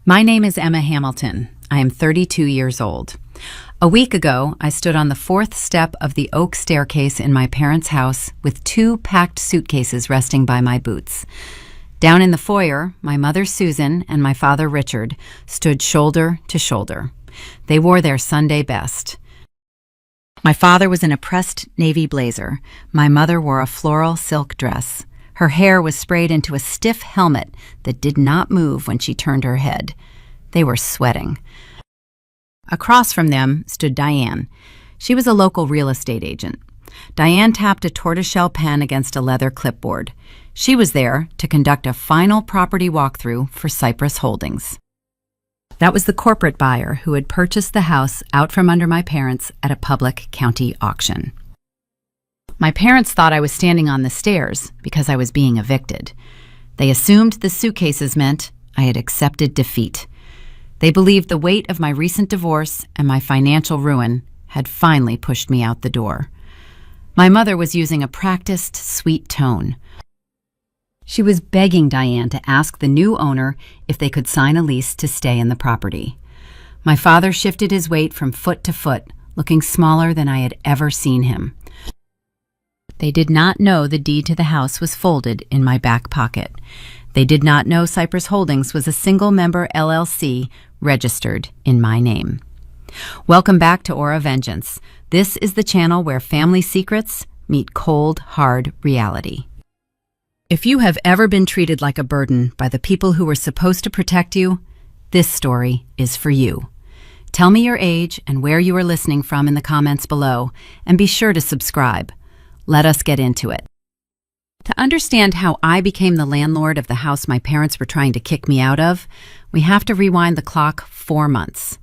My name is Emma Hamilton. I am 32 years old. A week ago, I stood on the fourth step of the oak staircase in my parents' house with two packed suitcases resting by my boots. Down in the foyer, my mother Susan and my father Richard stood shoulder to shoulder. They wore their Sunday best. My father was in a pressed navy blazer. My mother wore a floral silk dress. Her hair was sprayed into a stiff helmet that did not move when she turned her head. They were sweating. Across from them stood Diane. She was a local real estate agent. Diane tapped a tortoiseshell pen against a leather clipboard. She was there to conduct a final property walkthrough for Cypress Holdings. That was the corporate buyer who had purchased the house out from under my parents at a public county auction. My parents thought I was standing on the stairs because I was being evicted. They assumed the suitcases meant I had accepted defeat. They believed the weight of my recent divorce and my financial ruin had finally pushed me out the door. My mother was using a practiced, sweet tone. She was begging Diane to ask the new owner if they could sign a lease to stay in the property. My father shifted his weight from foot to foot, looking smaller than I had ever seen him. They did not know the deed to the house was folded in my back pocket. They did not know Cypress Holdings was a single-member LLC registered in my name. Welcome back to Aura Vengeance. This is the channel where family secrets meet cold, hard reality. If you have ever been treated like a burden by the people who were supposed to protect you, this story is for you. Tell me your age and where you are listening from in the comments below, and be sure to subscribe. Let us get into it. To understand how I became the landlord of the house my parents were trying to kick me out of, we have to rewind the clock 4 months.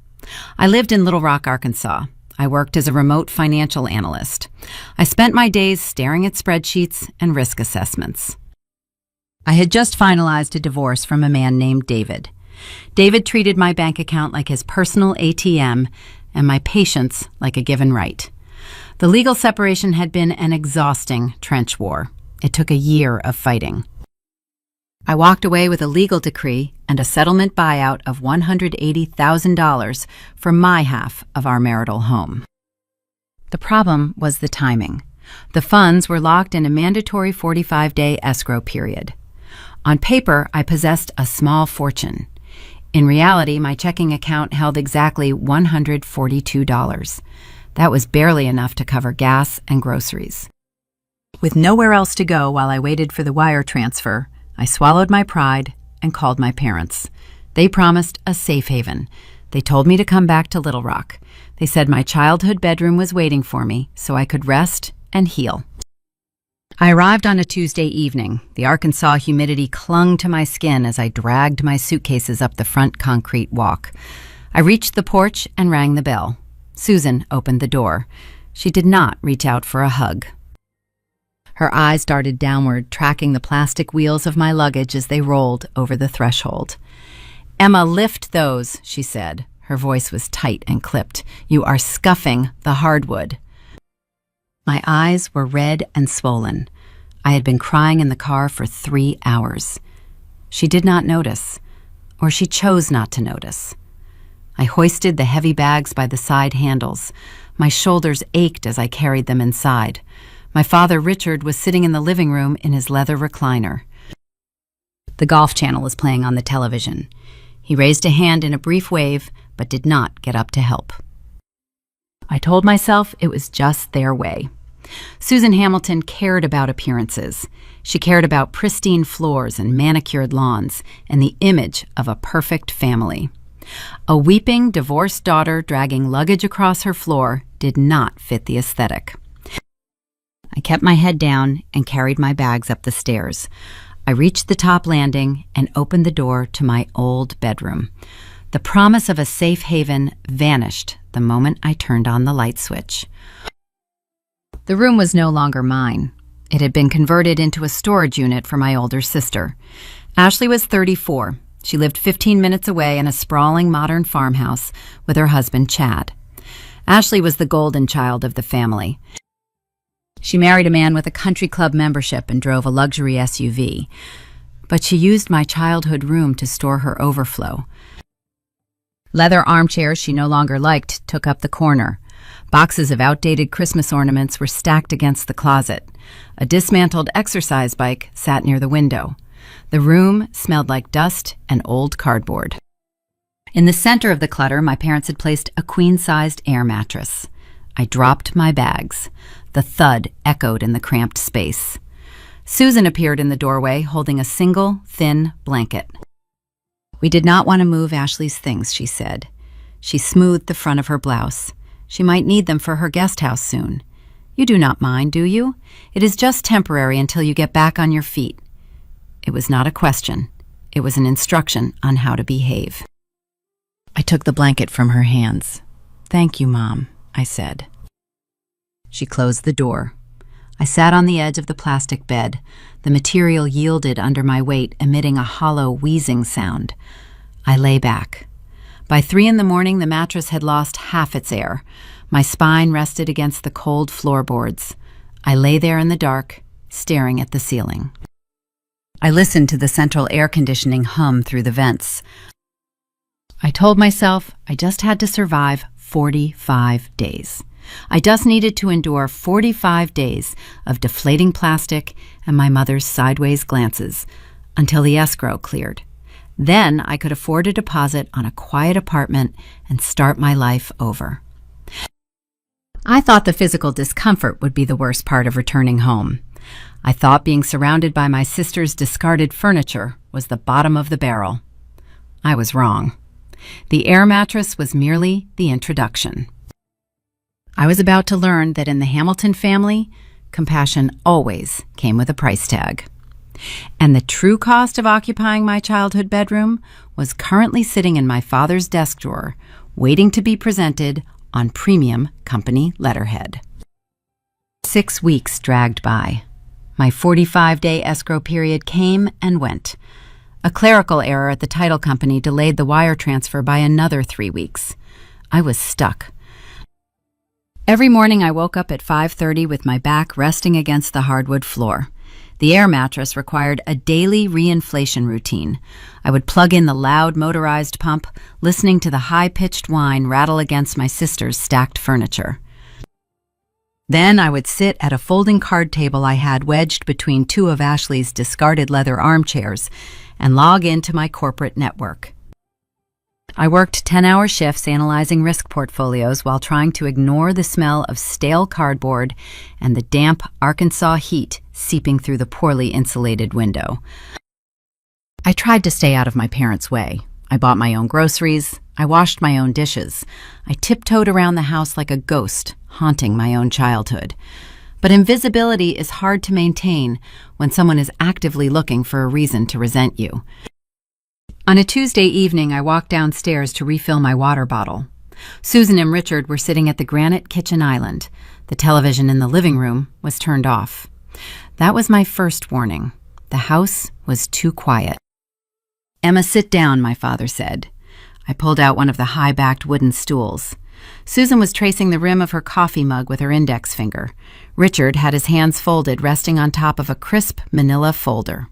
I lived in Little Rock, Arkansas. I worked as a remote financial analyst. I spent my days staring at spreadsheets and risk assessments. I had just finalized a divorce from a man named David. David treated my bank account like his personal ATM and my patience like a given right. The legal separation had been an exhausting trench war. It took a year of fighting. I walked away with a legal decree and a settlement buyout of $180,000 for my half of our marital home. The problem was the timing. The funds were locked in a mandatory 45-day escrow period. On paper, I possessed a small fortune. In reality, my checking account held exactly $142. That was barely enough to cover gas and groceries. With nowhere else to go while I waited for the wire transfer, I swallowed my pride and called my parents. They promised a safe haven. They told me to come back to Little Rock. They said my childhood bedroom was waiting for me so I could rest and heal. I arrived on a Tuesday evening. The Arkansas humidity clung to my skin as I dragged my suitcases up the front concrete walk. I reached the porch and rang the bell. Susan opened the door. She did not reach out for a hug. Her eyes darted downward, tracking the plastic wheels of my luggage as they rolled over the threshold. "Emma, lift those," she said. Her voice was tight and clipped. "You are scuffing the hardwood." My eyes were red and swollen. I had been crying in the car for 3 hours. She did not notice, or she chose not to notice. I hoisted the heavy bags by the side handles. My shoulders ached as I carried them inside. My father, Richard, was sitting in the living room in his leather recliner. The Golf Channel was playing on the television. He raised a hand in a brief wave, but did not get up to help. I told myself it was just their way. Susan Hamilton cared about appearances. She cared about pristine floors and manicured lawns and the image of a perfect family. A weeping, divorced daughter dragging luggage across her floor did not fit the aesthetic. I kept my head down and carried my bags up the stairs. I reached the top landing and opened the door to my old bedroom. The promise of a safe haven vanished the moment I turned on the light switch. The room was no longer mine. It had been converted into a storage unit for my older sister. Ashley was 34. She lived 15 minutes away in a sprawling modern farmhouse with her husband, Chad. Ashley was the golden child of the family. She married a man with a country club membership and drove a luxury SUV. But she used my childhood room to store her overflow. Leather armchairs she no longer liked took up the corner. Boxes of outdated Christmas ornaments were stacked against the closet. A dismantled exercise bike sat near the window. The room smelled like dust and old cardboard. In the center of the clutter, my parents had placed a queen-sized air mattress. I dropped my bags. The thud echoed in the cramped space. Susan appeared in the doorway, holding a single, thin blanket. "We did not want to move Ashley's things," she said. She smoothed the front of her blouse. "She might need them for her guest house soon. You do not mind, do you? It is just temporary until you get back on your feet." It was not a question. It was an instruction on how to behave. I took the blanket from her hands. "Thank you, Mom," I said. She closed the door. I sat on the edge of the plastic bed. The material yielded under my weight, emitting a hollow, wheezing sound. I lay back. By 3 in the morning, the mattress had lost half its air. My spine rested against the cold floorboards. I lay there in the dark, staring at the ceiling. I listened to the central air conditioning hum through the vents. I told myself I just had to survive 45 days. I just needed to endure 45 days of deflating plastic and my mother's sideways glances until the escrow cleared. Then I could afford a deposit on a quiet apartment and start my life over. I thought the physical discomfort would be the worst part of returning home. I thought being surrounded by my sister's discarded furniture was the bottom of the barrel. I was wrong. The air mattress was merely the introduction. I was about to learn that in the Hamilton family, compassion always came with a price tag. And the true cost of occupying my childhood bedroom was currently sitting in my father's desk drawer, waiting to be presented on premium company letterhead. 6 weeks dragged by. My 45-day escrow period came and went. A clerical error at the title company delayed the wire transfer by another 3 weeks. I was stuck. Every morning I woke up at 5:30 with my back resting against the hardwood floor. The air mattress required a daily reinflation routine. I would plug in the loud motorized pump, listening to the high-pitched whine rattle against my sister's stacked furniture. Then I would sit at a folding card table I had wedged between 2 of Ashley's discarded leather armchairs and log into my corporate network. I worked 10-hour shifts analyzing risk portfolios while trying to ignore the smell of stale cardboard and the damp Arkansas heat seeping through the poorly insulated window. I tried to stay out of my parents' way. I bought my own groceries. I washed my own dishes. I tiptoed around the house like a ghost, haunting my own childhood. But invisibility is hard to maintain when someone is actively looking for a reason to resent you. On a Tuesday evening, I walked downstairs to refill my water bottle. Susan and Richard were sitting at the granite kitchen island. The television in the living room was turned off. That was my first warning. The house was too quiet. "Emma, sit down," my father said. I pulled out one of the high-backed wooden stools. Susan was tracing the rim of her coffee mug with her index finger. Richard had his hands folded, resting on top of a crisp manila folder.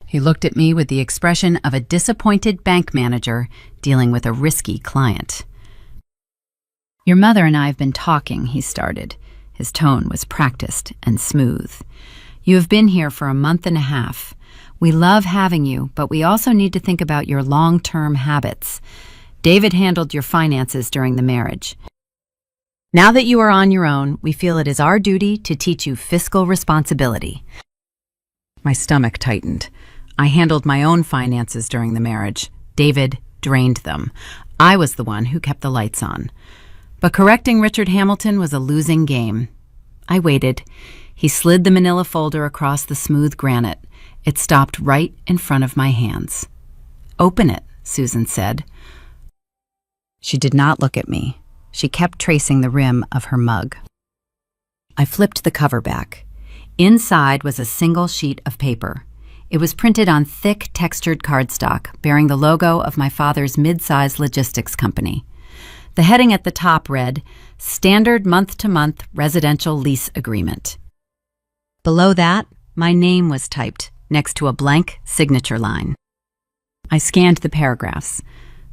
He looked at me with the expression of a disappointed bank manager dealing with a risky client. "Your mother and I have been talking," he started. His tone was practiced and smooth. "You have been here for a month and a half. We love having you, but we also need to think about your long-term habits. David handled your finances during the marriage. Now that you are on your own, we feel it is our duty to teach you fiscal responsibility." My stomach tightened. I handled my own finances during the marriage. David drained them. I was the one who kept the lights on. But correcting Richard Hamilton was a losing game. I waited. He slid the manila folder across the smooth granite. It stopped right in front of my hands. "Open it," Susan said. She did not look at me. She kept tracing the rim of her mug. I flipped the cover back. Inside was a single sheet of paper. It was printed on thick, textured cardstock, bearing the logo of my father's mid-sized logistics company. The heading at the top read, "Standard Month-to-Month Residential Lease Agreement." Below that, my name was typed next to a blank signature line. I scanned the paragraphs.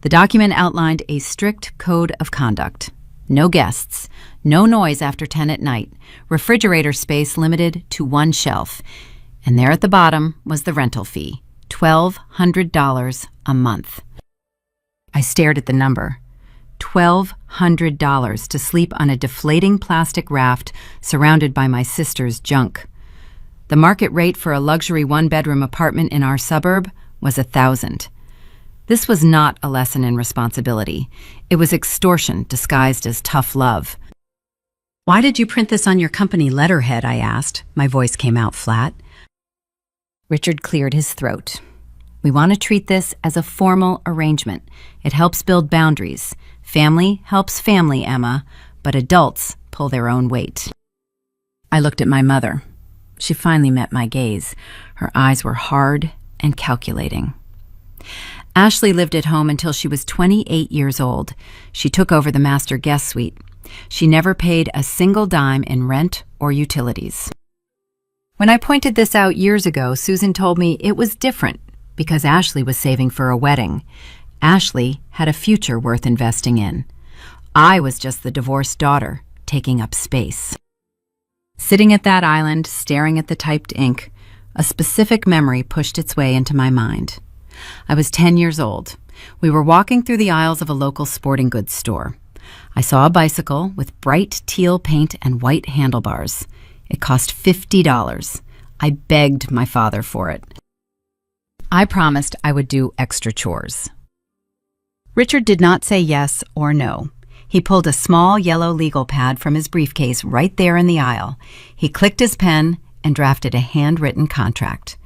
The document outlined a strict code of conduct. No guests, no noise after 10 at night, refrigerator space limited to one shelf, and there at the bottom was the rental fee, $1,200 a month. I stared at the number. $1,200 to sleep on a deflating plastic raft surrounded by my sister's junk. The market rate for a luxury one-bedroom apartment in our suburb was $1,000. This was not a lesson in responsibility. It was extortion disguised as tough love. "Why did you print this on your company letterhead?" I asked. My voice came out flat. Richard cleared his throat. "We want to treat this as a formal arrangement. It helps build boundaries. Family helps family, Emma, but adults pull their own weight." I looked at my mother. She finally met my gaze. Her eyes were hard and calculating. Ashley lived at home until she was 28 years old. She took over the master guest suite. She never paid a single dime in rent or utilities. When I pointed this out years ago, Susan told me it was different because Ashley was saving for a wedding. Ashley had a future worth investing in. I was just the divorced daughter, taking up space. Sitting at that island, staring at the typed ink, a specific memory pushed its way into my mind. I was 10 years old. We were walking through the aisles of a local sporting goods store. I saw a bicycle with bright teal paint and white handlebars. It cost $50. I begged my father for it. I promised I would do extra chores. Richard did not say yes or no. He pulled a small yellow legal pad from his briefcase right there in the aisle. He clicked his pen and drafted a handwritten contract.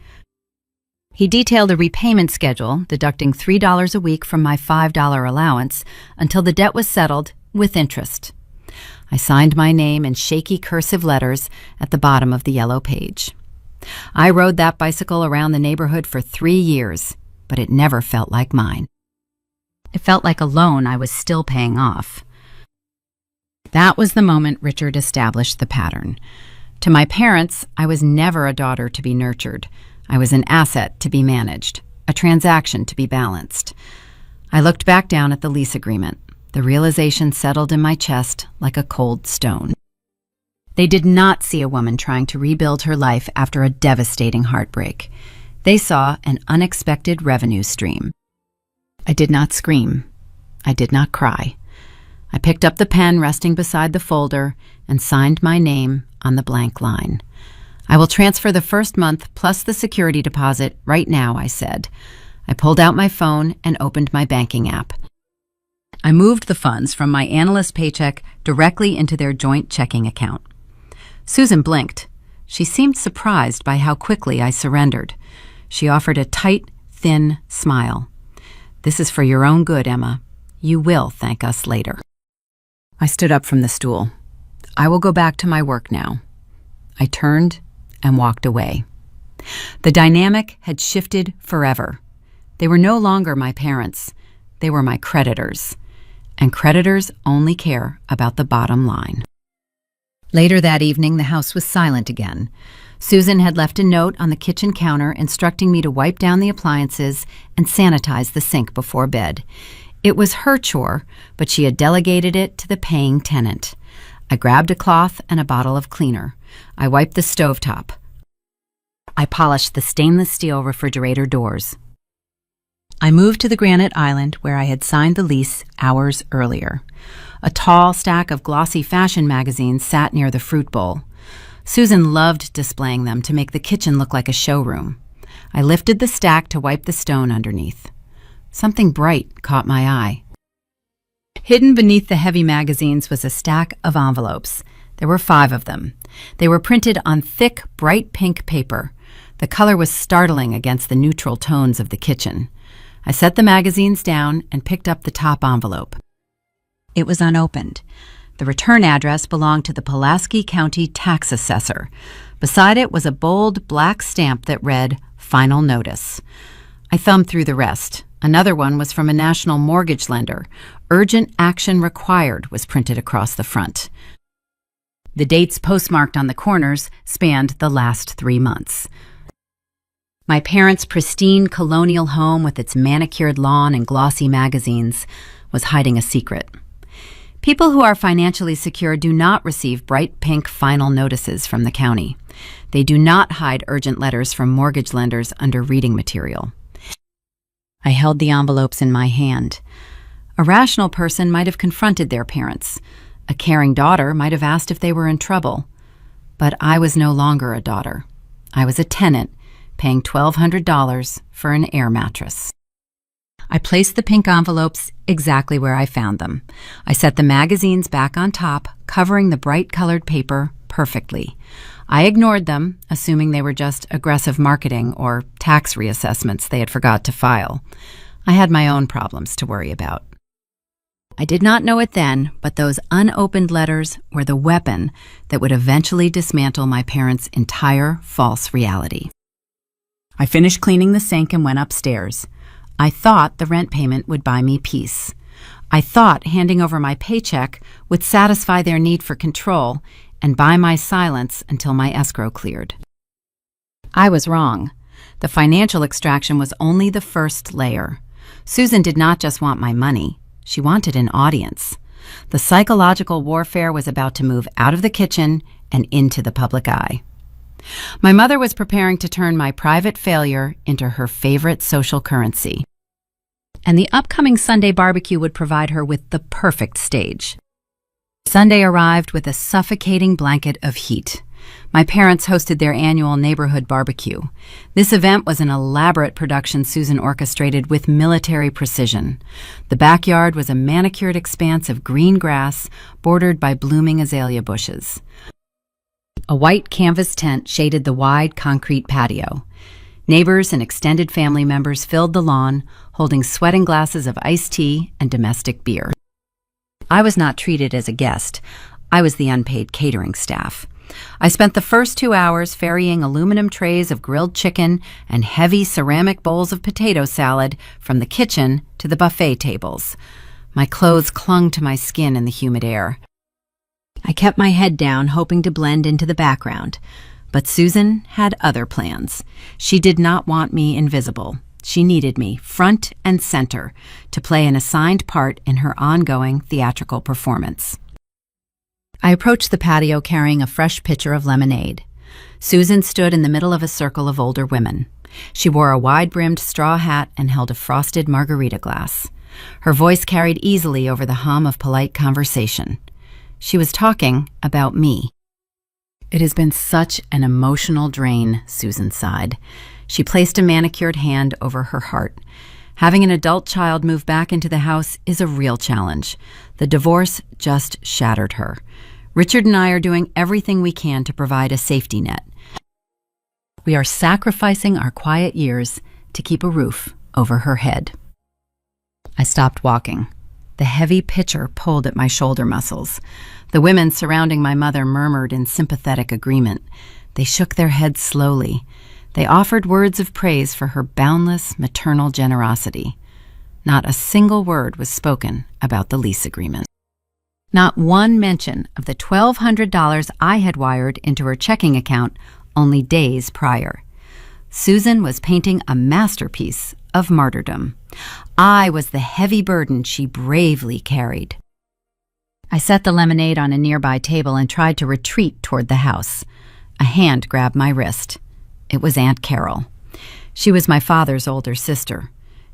He detailed a repayment schedule, deducting $3 a week from my $5 allowance until the debt was settled with interest. I signed my name in shaky cursive letters at the bottom of the yellow page. I rode that bicycle around the neighborhood for 3 years, but it never felt like mine. It felt like a loan I was still paying off. That was the moment Richard established the pattern. To my parents, I was never a daughter to be nurtured. I was an asset to be managed, a transaction to be balanced. I looked back down at the lease agreement. The realization settled in my chest like a cold stone. They did not see a woman trying to rebuild her life after a devastating heartbreak. They saw an unexpected revenue stream. I did not scream. I did not cry. I picked up the pen resting beside the folder and signed my name on the blank line. "I will transfer the first month plus the security deposit right now," I said. I pulled out my phone and opened my banking app. I moved the funds from my analyst paycheck directly into their joint checking account. Susan blinked. She seemed surprised by how quickly I surrendered. She offered a tight, thin smile. "This is for your own good, Emma. You will thank us later." I stood up from the stool. I will go back to my work now. I turned and walked away. The dynamic had shifted forever. They were no longer my parents. They were my creditors. And creditors only care about the bottom line. Later that evening, the house was silent again. Susan had left a note on the kitchen counter instructing me to wipe down the appliances and sanitize the sink before bed. It was her chore, but she had delegated it to the paying tenant. I grabbed a cloth and a bottle of cleaner. I wiped the stovetop. I polished the stainless steel refrigerator doors. I moved to the granite island where I had signed the lease hours earlier. A tall stack of glossy fashion magazines sat near the fruit bowl. Susan loved displaying them to make the kitchen look like a showroom. I lifted the stack to wipe the stone underneath. Something bright caught my eye. Hidden beneath the heavy magazines was a stack of envelopes. There were 5 of them. They were printed on thick, bright pink paper. The color was startling against the neutral tones of the kitchen. I set the magazines down and picked up the top envelope. It was unopened. The return address belonged to the Pulaski County tax assessor. Beside it was a bold black stamp that read, "Final Notice." I thumbed through the rest. Another one was from a national mortgage lender. "Urgent action required" was printed across the front. The dates postmarked on the corners spanned the last 3 months. My parents' pristine colonial home with its manicured lawn and glossy magazines was hiding a secret. People who are financially secure do not receive bright pink final notices from the county. They do not hide urgent letters from mortgage lenders under reading material. I held the envelopes in my hand. A rational person might have confronted their parents. A caring daughter might have asked if they were in trouble. But I was no longer a daughter. I was a tenant, paying $1,200 for an air mattress. I placed the pink envelopes exactly where I found them. I set the magazines back on top, covering the bright-colored paper perfectly. I ignored them, assuming they were just aggressive marketing or tax reassessments they had forgot to file. I had my own problems to worry about. I did not know it then, but those unopened letters were the weapon that would eventually dismantle my parents' entire false reality. I finished cleaning the sink and went upstairs. I thought the rent payment would buy me peace. I thought handing over my paycheck would satisfy their need for control and buy my silence until my escrow cleared. I was wrong. The financial extraction was only the first layer. Susan did not just want my money. She wanted an audience. The psychological warfare was about to move out of the kitchen and into the public eye. My mother was preparing to turn my private failure into her favorite social currency. And the upcoming Sunday barbecue would provide her with the perfect stage. Sunday arrived with a suffocating blanket of heat. My parents hosted their annual neighborhood barbecue. This event was an elaborate production Susan orchestrated with military precision. The backyard was a manicured expanse of green grass bordered by blooming azalea bushes. A white canvas tent shaded the wide concrete patio. Neighbors and extended family members filled the lawn, holding sweating glasses of iced tea and domestic beer. I was not treated as a guest. I was the unpaid catering staff. I spent the first 2 hours ferrying aluminum trays of grilled chicken and heavy ceramic bowls of potato salad from the kitchen to the buffet tables. My clothes clung to my skin in the humid air. I kept my head down, hoping to blend into the background. But Susan had other plans. She did not want me invisible. She needed me front and center to play an assigned part in her ongoing theatrical performance. I approached the patio carrying a fresh pitcher of lemonade. Susan stood in the middle of a circle of older women. She wore a wide-brimmed straw hat and held a frosted margarita glass. Her voice carried easily over the hum of polite conversation. She was talking about me. It has been such an emotional drain, Susan sighed. She placed a manicured hand over her heart. Having an adult child move back into the house is a real challenge. The divorce just shattered her. Richard and I are doing everything we can to provide a safety net. We are sacrificing our quiet years to keep a roof over her head. I stopped walking. The heavy pitcher pulled at my shoulder muscles. The women surrounding my mother murmured in sympathetic agreement. They shook their heads slowly. They offered words of praise for her boundless maternal generosity. Not a single word was spoken about the lease agreement. Not one mention of the $1,200 I had wired into her checking account only days prior. Susan was painting a masterpiece of martyrdom. I was the heavy burden she bravely carried. I set the lemonade on a nearby table and tried to retreat toward the house. A hand grabbed my wrist. It was Aunt Carol. She was my father's older sister.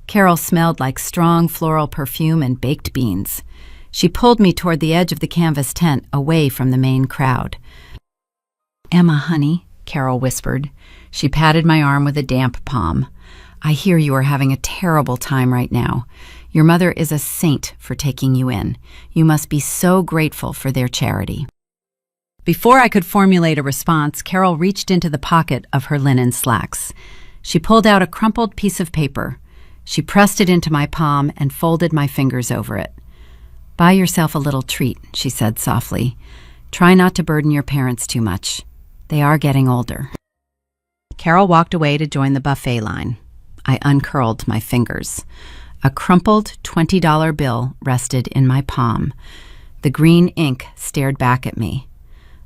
Carol smelled like strong floral perfume and baked beans. She pulled me toward the edge of the canvas tent, away from the main crowd. "Emma, honey," Carol whispered. She patted my arm with a damp palm. "I hear you are having a terrible time right now. Your mother is a saint for taking you in. You must be so grateful for their charity." Before I could formulate a response, Carol reached into the pocket of her linen slacks. She pulled out a crumpled piece of paper. She pressed it into my palm and folded my fingers over it. "Buy yourself a little treat," she said softly. "Try not to burden your parents too much. They are getting older." Carol walked away to join the buffet line. I uncurled my fingers. A crumpled $20 bill rested in my palm. The green ink stared back at me.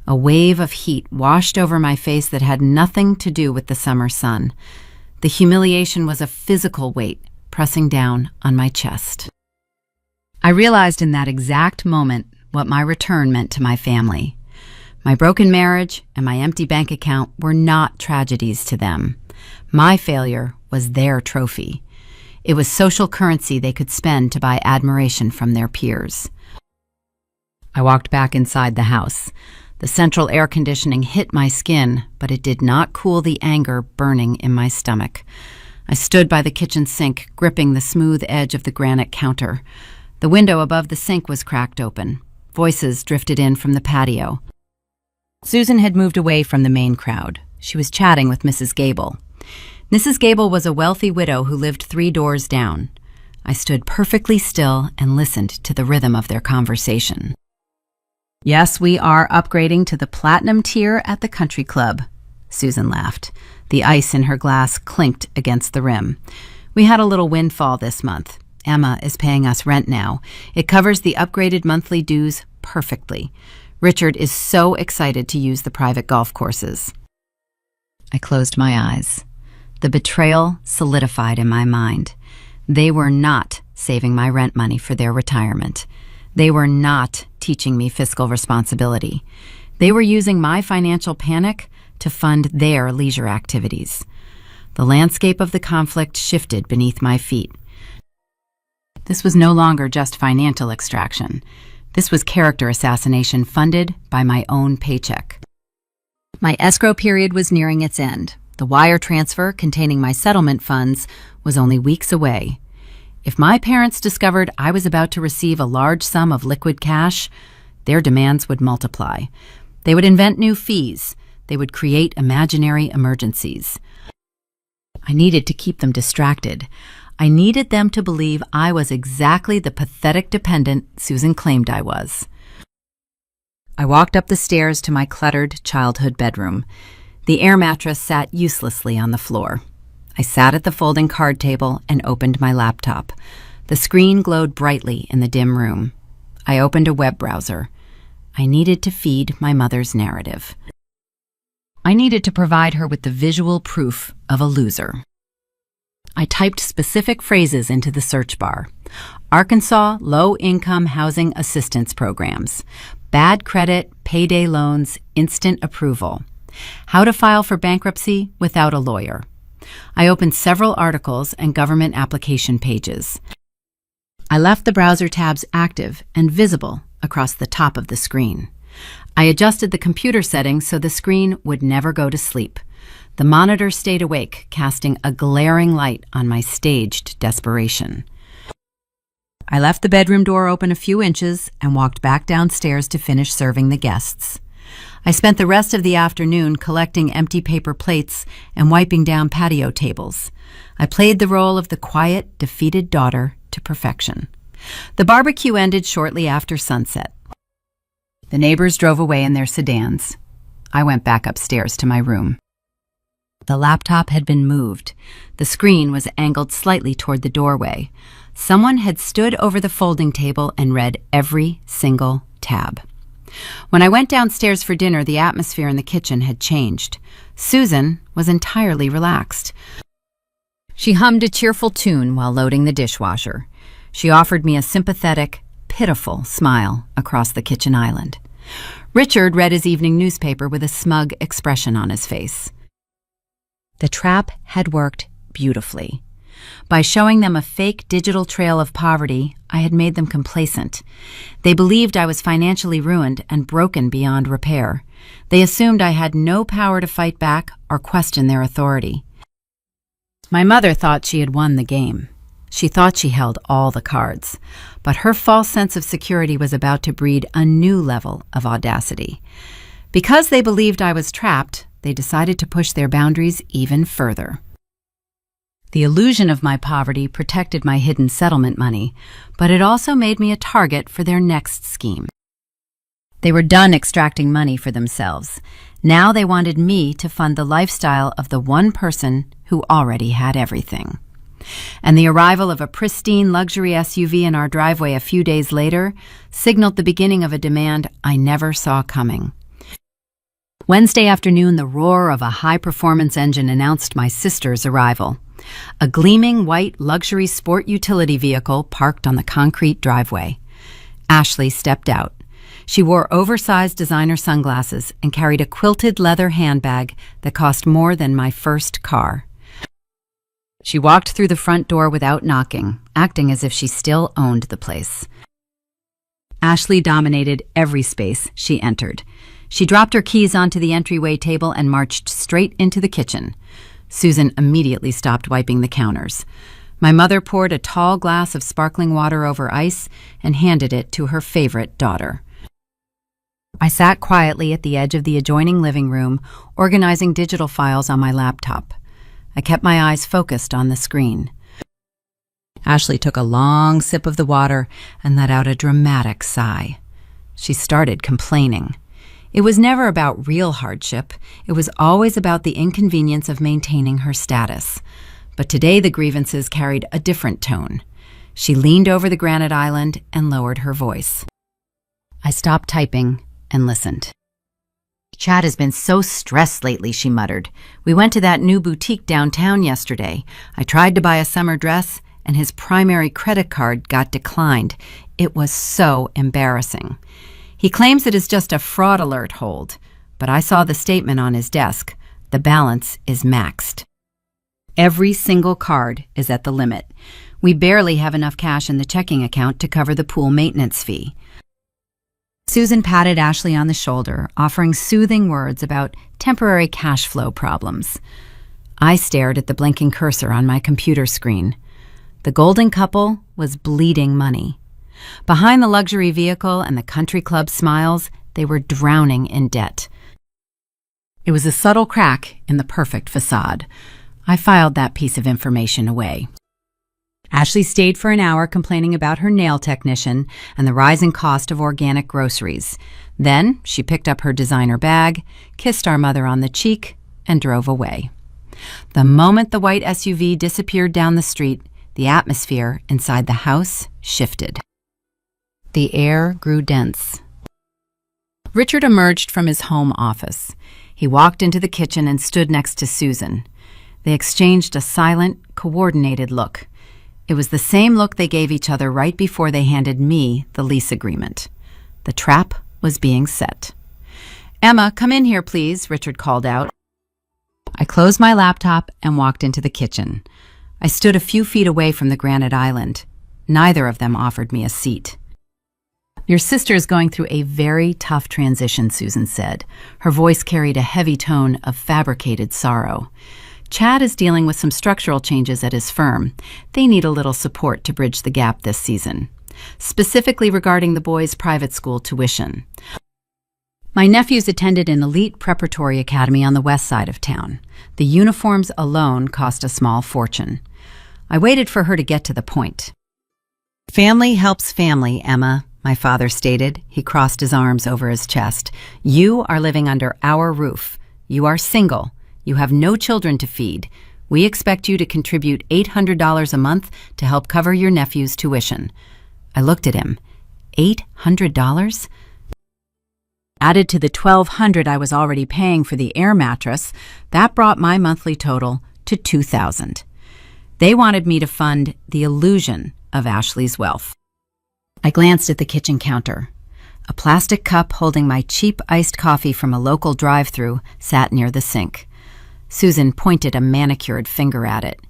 A wave of heat washed over my face that had nothing to do with the summer sun. The humiliation was a physical weight pressing down on my chest. I realized in that exact moment what my return meant to my family. My broken marriage and my empty bank account were not tragedies to them. My failure was their trophy. It was social currency they could spend to buy admiration from their peers. I walked back inside the house. The central air conditioning hit my skin, but it did not cool the anger burning in my stomach. I stood by the kitchen sink, gripping the smooth edge of the granite counter. The window above the sink was cracked open. Voices drifted in from the patio. Susan had moved away from the main crowd. She was chatting with Mrs. Gable. Mrs. Gable was a wealthy widow who lived 3 doors down. I stood perfectly still and listened to the rhythm of their conversation. "Yes, we are upgrading to the platinum tier at the country club," Susan laughed. The ice in her glass clinked against the rim. "We had a little windfall this month. Emma is paying us rent now. It covers the upgraded monthly dues perfectly. Richard is so excited to use the private golf courses." I closed my eyes. The betrayal solidified in my mind. They were not saving my rent money for their retirement. They were not teaching me fiscal responsibility. They were using my financial panic to fund their leisure activities. The landscape of the conflict shifted beneath my feet. This was no longer just financial extraction. This was character assassination funded by my own paycheck. My escrow period was nearing its end. The wire transfer containing my settlement funds was only weeks away. If my parents discovered I was about to receive a large sum of liquid cash, their demands would multiply. They would invent new fees. They would create imaginary emergencies. I needed to keep them distracted. I needed them to believe I was exactly the pathetic dependent Susan claimed I was. I walked up the stairs to my cluttered childhood bedroom. The air mattress sat uselessly on the floor. I sat at the folding card table and opened my laptop. The screen glowed brightly in the dim room. I opened a web browser. I needed to feed my mother's narrative. I needed to provide her with the visual proof of a loser. I typed specific phrases into the search bar. Arkansas Low-Income Housing Assistance Programs. Bad credit, payday loans, instant approval. How to file for bankruptcy without a lawyer. I opened several articles and government application pages. I left the browser tabs active and visible across the top of the screen. I adjusted the computer settings so the screen would never go to sleep. The monitor stayed awake, casting a glaring light on my staged desperation. I left the bedroom door open a few inches and walked back downstairs to finish serving the guests. I spent the rest of the afternoon collecting empty paper plates and wiping down patio tables. I played the role of the quiet, defeated daughter to perfection. The barbecue ended shortly after sunset. The neighbors drove away in their sedans. I went back upstairs to my room. The laptop had been moved. The screen was angled slightly toward the doorway. Someone had stood over the folding table and read every single tab. When I went downstairs for dinner, the atmosphere in the kitchen had changed. Susan was entirely relaxed. She hummed a cheerful tune while loading the dishwasher. She offered me a sympathetic, pitiful smile across the kitchen island. Richard read his evening newspaper with a smug expression on his face. The trap had worked beautifully. By showing them a fake digital trail of poverty, I had made them complacent. They believed I was financially ruined and broken beyond repair. They assumed I had no power to fight back or question their authority. My mother thought she had won the game. She thought she held all the cards, but her false sense of security was about to breed a new level of audacity. Because they believed I was trapped, they decided to push their boundaries even further. The illusion of my poverty protected my hidden settlement money, but it also made me a target for their next scheme. They were done extracting money for themselves. Now they wanted me to fund the lifestyle of the one person who already had everything. And the arrival of a pristine luxury SUV in our driveway a few days later signaled the beginning of a demand I never saw coming. Wednesday afternoon, the roar of a high-performance engine announced my sister's arrival. A gleaming white luxury sport utility vehicle parked on the concrete driveway. Ashley stepped out. She wore oversized designer sunglasses and carried a quilted leather handbag that cost more than my first car. She walked through the front door without knocking, acting as if she still owned the place. Ashley dominated every space she entered. She dropped her keys onto the entryway table and marched straight into the kitchen. Susan immediately stopped wiping the counters. My mother poured a tall glass of sparkling water over ice and handed it to her favorite daughter. I sat quietly at the edge of the adjoining living room, organizing digital files on my laptop. I kept my eyes focused on the screen. Ashley took a long sip of the water and let out a dramatic sigh. She started complaining. It was never about real hardship. It was always about the inconvenience of maintaining her status. But today the grievances carried a different tone. She leaned over the granite island and lowered her voice. I stopped typing and listened. "Chad has been so stressed lately," she muttered. "We went to that new boutique downtown yesterday. I tried to buy a summer dress, and his primary credit card got declined. It was so embarrassing. He claims it is just a fraud alert hold, but I saw the statement on his desk. The balance is maxed. Every single card is at the limit. We barely have enough cash in the checking account to cover the pool maintenance fee." Susan patted Ashley on the shoulder, offering soothing words about temporary cash flow problems. I stared at the blinking cursor on my computer screen. The golden couple was bleeding money. Behind the luxury vehicle and the country club smiles, they were drowning in debt. It was a subtle crack in the perfect facade. I filed that piece of information away. Ashley stayed for an hour complaining about her nail technician and the rising cost of organic groceries. Then she picked up her designer bag, kissed our mother on the cheek, and drove away. The moment the white SUV disappeared down the street, the atmosphere inside the house shifted. The air grew dense. Richard emerged from his home office. He walked into the kitchen and stood next to Susan. They exchanged a silent, coordinated look. It was the same look they gave each other right before they handed me the lease agreement. The trap was being set. "Emma, come in here, please," Richard called out. I closed my laptop and walked into the kitchen. I stood a few feet away from the granite island. Neither of them offered me a seat. "Your sister is going through a very tough transition," Susan said. Her voice carried a heavy tone of fabricated sorrow. "Chad is dealing with some structural changes at his firm. They need a little support to bridge the gap this season, specifically regarding the boys' private school tuition. My nephews attended an elite preparatory academy on the west side of town. The uniforms alone cost a small fortune." I waited for her to get to the point. "Family helps family, Emma," my father stated. He crossed his arms over his chest. "You are living under our roof. You are single. You have no children to feed. We expect you to contribute $800 a month to help cover your nephew's tuition." I looked at him. $800? Added to the $1,200 I was already paying for the air mattress, that brought my monthly total to $2,000. They wanted me to fund the illusion of Ashley's wealth. I glanced at the kitchen counter. A plastic cup holding my cheap iced coffee from a local drive-thru sat near the sink. Susan pointed a manicured finger at it.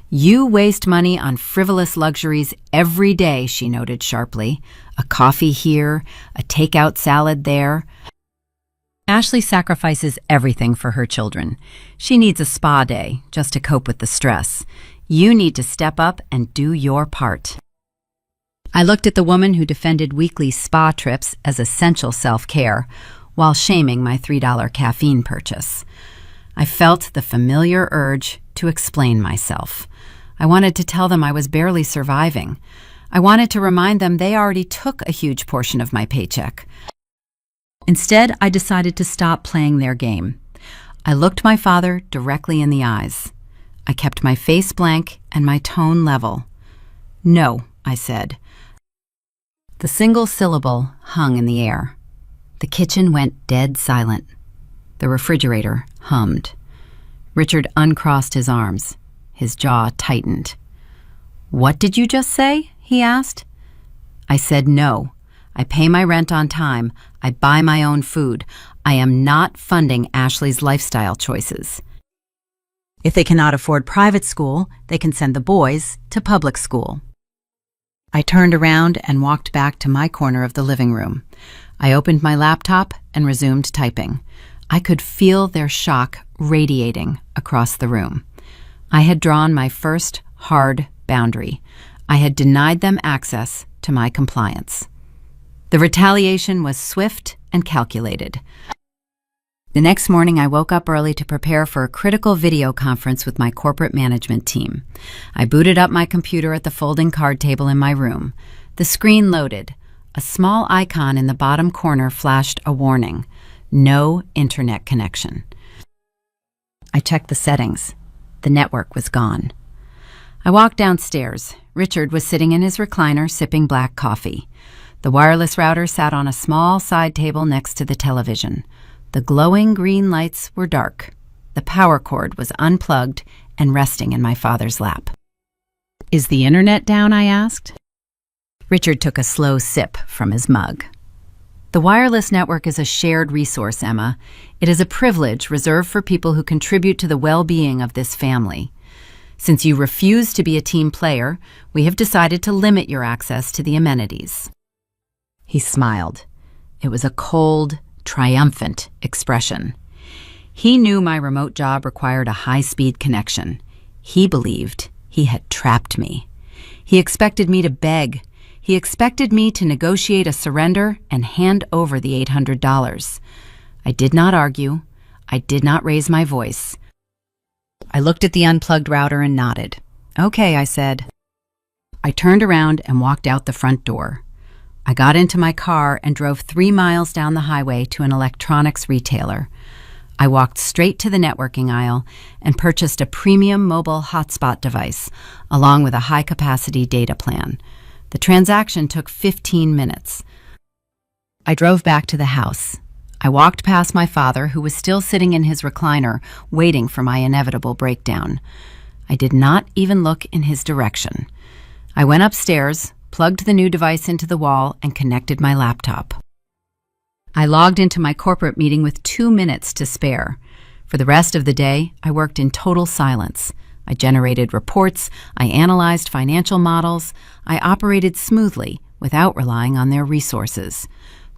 "You waste money on frivolous luxuries every day," she noted sharply. "A coffee here, a takeout salad there." Ashley sacrifices everything for her children. She needs a spa day just to cope with the stress. You need to step up and do your part. I looked at the woman who defended weekly spa trips as essential self-care while shaming my $3 caffeine purchase. I felt the familiar urge to explain myself. I wanted to tell them I was barely surviving. I wanted to remind them they already took a huge portion of my paycheck. Instead, I decided to stop playing their game. I looked my father directly in the eyes. I kept my face blank and my tone level. "No," I said. The single syllable hung in the air. The kitchen went dead silent. The refrigerator hummed. Richard uncrossed his arms. His jaw tightened. "What did you just say?" he asked. I said no. I pay my rent on time. I buy my own food. I am not funding Ashley's lifestyle choices. If they cannot afford private school, they can send the boys to public school. I turned around and walked back to my corner of the living room. I opened my laptop and resumed typing. I could feel their shock radiating across the room. I had drawn my first hard boundary. I had denied them access to my compliance. The retaliation was swift and calculated. The next morning, I woke up early to prepare for a critical video conference with my corporate management team. I booted up my computer at the folding card table in my room. The screen loaded. A small icon in the bottom corner flashed a warning: no internet connection. I checked the settings. The network was gone. I walked downstairs. Richard was sitting in his recliner sipping black coffee. The wireless router sat on a small side table next to the television. The glowing green lights were dark. The power cord was unplugged and resting in my father's lap. "Is the internet down?" I asked. Richard took a slow sip from his mug. "The wireless network is a shared resource, Emma. It is a privilege reserved for people who contribute to the well-being of this family. Since you refuse to be a team player, we have decided to limit your access to the amenities." He smiled. It was a cold, triumphant expression. He knew my remote job required a high-speed connection. He believed he had trapped me. He expected me to beg. He expected me to negotiate a surrender and hand over the $800. I did not argue. I did not raise my voice. I looked at the unplugged router and nodded. "Okay," I said. I turned around and walked out the front door. I got into my car and drove 3 miles down the highway to an electronics retailer. I walked straight to the networking aisle and purchased a premium mobile hotspot device, along with a high-capacity data plan. The transaction took 15 minutes. I drove back to the house. I walked past my father, who was still sitting in his recliner, waiting for my inevitable breakdown. I did not even look in his direction. I went upstairs, plugged the new device into the wall, and connected my laptop. I logged into my corporate meeting with 2 minutes to spare. For the rest of the day, I worked in total silence. I generated reports, I analyzed financial models, I operated smoothly without relying on their resources.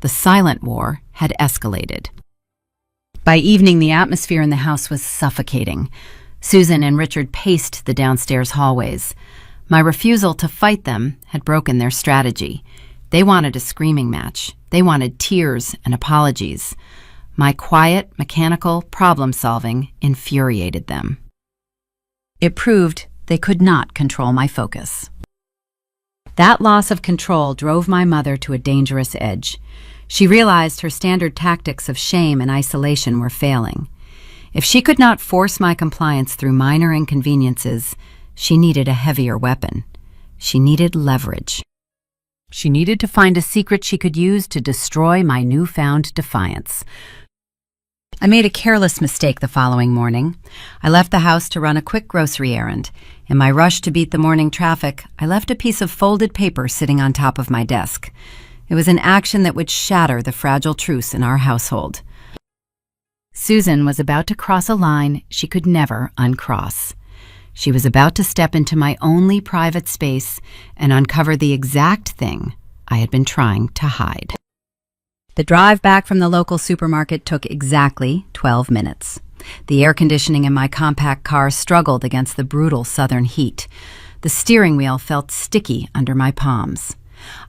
The silent war had escalated. By evening, the atmosphere in the house was suffocating. Susan and Richard paced the downstairs hallways. My refusal to fight them had broken their strategy. They wanted a screaming match. They wanted tears and apologies. My quiet, mechanical problem-solving infuriated them. It proved they could not control my focus. That loss of control drove my mother to a dangerous edge. She realized her standard tactics of shame and isolation were failing. If she could not force my compliance through minor inconveniences, she needed a heavier weapon. She needed leverage. She needed to find a secret she could use to destroy my newfound defiance. I made a careless mistake the following morning. I left the house to run a quick grocery errand. In my rush to beat the morning traffic, I left a piece of folded paper sitting on top of my desk. It was an action that would shatter the fragile truce in our household. Susan was about to cross a line she could never uncross. She was about to step into my only private space and uncover the exact thing I had been trying to hide. The drive back from the local supermarket took exactly 12 minutes. The air conditioning in my compact car struggled against the brutal southern heat. The steering wheel felt sticky under my palms.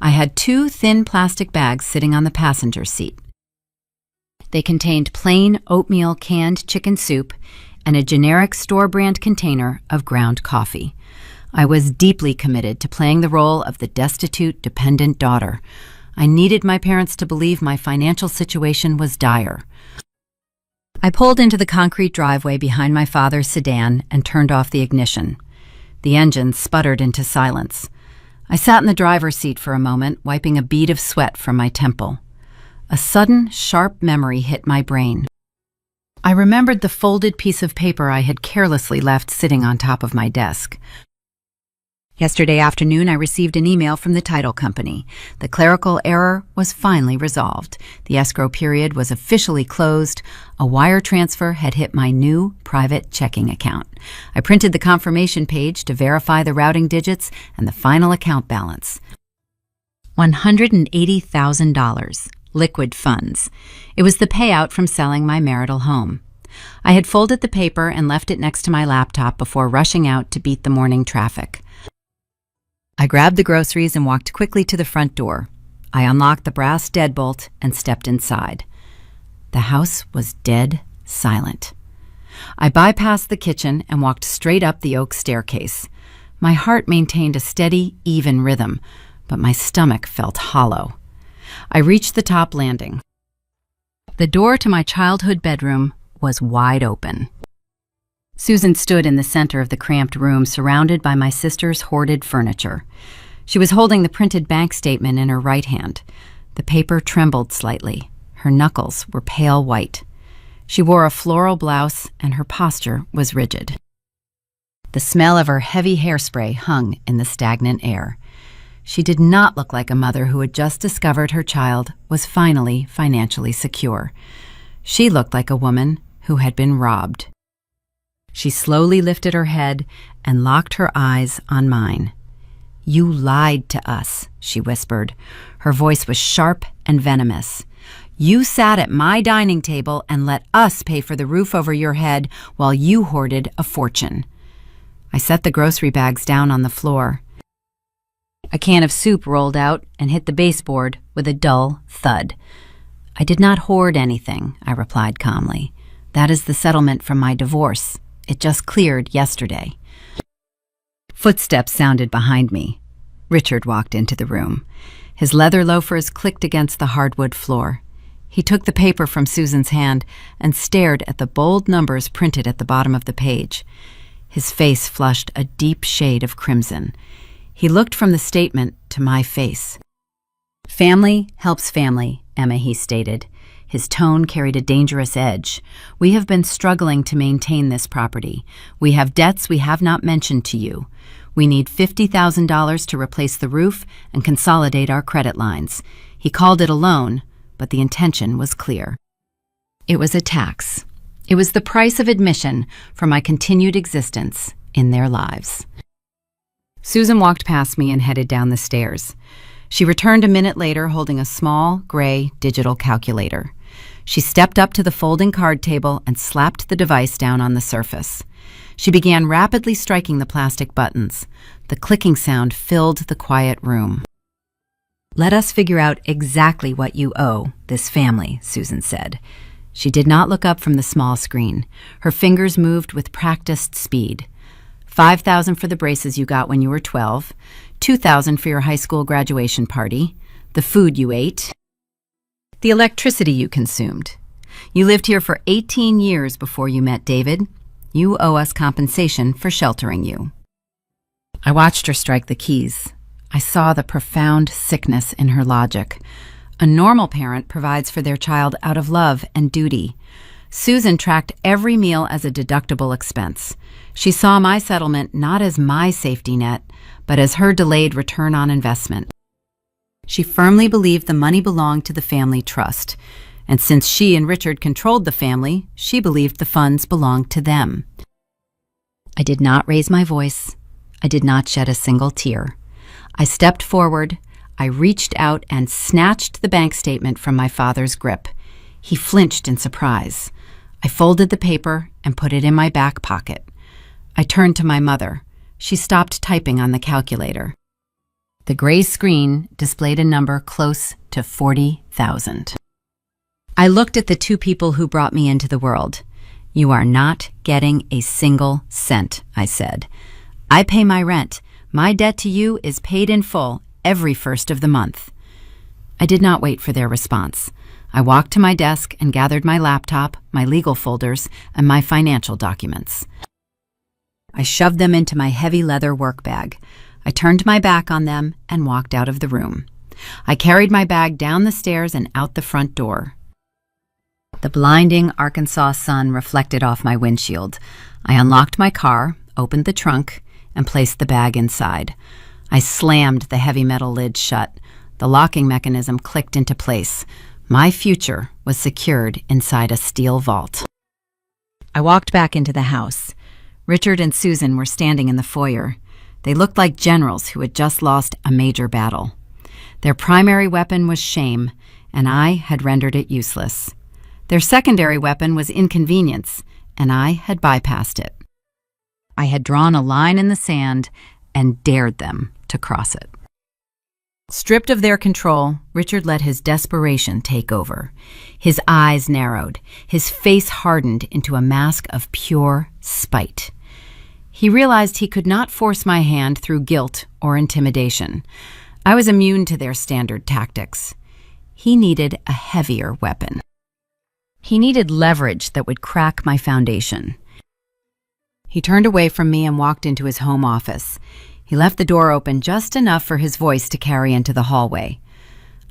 I had 2 thin plastic bags sitting on the passenger seat. They contained plain oatmeal canned chicken soup and a generic store-brand container of ground coffee. I was deeply committed to playing the role of the destitute, dependent daughter. I needed my parents to believe my financial situation was dire. I pulled into the concrete driveway behind my father's sedan and turned off the ignition. The engine sputtered into silence. I sat in the driver's seat for a moment, wiping a bead of sweat from my temple. A sudden, sharp memory hit my brain. I remembered the folded piece of paper I had carelessly left sitting on top of my desk. Yesterday afternoon, I received an email from the title company. The clerical error was finally resolved. The escrow period was officially closed. A wire transfer had hit my new private checking account. I printed the confirmation page to verify the routing digits and the final account balance. $180,000. Liquid funds. It was the payout from selling my marital home. I had folded the paper and left it next to my laptop before rushing out to beat the morning traffic. I grabbed the groceries and walked quickly to the front door. I unlocked the brass deadbolt and stepped inside. The house was dead silent. I bypassed the kitchen and walked straight up the oak staircase. My heart maintained a steady, even rhythm, but my stomach felt hollow. I reached the top landing. The door to my childhood bedroom was wide open. Susan stood in the center of the cramped room, surrounded by my sister's hoarded furniture. She was holding the printed bank statement in her right hand. The paper trembled slightly. Her knuckles were pale white. She wore a floral blouse, and her posture was rigid. The smell of her heavy hairspray hung in the stagnant air. She did not look like a mother who had just discovered her child was finally financially secure. She looked like a woman who had been robbed. She slowly lifted her head and locked her eyes on mine. "You lied to us," she whispered. Her voice was sharp and venomous. "You sat at my dining table and let us pay for the roof over your head while you hoarded a fortune." I set the grocery bags down on the floor. A can of soup rolled out and hit the baseboard with a dull thud. "I did not hoard anything," I replied calmly. "That is the settlement from my divorce. It just cleared yesterday." Footsteps sounded behind me. Richard walked into the room. His leather loafers clicked against the hardwood floor. He took the paper from Susan's hand and stared at the bold numbers printed at the bottom of the page. His face flushed a deep shade of crimson. He looked from the statement to my face. "Family helps family," Emma, he stated. His tone carried a dangerous edge. "We have been struggling to maintain this property. We have debts we have not mentioned to you. We need $50,000 to replace the roof and consolidate our credit lines." He called it a loan, but the intention was clear. It was a tax. It was the price of admission for my continued existence in their lives. Susan walked past me and headed down the stairs. She returned a minute later holding a small, gray digital calculator. She stepped up to the folding card table and slapped the device down on the surface. She began rapidly striking the plastic buttons. The clicking sound filled the quiet room. "Let us figure out exactly what you owe this family," Susan said. She did not look up from the small screen. Her fingers moved with practiced speed. $5,000 for the braces you got when you were 12, $2,000 for your high school graduation party, the food you ate, the electricity you consumed. You lived here for 18 years before you met David. You owe us compensation for sheltering you." I watched her strike the keys. I saw the profound sickness in her logic. A normal parent provides for their child out of love and duty. Susan tracked every meal as a deductible expense. She saw my settlement not as my safety net, but as her delayed return on investment. She firmly believed the money belonged to the family trust, and since she and Richard controlled the family, she believed the funds belonged to them. I did not raise my voice. I did not shed a single tear. I stepped forward. I reached out and snatched the bank statement from my father's grip. He flinched in surprise. I folded the paper and put it in my back pocket. I turned to my mother. She stopped typing on the calculator. The gray screen displayed a number close to 40,000. I looked at the two people who brought me into the world. "You are not getting a single cent," I said. "I pay my rent. My debt to you is paid in full every first of the month." I did not wait for their response. I walked to my desk and gathered my laptop, my legal folders, and my financial documents. I shoved them into my heavy leather work bag. I turned my back on them and walked out of the room. I carried my bag down the stairs and out the front door. The blinding Arkansas sun reflected off my windshield. I unlocked my car, opened the trunk, and placed the bag inside. I slammed the heavy metal lid shut. The locking mechanism clicked into place. My future was secured inside a steel vault. I walked back into the house. Richard and Susan were standing in the foyer. They looked like generals who had just lost a major battle. Their primary weapon was shame, and I had rendered it useless. Their secondary weapon was inconvenience, and I had bypassed it. I had drawn a line in the sand and dared them to cross it. Stripped of their control, Richard let his desperation take over. His eyes narrowed, his face hardened into a mask of pure spite. He realized he could not force my hand through guilt or intimidation. I was immune to their standard tactics. He needed a heavier weapon. He needed leverage that would crack my foundation. He turned away from me and walked into his home office. He left the door open just enough for his voice to carry into the hallway.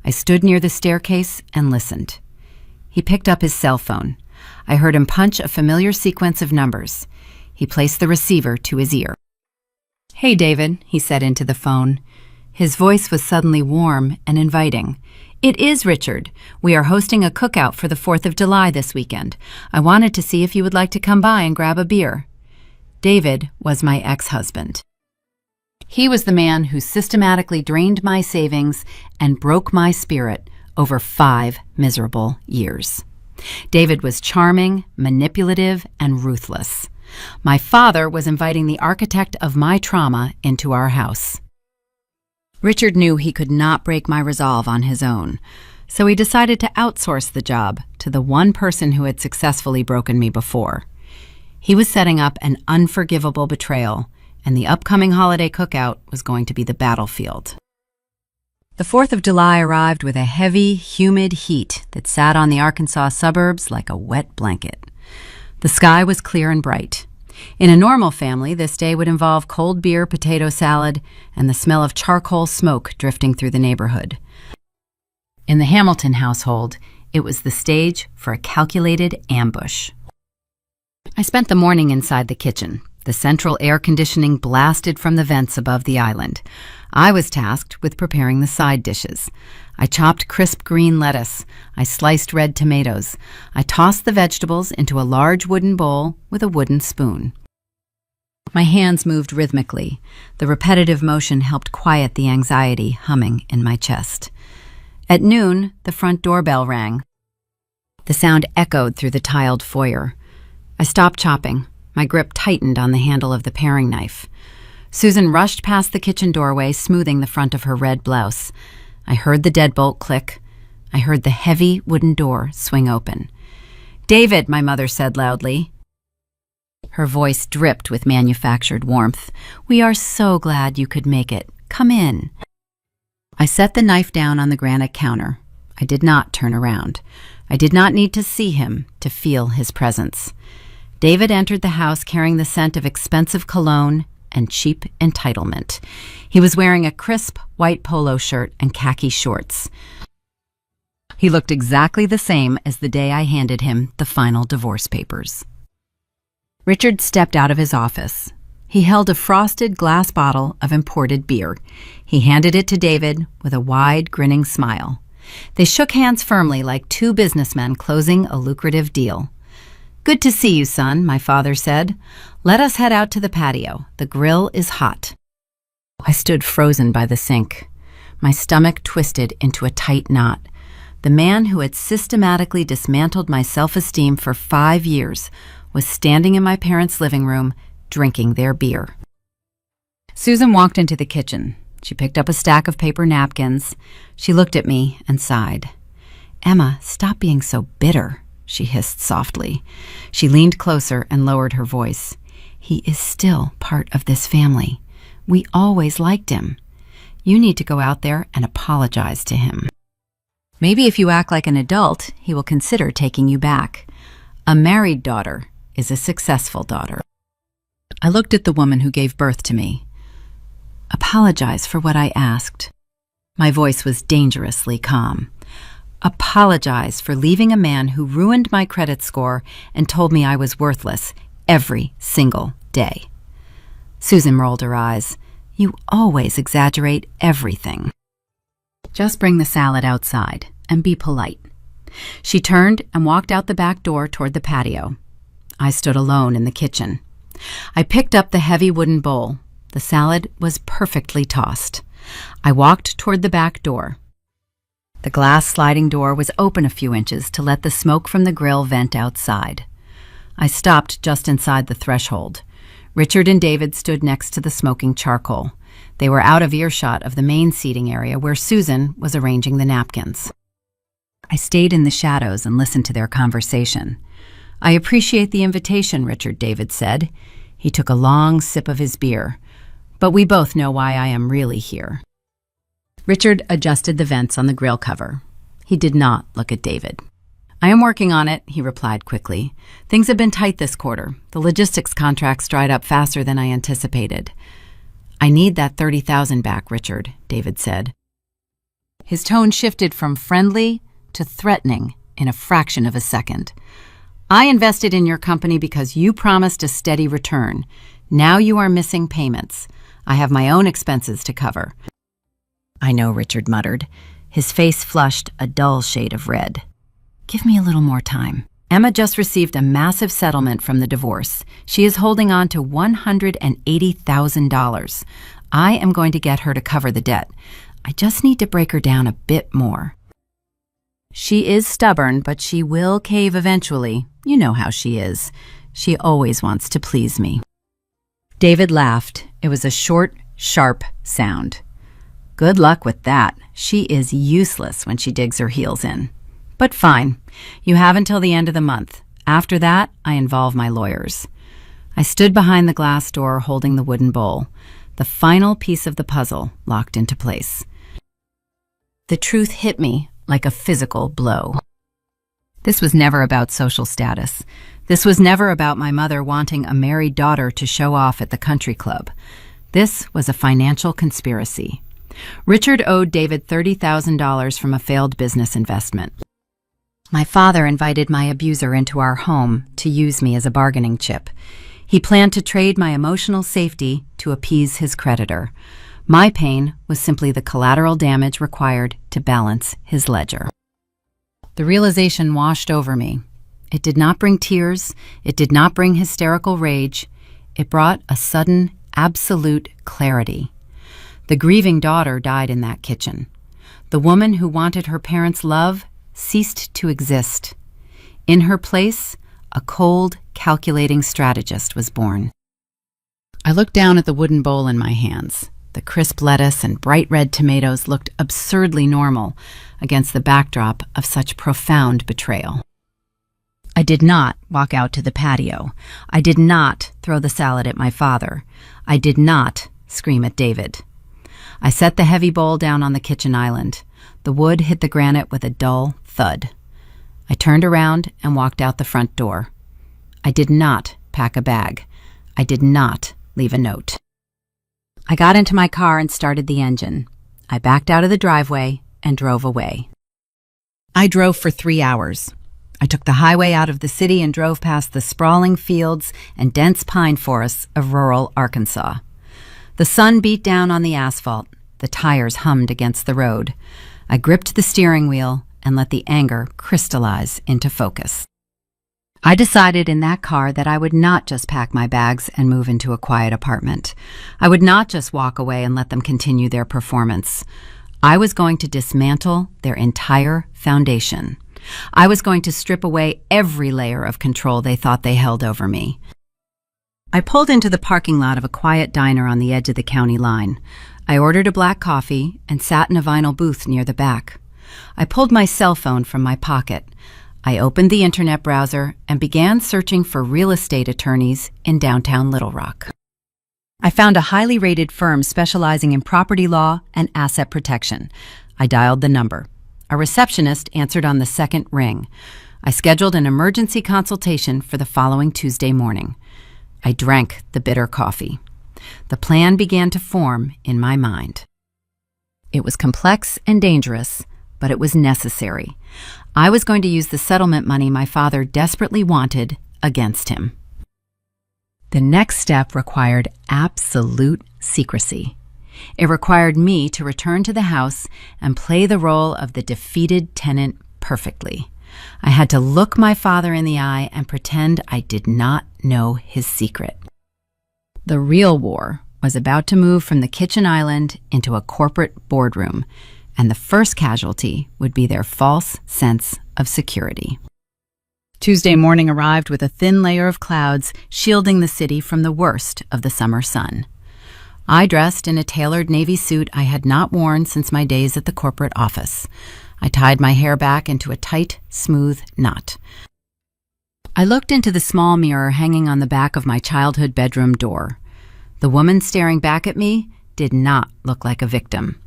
I stood near the staircase and listened. He picked up his cell phone. I heard him punch a familiar sequence of numbers. He placed the receiver to his ear. "Hey, David," he said into the phone. His voice was suddenly warm and inviting. "It is Richard. We are hosting a cookout for the 4th of July this weekend. I wanted to see if you would like to come by and grab a beer." David was my ex-husband. He was the man who systematically drained my savings and broke my spirit over 5 miserable years. David was charming, manipulative, and ruthless. My father was inviting the architect of my trauma into our house. Richard knew he could not break my resolve on his own, so he decided to outsource the job to the one person who had successfully broken me before. He was setting up an unforgivable betrayal, and the upcoming holiday cookout was going to be the battlefield. The 4th of July arrived with a heavy, humid heat that sat on the Arkansas suburbs like a wet blanket. The sky was clear and bright. In a normal family, this day would involve cold beer, potato salad, and the smell of charcoal smoke drifting through the neighborhood. In the Hamilton household, it was the stage for a calculated ambush. I spent the morning inside the kitchen. The central air conditioning blasted from the vents above the island. I was tasked with preparing the side dishes. I chopped crisp green lettuce. I sliced red tomatoes. I tossed the vegetables into a large wooden bowl with a wooden spoon. My hands moved rhythmically. The repetitive motion helped quiet the anxiety humming in my chest. At noon, the front doorbell rang. The sound echoed through the tiled foyer. I stopped chopping. My grip tightened on the handle of the paring knife. Susan rushed past the kitchen doorway, smoothing the front of her red blouse. I heard the deadbolt click. I heard the heavy wooden door swing open. "David," my mother said loudly. Her voice dripped with manufactured warmth. "We are so glad you could make it. Come in." I set the knife down on the granite counter. I did not turn around. I did not need to see him to feel his presence. David entered the house carrying the scent of expensive cologne and cheap entitlement. He was wearing a crisp white polo shirt and khaki shorts. He looked exactly the same as the day I handed him the final divorce papers. Richard stepped out of his office. He held a frosted glass bottle of imported beer. He handed it to David with a wide, grinning smile. They shook hands firmly like two businessmen closing a lucrative deal. "Good to see you, son," my father said. "Let us head out to the patio. The grill is hot." I stood frozen by the sink. My stomach twisted into a tight knot. The man who had systematically dismantled my self-esteem for 5 years was standing in my parents' living room, drinking their beer. Susan walked into the kitchen. She picked up a stack of paper napkins. She looked at me and sighed. "Emma, stop being so bitter," she hissed softly. She leaned closer and lowered her voice. "He is still part of this family. We always liked him. You need to go out there and apologize to him. Maybe if you act like an adult, he will consider taking you back. A married daughter is a successful daughter." I looked at the woman who gave birth to me. "Apologize for what I asked." My voice was dangerously calm. Apologize for leaving a man who ruined my credit score and told me I was worthless every single day. Susan rolled her eyes. You always exaggerate everything. Just bring the salad outside and be polite. She turned and walked out the back door toward the patio. I stood alone in the kitchen. I picked up the heavy wooden bowl. The salad was perfectly tossed. I walked toward the back door. The glass sliding door was open a few inches to let the smoke from the grill vent outside. I stopped just inside the threshold. Richard and David stood next to the smoking charcoal. They were out of earshot of the main seating area where Susan was arranging the napkins. I stayed in the shadows and listened to their conversation. I appreciate the invitation, Richard, David said. He took a long sip of his beer. But we both know why I am really here. Richard adjusted the vents on the grill cover. He did not look at David. I am working on it, he replied quickly. Things have been tight this quarter. The logistics contracts dried up faster than I anticipated. I need that $30,000 back, Richard, David said. His tone shifted from friendly to threatening in a fraction of a second. I invested in your company because you promised a steady return. Now you are missing payments. I have my own expenses to cover. I know, Richard muttered. His face flushed a dull shade of red. Give me a little more time. Emma just received a massive settlement from the divorce. She is holding on to $180,000. I am going to get her to cover the debt. I just need to break her down a bit more. She is stubborn, but she will cave eventually. You know how she is. She always wants to please me. David laughed. It was a short, sharp sound. Good luck with that. She is useless when she digs her heels in. But fine. You have until the end of the month. After that, I involve my lawyers. I stood behind the glass door holding the wooden bowl. The final piece of the puzzle locked into place. The truth hit me like a physical blow. This was never about social status. This was never about my mother wanting a married daughter to show off at the country club. This was a financial conspiracy. Richard owed David $30,000 from a failed business investment. My father invited my abuser into our home to use me as a bargaining chip. He planned to trade my emotional safety to appease his creditor. My pain was simply the collateral damage required to balance his ledger. The realization washed over me. It did not bring tears. It did not bring hysterical rage. It brought a sudden, absolute clarity. The grieving daughter died in that kitchen. The woman who wanted her parents' love ceased to exist. In her place, a cold, calculating strategist was born. I looked down at the wooden bowl in my hands. The crisp lettuce and bright red tomatoes looked absurdly normal against the backdrop of such profound betrayal. I did not walk out to the patio. I did not throw the salad at my father. I did not scream at David. I set the heavy bowl down on the kitchen island. The wood hit the granite with a dull thud. I turned around and walked out the front door. I did not pack a bag. I did not leave a note. I got into my car and started the engine. I backed out of the driveway and drove away. I drove for 3 hours. I took the highway out of the city and drove past the sprawling fields and dense pine forests of rural Arkansas. The sun beat down on the asphalt. The tires hummed against the road. I gripped the steering wheel and let the anger crystallize into focus. I decided in that car that I would not just pack my bags and move into a quiet apartment. I would not just walk away and let them continue their performance. I was going to dismantle their entire foundation. I was going to strip away every layer of control they thought they held over me. I pulled into the parking lot of a quiet diner on the edge of the county line. I ordered a black coffee and sat in a vinyl booth near the back. I pulled my cell phone from my pocket. I opened the internet browser and began searching for real estate attorneys in downtown Little Rock. I found a highly rated firm specializing in property law and asset protection. I dialed the number. A receptionist answered on the second ring. I scheduled an emergency consultation for the following Tuesday morning. I drank the bitter coffee. The plan began to form in my mind. It was complex and dangerous, but it was necessary. I was going to use the settlement money my father desperately wanted against him. The next step required absolute secrecy. It required me to return to the house and play the role of the defeated tenant perfectly. I had to look my father in the eye and pretend I did not know his secret. The real war was about to move from the kitchen island into a corporate boardroom, and the first casualty would be their false sense of security. Tuesday morning arrived with a thin layer of clouds shielding the city from the worst of the summer sun. I dressed in a tailored navy suit I had not worn since my days at the corporate office. I tied my hair back into a tight, smooth knot. I looked into the small mirror hanging on the back of my childhood bedroom door. The woman staring back at me did not look like a victim.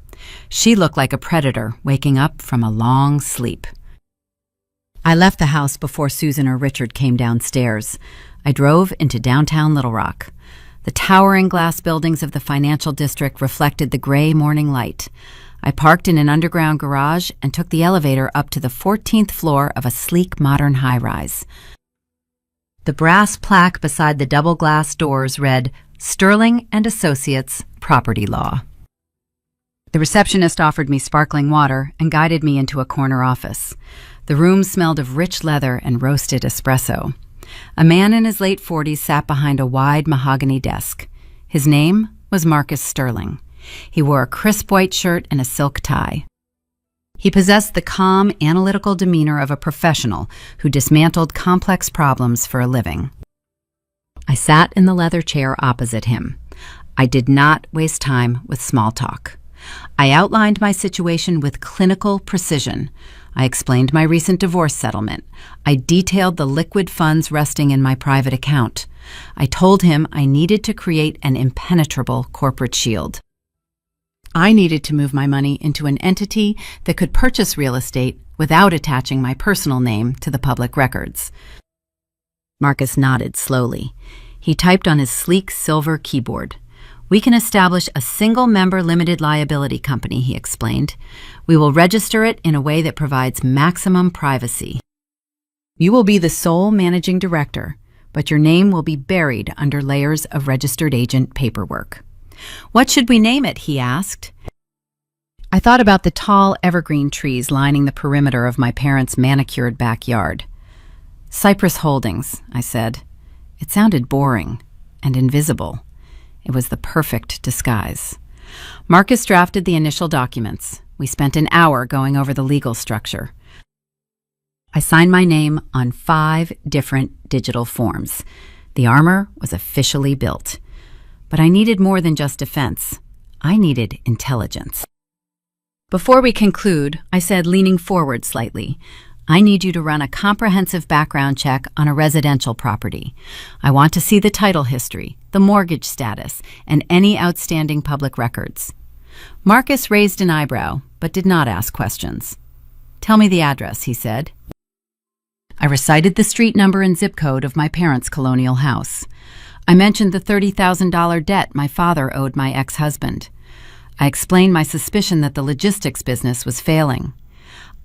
She looked like a predator waking up from a long sleep. I left the house before Susan or Richard came downstairs. I drove into downtown Little Rock. The towering glass buildings of the financial district reflected the gray morning light. I parked in an underground garage and took the elevator up to the 14th floor of a sleek modern high-rise. The brass plaque beside the double glass doors read, "Sterling and Associates, Property Law." The receptionist offered me sparkling water and guided me into a corner office. The room smelled of rich leather and roasted espresso. A man in his late 40s sat behind a wide mahogany desk. His name was Marcus Sterling. He wore a crisp white shirt and a silk tie. He possessed the calm, analytical demeanor of a professional who dismantled complex problems for a living. I sat in the leather chair opposite him. I did not waste time with small talk. I outlined my situation with clinical precision. I explained my recent divorce settlement. I detailed the liquid funds resting in my private account. I told him I needed to create an impenetrable corporate shield. I needed to move my money into an entity that could purchase real estate without attaching my personal name to the public records. Marcus nodded slowly. He typed on his sleek silver keyboard. "We can establish a single-member limited liability company," he explained. "We will register it in a way that provides maximum privacy. You will be the sole managing director, but your name will be buried under layers of registered agent paperwork." "What should we name it?" he asked. I thought about the tall evergreen trees lining the perimeter of my parents' manicured backyard. "Cypress Holdings," I said. It sounded boring and invisible. It was the perfect disguise. Marcus drafted the initial documents. We spent an hour going over the legal structure. I signed my name on 5 different digital forms. The armor was officially built. But I needed more than just defense. I needed intelligence. Before we conclude, I said, leaning forward slightly, "I need you to run a comprehensive background check on a residential property. I want to see the title history, the mortgage status, and any outstanding public records." Marcus raised an eyebrow, but did not ask questions. "Tell me the address," he said. I recited the street number and zip code of my parents' colonial house. I mentioned the $30,000 debt my father owed my ex-husband. I explained my suspicion that the logistics business was failing.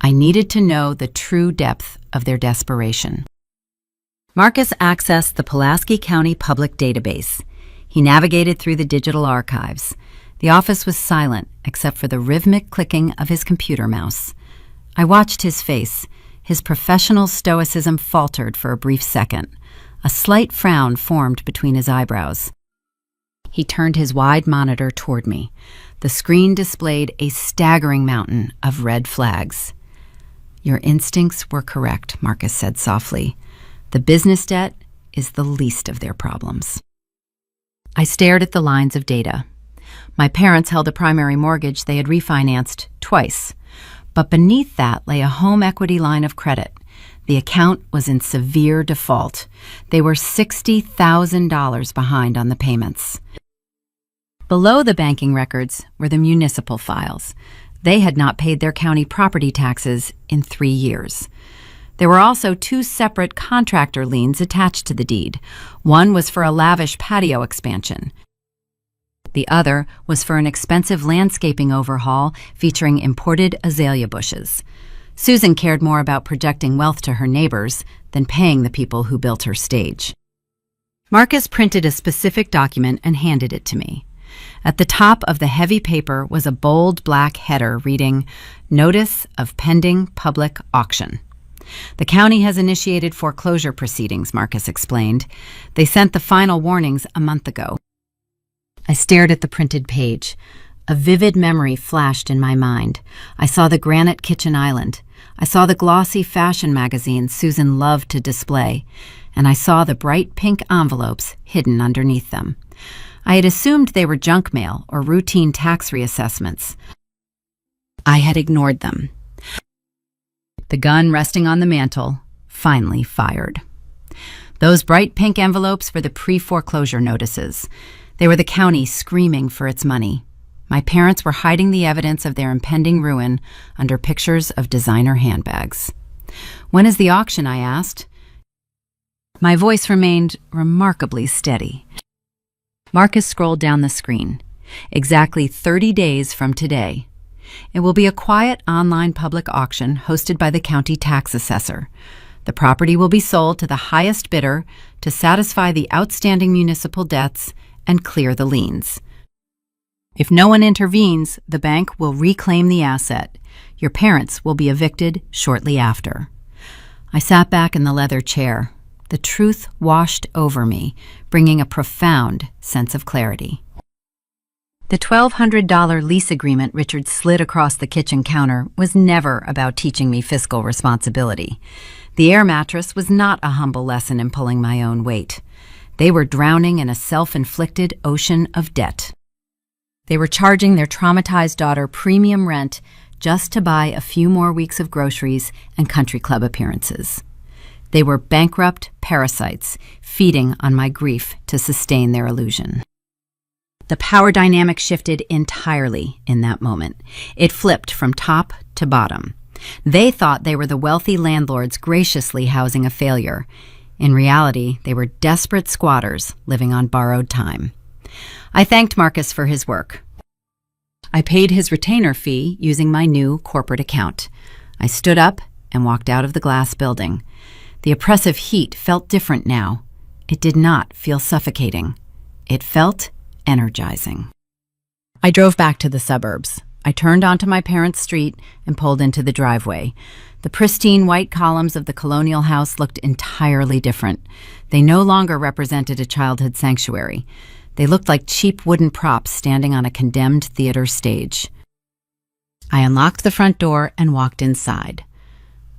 I needed to know the true depth of their desperation. Marcus accessed the Pulaski County Public Database. He navigated through the digital archives. The office was silent except for the rhythmic clicking of his computer mouse. I watched his face. His professional stoicism faltered for a brief second. A slight frown formed between his eyebrows. He turned his wide monitor toward me. The screen displayed a staggering mountain of red flags. "Your instincts were correct," Marcus said softly. "The business debt is the least of their problems." I stared at the lines of data. My parents held a primary mortgage they had refinanced twice. But beneath that lay a home equity line of credit. The account was in severe default. They were $60,000 behind on the payments. Below the banking records were the municipal files. They had not paid their county property taxes in 3 years. There were also 2 separate contractor liens attached to the deed. One was for a lavish patio expansion. The other was for an expensive landscaping overhaul featuring imported azalea bushes. Susan cared more about projecting wealth to her neighbors than paying the people who built her stage. Marcus printed a specific document and handed it to me. At the top of the heavy paper was a bold black header reading, "Notice of Pending Public Auction." "The county has initiated foreclosure proceedings," Marcus explained. "They sent the final warnings a month ago." I stared at the printed page. A vivid memory flashed in my mind. I saw the granite kitchen island. I saw the glossy fashion magazines Susan loved to display, and I saw the bright pink envelopes hidden underneath them. I had assumed they were junk mail or routine tax reassessments. I had ignored them. The gun resting on the mantel finally fired. Those bright pink envelopes were the pre-foreclosure notices. They were the county screaming for its money. My parents were hiding the evidence of their impending ruin under pictures of designer handbags. "When is the auction?" I asked. My voice remained remarkably steady. Marcus scrolled down the screen. "Exactly 30 days from today. It will be a quiet online public auction hosted by the county tax assessor. The property will be sold to the highest bidder to satisfy the outstanding municipal debts and clear the liens. If no one intervenes, the bank will reclaim the asset. Your parents will be evicted shortly after." I sat back in the leather chair. The truth washed over me, bringing a profound sense of clarity. The $1,200 lease agreement Richard slid across the kitchen counter was never about teaching me fiscal responsibility. The air mattress was not a humble lesson in pulling my own weight. They were drowning in a self-inflicted ocean of debt. They were charging their traumatized daughter premium rent just to buy a few more weeks of groceries and country club appearances. They were bankrupt parasites, feeding on my grief to sustain their illusion. The power dynamic shifted entirely in that moment. It flipped from top to bottom. They thought they were the wealthy landlords graciously housing a failure. In reality, they were desperate squatters living on borrowed time. I thanked Marcus for his work. I paid his retainer fee using my new corporate account. I stood up and walked out of the glass building. The oppressive heat felt different now. It did not feel suffocating. It felt energizing. I drove back to the suburbs. I turned onto my parents' street and pulled into the driveway. The pristine white columns of the colonial house looked entirely different. They no longer represented a childhood sanctuary. They looked like cheap wooden props standing on a condemned theater stage. I unlocked the front door and walked inside.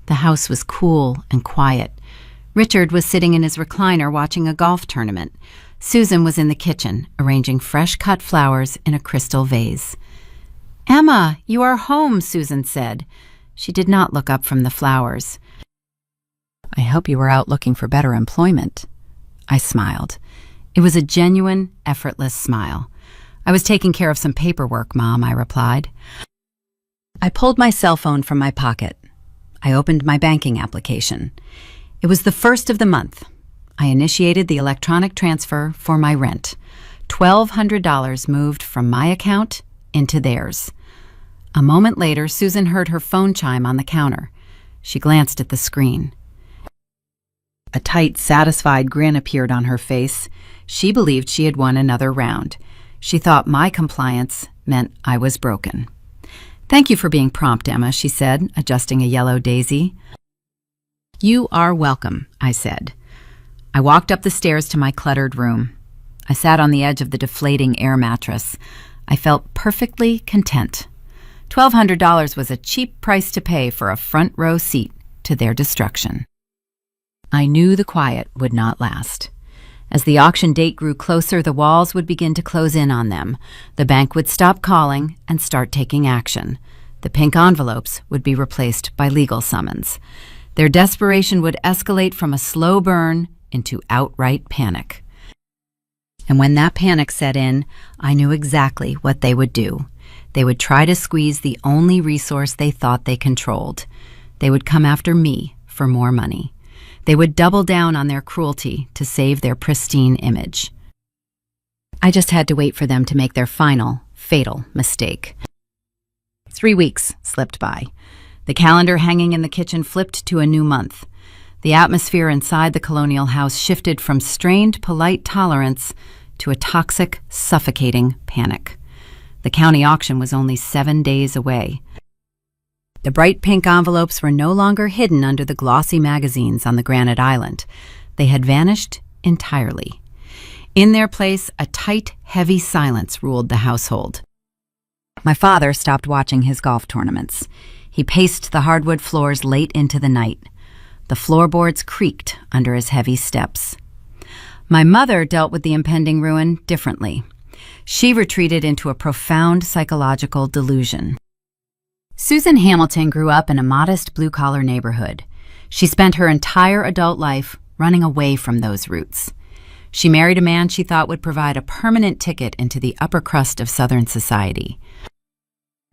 The house was cool and quiet. Richard was sitting in his recliner watching a golf tournament. Susan was in the kitchen, arranging fresh-cut flowers in a crystal vase. "Emma, you are home," Susan said. She did not look up from the flowers. "I hope you were out looking for better employment." I smiled. It was a genuine, effortless smile. "I was taking care of some paperwork, Mom," I replied. I pulled my cell phone from my pocket. I opened my banking application. It was the first of the month. I initiated the electronic transfer for my rent. $1,200 moved from my account into theirs. A moment later, Susan heard her phone chime on the counter. She glanced at the screen. A tight, satisfied grin appeared on her face. She believed she had won another round. She thought my compliance meant I was broken. "Thank you for being prompt, Emma," she said, adjusting a yellow daisy. "You are welcome," I said. I walked up the stairs to my cluttered room. I sat on the edge of the deflating air mattress. I felt perfectly content. $1,200 was a cheap price to pay for a front row seat to their destruction. I knew the quiet would not last. As the auction date grew closer, the walls would begin to close in on them. The bank would stop calling and start taking action. The pink envelopes would be replaced by legal summons. Their desperation would escalate from a slow burn into outright panic. And when that panic set in, I knew exactly what they would do. They would try to squeeze the only resource they thought they controlled. They would come after me for more money. They would double down on their cruelty to save their pristine image. I just had to wait for them to make their final, fatal mistake. 3 weeks slipped by. The calendar hanging in the kitchen flipped to a new month. The atmosphere inside the colonial house shifted from strained, polite tolerance to a toxic, suffocating panic. The county auction was only 7 days away. The bright pink envelopes were no longer hidden under the glossy magazines on the granite island. They had vanished entirely. In their place, a tight, heavy silence ruled the household. My father stopped watching his golf tournaments. He paced the hardwood floors late into the night. The floorboards creaked under his heavy steps. My mother dealt with the impending ruin differently. She retreated into a profound psychological delusion. Susan Hamilton grew up in a modest blue-collar neighborhood. She spent her entire adult life running away from those roots. She married a man she thought would provide a permanent ticket into the upper crust of Southern society.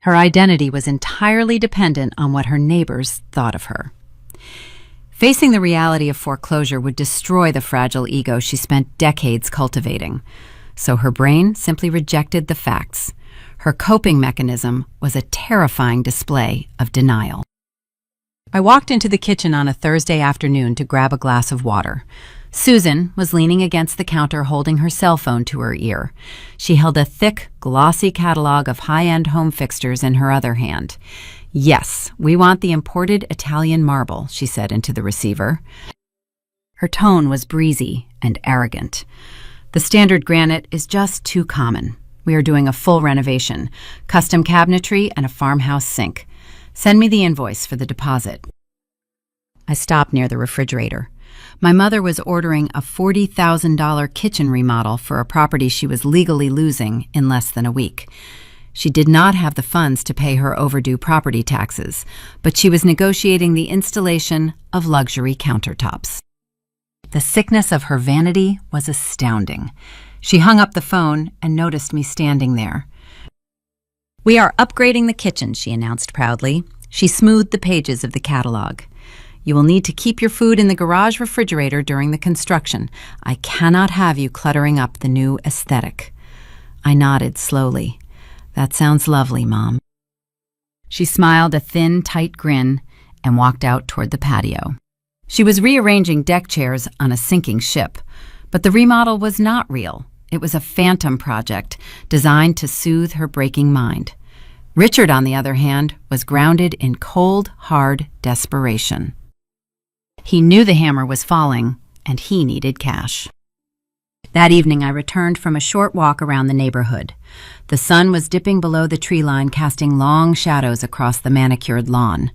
Her identity was entirely dependent on what her neighbors thought of her. Facing the reality of foreclosure would destroy the fragile ego she spent decades cultivating, so her brain simply rejected the facts. Her coping mechanism was a terrifying display of denial. I walked into the kitchen on a Thursday afternoon to grab a glass of water. Susan was leaning against the counter holding her cell phone to her ear. She held a thick, glossy catalog of high-end home fixtures in her other hand. "Yes, we want the imported Italian marble," she said into the receiver. Her tone was breezy and arrogant. "The standard granite is just too common. We are doing a full renovation, custom cabinetry and a farmhouse sink. Send me the invoice for the deposit." I stopped near the refrigerator. My mother was ordering a $40,000 kitchen remodel for a property she was legally losing in less than a week. She did not have the funds to pay her overdue property taxes, but she was negotiating the installation of luxury countertops. The sickness of her vanity was astounding. She hung up the phone and noticed me standing there. "We are upgrading the kitchen," she announced proudly. She smoothed the pages of the catalog. "You will need to keep your food in the garage refrigerator during the construction. I cannot have you cluttering up the new aesthetic." I nodded slowly. "That sounds lovely, Mom." She smiled a thin, tight grin and walked out toward the patio. She was rearranging deck chairs on a sinking ship, but the remodel was not real. It was a phantom project designed to soothe her breaking mind. Richard, on the other hand, was grounded in cold, hard desperation. He knew the hammer was falling, and he needed cash. That evening, I returned from a short walk around the neighborhood. The sun was dipping below the tree line, casting long shadows across the manicured lawn.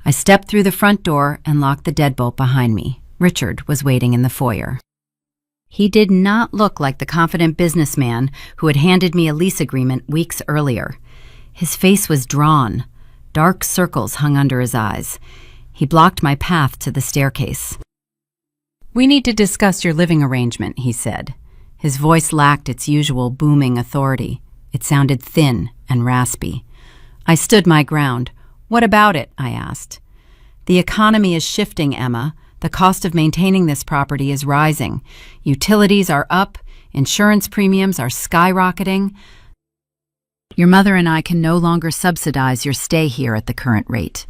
I stepped through the front door and locked the deadbolt behind me. Richard was waiting in the foyer. He did not look like the confident businessman who had handed me a lease agreement weeks earlier. His face was drawn. Dark circles hung under his eyes. He blocked my path to the staircase. "We need to discuss your living arrangement," he said. His voice lacked its usual booming authority. It sounded thin and raspy. I stood my ground. "What about it?" I asked. "The economy is shifting, Emma. The cost of maintaining this property is rising. Utilities are up. Insurance premiums are skyrocketing. Your mother and I can no longer subsidize your stay here at the current rate."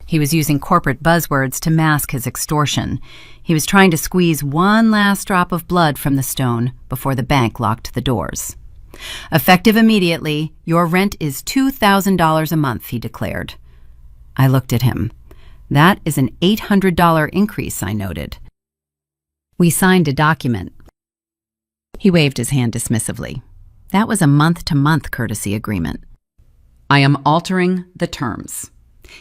He was using corporate buzzwords to mask his extortion. He was trying to squeeze one last drop of blood from the stone before the bank locked the doors. "Effective immediately, your rent is $2,000 a month," he declared. I looked at him. "That is an $800 increase," I noted. We signed a document. He waved his hand dismissively. That was a month-to-month courtesy agreement. "I am altering the terms.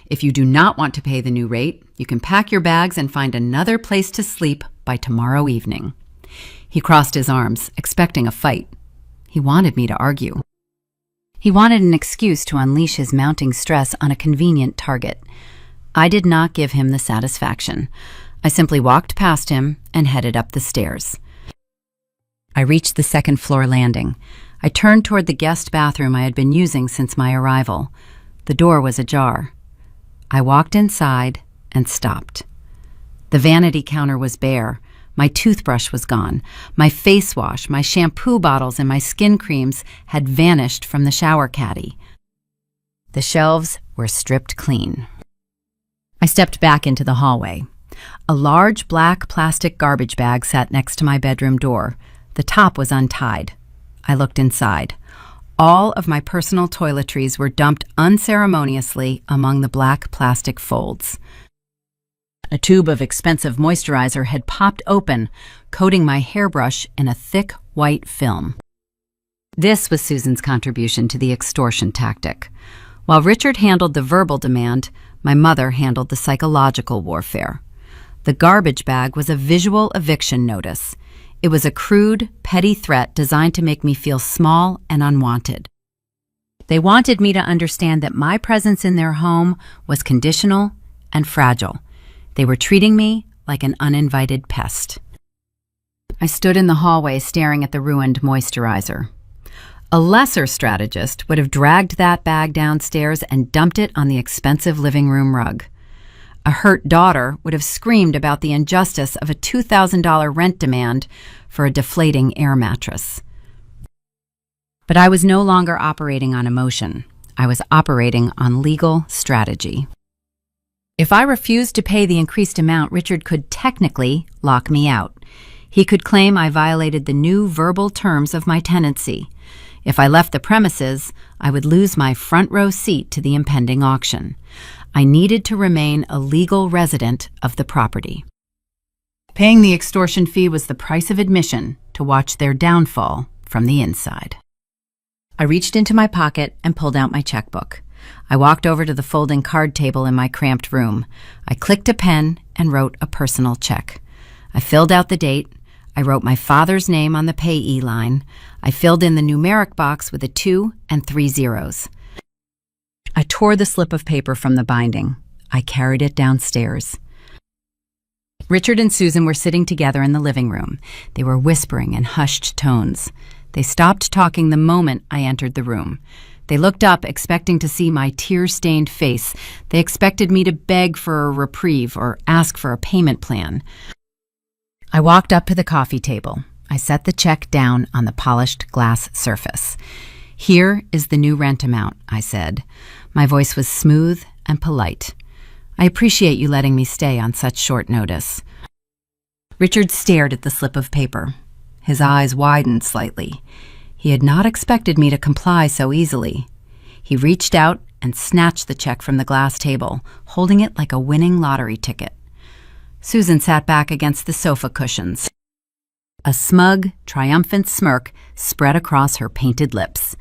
If you do not want to pay the new rate, you can pack your bags and find another place to sleep by tomorrow evening." He crossed his arms, expecting a fight. He wanted me to argue. He wanted an excuse to unleash his mounting stress on a convenient target. I did not give him the satisfaction. I simply walked past him and headed up the stairs. I reached the second-floor landing. I turned toward the guest bathroom I had been using since my arrival. The door was ajar. I walked inside and stopped. The vanity counter was bare. My toothbrush was gone. My face wash, my shampoo bottles, and my skin creams had vanished from the shower caddy. The shelves were stripped clean. I stepped back into the hallway. A large black plastic garbage bag sat next to my bedroom door. The top was untied. I looked inside. All of my personal toiletries were dumped unceremoniously among the black plastic folds. A tube of expensive moisturizer had popped open, coating my hairbrush in a thick white film. This was Susan's contribution to the extortion tactic. While Richard handled the verbal demand, my mother handled the psychological warfare. The garbage bag was a visual eviction notice. It was a crude, petty threat designed to make me feel small and unwanted. They wanted me to understand that my presence in their home was conditional and fragile. They were treating me like an uninvited pest. I stood in the hallway staring at the ruined moisturizer. A lesser strategist would have dragged that bag downstairs and dumped it on the expensive living room rug. A hurt daughter would have screamed about the injustice of a $2,000 rent demand for a deflating air mattress. But I was no longer operating on emotion. I was operating on legal strategy. If I refused to pay the increased amount, Richard could technically lock me out. He could claim I violated the new verbal terms of my tenancy. If I left the premises, I would lose my front row seat to the impending auction. I needed to remain a legal resident of the property. Paying the extortion fee was the price of admission to watch their downfall from the inside. I reached into my pocket and pulled out my checkbook. I walked over to the folding card table in my cramped room. I clicked a pen and wrote a personal check. I filled out the date. I wrote my father's name on the payee line. I filled in the numeric box with a 2 and 3 zeros. I tore the slip of paper from the binding. I carried it downstairs. Richard and Susan were sitting together in the living room. They were whispering in hushed tones. They stopped talking the moment I entered the room. They looked up, expecting to see my tear-stained face. They expected me to beg for a reprieve or ask for a payment plan. I walked up to the coffee table. I set the check down on the polished glass surface. "Here is the new rent amount," I said. My voice was smooth and polite. "I appreciate you letting me stay on such short notice." Richard stared at the slip of paper. His eyes widened slightly. He had not expected me to comply so easily. He reached out and snatched the check from the glass table, holding it like a winning lottery ticket. Susan sat back against the sofa cushions. A smug, triumphant smirk spread across her painted lips.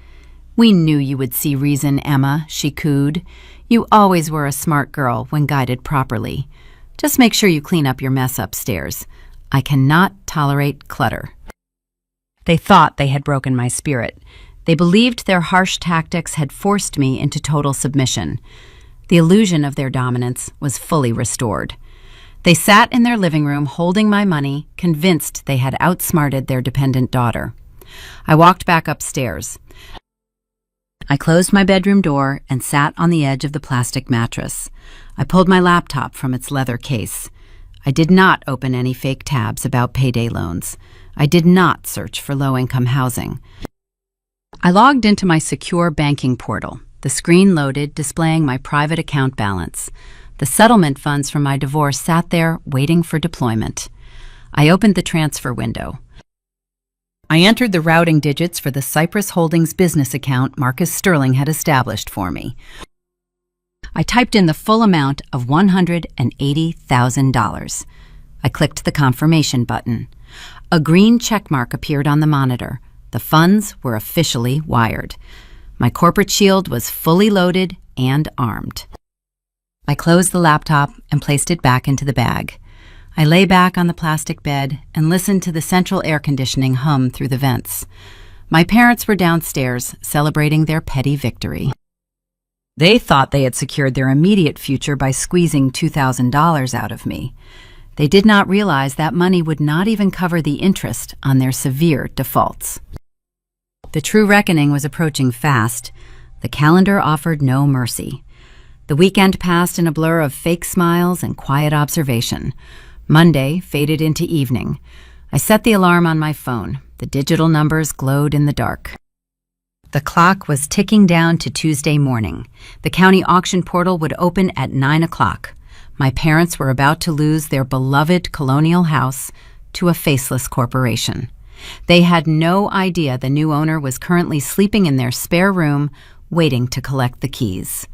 "We knew you would see reason, Emma," she cooed. "You always were a smart girl when guided properly. Just make sure you clean up your mess upstairs. I cannot tolerate clutter." They thought they had broken my spirit. They believed their harsh tactics had forced me into total submission. The illusion of their dominance was fully restored. They sat in their living room holding my money, convinced they had outsmarted their dependent daughter. I walked back upstairs. I closed my bedroom door and sat on the edge of the plastic mattress. I pulled my laptop from its leather case. I did not open any fake tabs about payday loans. I did not search for low-income housing. I logged into my secure banking portal. The screen loaded, displaying my private account balance. The settlement funds from my divorce sat there, waiting for deployment. I opened the transfer window. I entered the routing digits for the Cypress Holdings business account Marcus Sterling had established for me. I typed in the full amount of $180,000. I clicked the confirmation button. A green checkmark appeared on the monitor. The funds were officially wired. My corporate shield was fully loaded and armed. I closed the laptop and placed it back into the bag. I lay back on the plastic bed and listened to the central air conditioning hum through the vents. My parents were downstairs celebrating their petty victory. They thought they had secured their immediate future by squeezing $2,000 out of me. They did not realize that money would not even cover the interest on their severe defaults. The true reckoning was approaching fast. The calendar offered no mercy. The weekend passed in a blur of fake smiles and quiet observation. Monday faded into evening. I set the alarm on my phone. The digital numbers glowed in the dark. The clock was ticking down to Tuesday morning. The county auction portal would open at 9 o'clock. My parents were about to lose their beloved colonial house to a faceless corporation. They had no idea the new owner was currently sleeping in their spare room, waiting to collect the keys.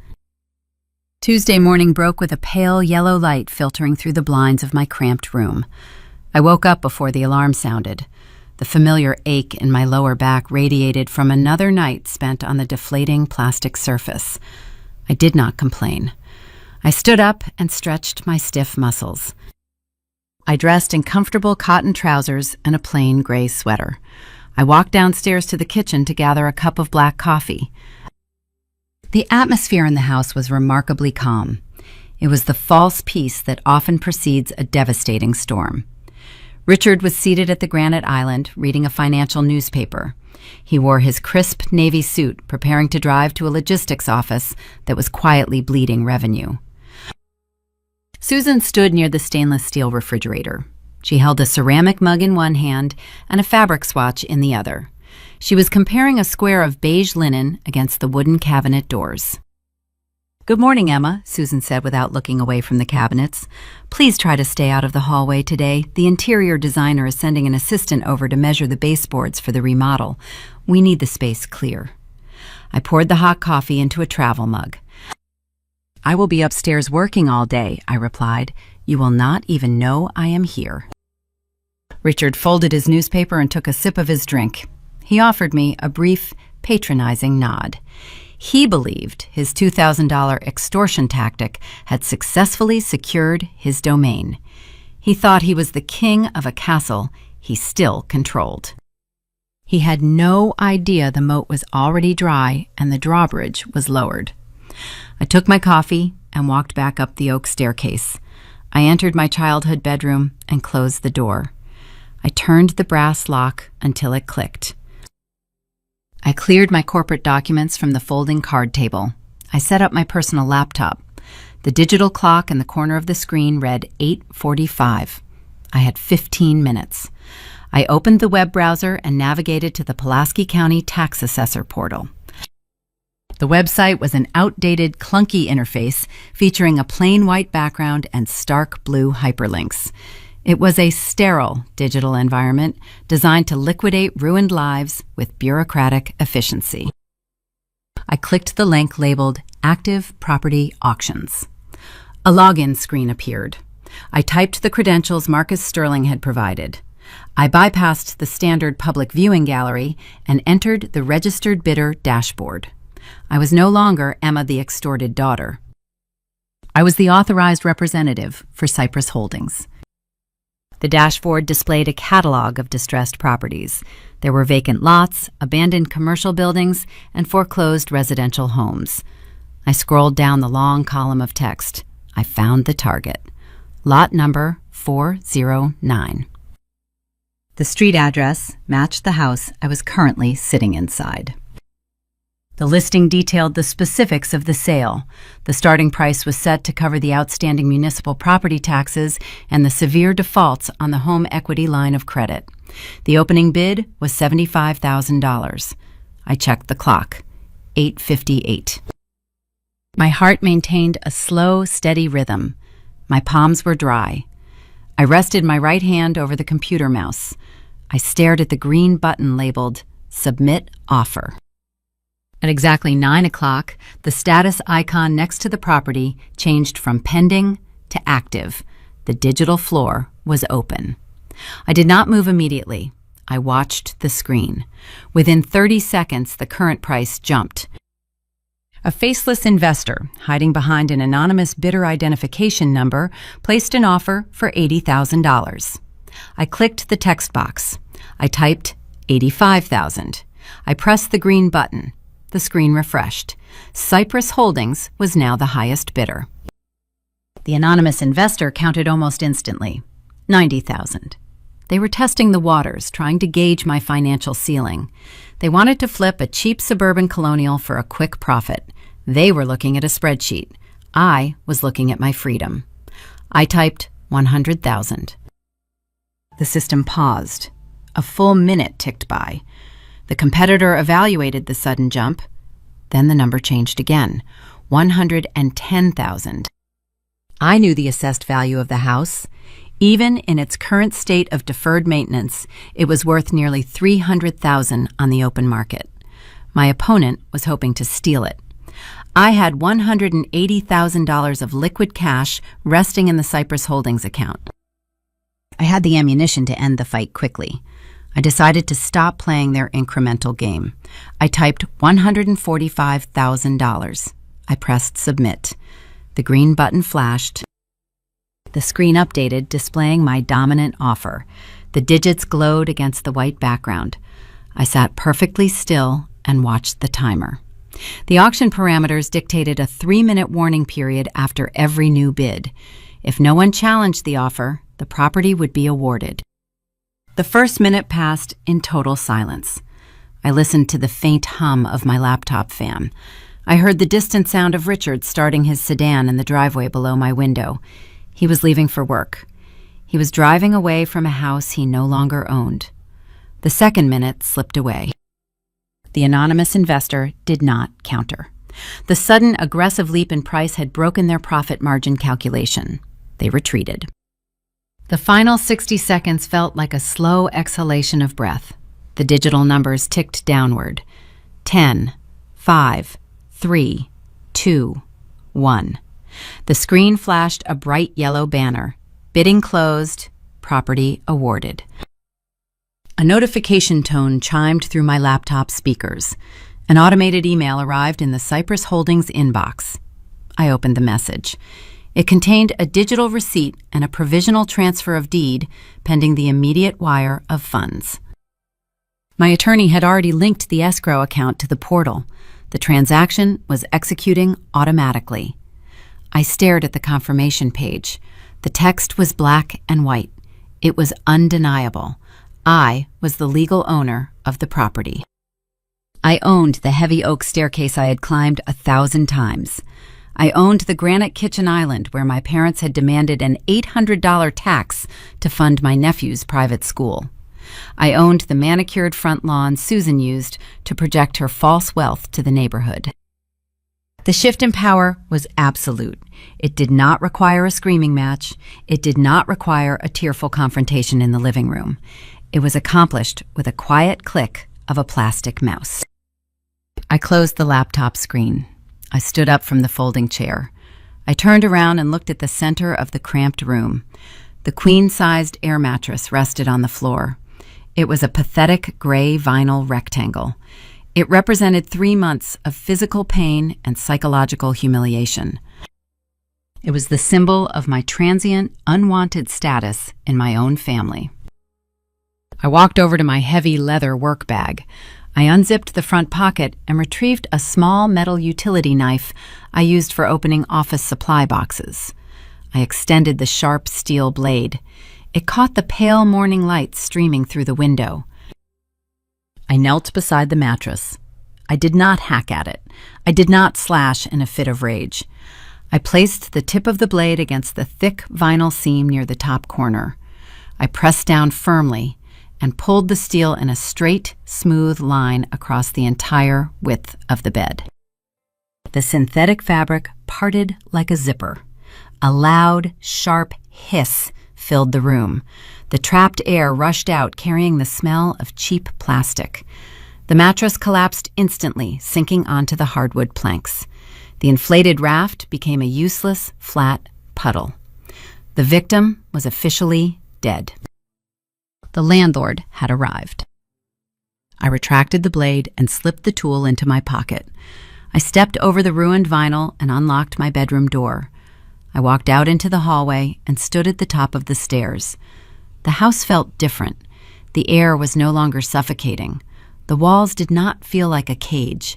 Tuesday morning broke with a pale yellow light filtering through the blinds of my cramped room. I woke up before the alarm sounded. The familiar ache in my lower back radiated from another night spent on the deflating plastic surface. I did not complain. I stood up and stretched my stiff muscles. I dressed in comfortable cotton trousers and a plain gray sweater. I walked downstairs to the kitchen to gather a cup of black coffee. The atmosphere in the house was remarkably calm. It was the false peace that often precedes a devastating storm. Richard was seated at the granite island, reading a financial newspaper. He wore his crisp navy suit, preparing to drive to a logistics office that was quietly bleeding revenue. Susan stood near the stainless steel refrigerator. She held a ceramic mug in one hand and a fabric swatch in the other. She was comparing a square of beige linen against the wooden cabinet doors. "Good morning, Emma," Susan said without looking away from the cabinets. "Please try to stay out of the hallway today. The interior designer is sending an assistant over to measure the baseboards for the remodel. We need the space clear." I poured the hot coffee into a travel mug. "I will be upstairs working all day," I replied. "You will not even know I am here." Richard folded his newspaper and took a sip of his drink. He offered me a brief, patronizing nod. He believed his $2,000 extortion tactic had successfully secured his domain. He thought he was the king of a castle he still controlled. He had no idea the moat was already dry and the drawbridge was lowered. I took my coffee and walked back up the oak staircase. I entered my childhood bedroom and closed the door. I turned the brass lock until it clicked. I cleared my corporate documents from the folding card table. I set up my personal laptop. The digital clock in the corner of the screen read 8:45. I had 15 minutes. I opened the web browser and navigated to the Pulaski County Tax Assessor portal. The website was an outdated, clunky interface featuring a plain white background and stark blue hyperlinks. It was a sterile digital environment designed to liquidate ruined lives with bureaucratic efficiency. I clicked the link labeled Active Property Auctions. A login screen appeared. I typed the credentials Marcus Sterling had provided. I bypassed the standard public viewing gallery and entered the registered bidder dashboard. I was no longer Emma the extorted daughter. I was the authorized representative for Cypress Holdings. The dashboard displayed a catalog of distressed properties. There were vacant lots, abandoned commercial buildings, and foreclosed residential homes. I scrolled down the long column of text. I found the target. Lot number 409. The street address matched the house I was currently sitting inside. The listing detailed the specifics of the sale. The starting price was set to cover the outstanding municipal property taxes and the severe defaults on the home equity line of credit. The opening bid was $75,000. I checked the clock. 8:58. My heart maintained a slow, steady rhythm. My palms were dry. I rested my right hand over the computer mouse. I stared at the green button labeled Submit Offer. At exactly 9 o'clock, the status icon next to the property changed from pending to active. The digital floor was open. I did not move immediately. I watched the screen. Within 30 seconds, the current price jumped. A faceless investor, hiding behind an anonymous bidder identification number, placed an offer for $80,000. I clicked the text box. I typed $85,000. I pressed the green button. The screen refreshed. Cypress Holdings was now the highest bidder. The anonymous investor counted almost instantly. $90,000. They were testing the waters, trying to gauge my financial ceiling. They wanted to flip a cheap suburban colonial for a quick profit. They were looking at a spreadsheet. I was looking at my freedom. I typed $100,000. The system paused. A full minute ticked by. The competitor evaluated the sudden jump. Then the number changed again. $110,000. I knew the assessed value of the house. Even in its current state of deferred maintenance, it was worth nearly $300,000 on the open market. My opponent was hoping to steal it. I had $180,000 of liquid cash resting in the Cypress Holdings account. I had the ammunition to end the fight quickly. I decided to stop playing their incremental game. I typed $145,000. I pressed submit. The green button flashed. The screen updated, displaying my dominant offer. The digits glowed against the white background. I sat perfectly still and watched the timer. The auction parameters dictated a 3-minute warning period after every new bid. If no one challenged the offer, the property would be awarded. The first minute passed in total silence. I listened to the faint hum of my laptop fan. I heard the distant sound of Richard starting his sedan in the driveway below my window. He was leaving for work. He was driving away from a house he no longer owned. The second minute slipped away. The anonymous investor did not counter. The sudden, aggressive leap in price had broken their profit margin calculation. They retreated. The final 60 seconds felt like a slow exhalation of breath. The digital numbers ticked downward. 10, 5, 3, 2, 1. The screen flashed a bright yellow banner. Bidding closed. Property awarded. A notification tone chimed through my laptop speakers. An automated email arrived in the Cypress Holdings inbox. I opened the message. It contained a digital receipt and a provisional transfer of deed pending the immediate wire of funds. My attorney had already linked the escrow account to the portal. The transaction was executing automatically. I stared at the confirmation page. The text was black and white. It was undeniable. I was the legal owner of the property. I owned the heavy oak staircase I had climbed 1,000 times. I owned the granite kitchen island where my parents had demanded an $800 tax to fund my nephew's private school. I owned the manicured front lawn Susan used to project her false wealth to the neighborhood. The shift in power was absolute. It did not require a screaming match. It did not require a tearful confrontation in the living room. It was accomplished with a quiet click of a plastic mouse. I closed the laptop screen. I stood up from the folding chair. I turned around and looked at the center of the cramped room. The queen-sized air mattress rested on the floor. It was a pathetic gray vinyl rectangle. It represented 3 months of physical pain and psychological humiliation. It was the symbol of my transient, unwanted status in my own family. I walked over to my heavy leather work bag. I unzipped the front pocket and retrieved a small metal utility knife I used for opening office supply boxes. I extended the sharp steel blade. It caught the pale morning light streaming through the window. I knelt beside the mattress. I did not hack at it. I did not slash in a fit of rage. I placed the tip of the blade against the thick vinyl seam near the top corner. I pressed down firmly and pulled the steel in a straight, smooth line across the entire width of the bed. The synthetic fabric parted like a zipper. A loud, sharp hiss filled the room. The trapped air rushed out, carrying the smell of cheap plastic. The mattress collapsed instantly, sinking onto the hardwood planks. The inflated raft became a useless, flat puddle. The victim was officially dead. The landlord had arrived. I retracted the blade and slipped the tool into my pocket. I stepped over the ruined vinyl and unlocked my bedroom door. I walked out into the hallway and stood at the top of the stairs. The house felt different. The air was no longer suffocating. The walls did not feel like a cage.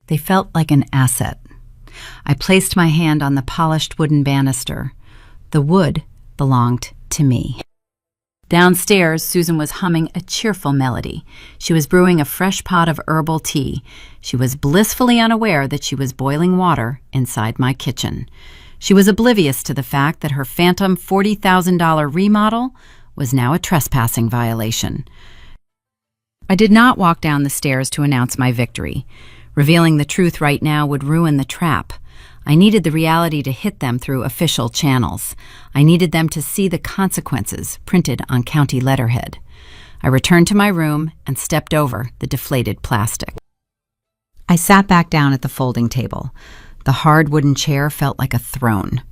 They felt like an asset. I placed my hand on the polished wooden banister. The wood belonged to me. Downstairs, Susan was humming a cheerful melody. She was brewing a fresh pot of herbal tea. She was blissfully unaware that she was boiling water inside my kitchen. She was oblivious to the fact that her phantom $40,000 remodel was now a trespassing violation. I did not walk down the stairs to announce my victory. Revealing the truth right now would ruin the trap. I needed the reality to hit them through official channels. I needed them to see the consequences printed on county letterhead. I returned to my room and stepped over the deflated plastic. I sat back down at the folding table. The hard wooden chair felt like a throne.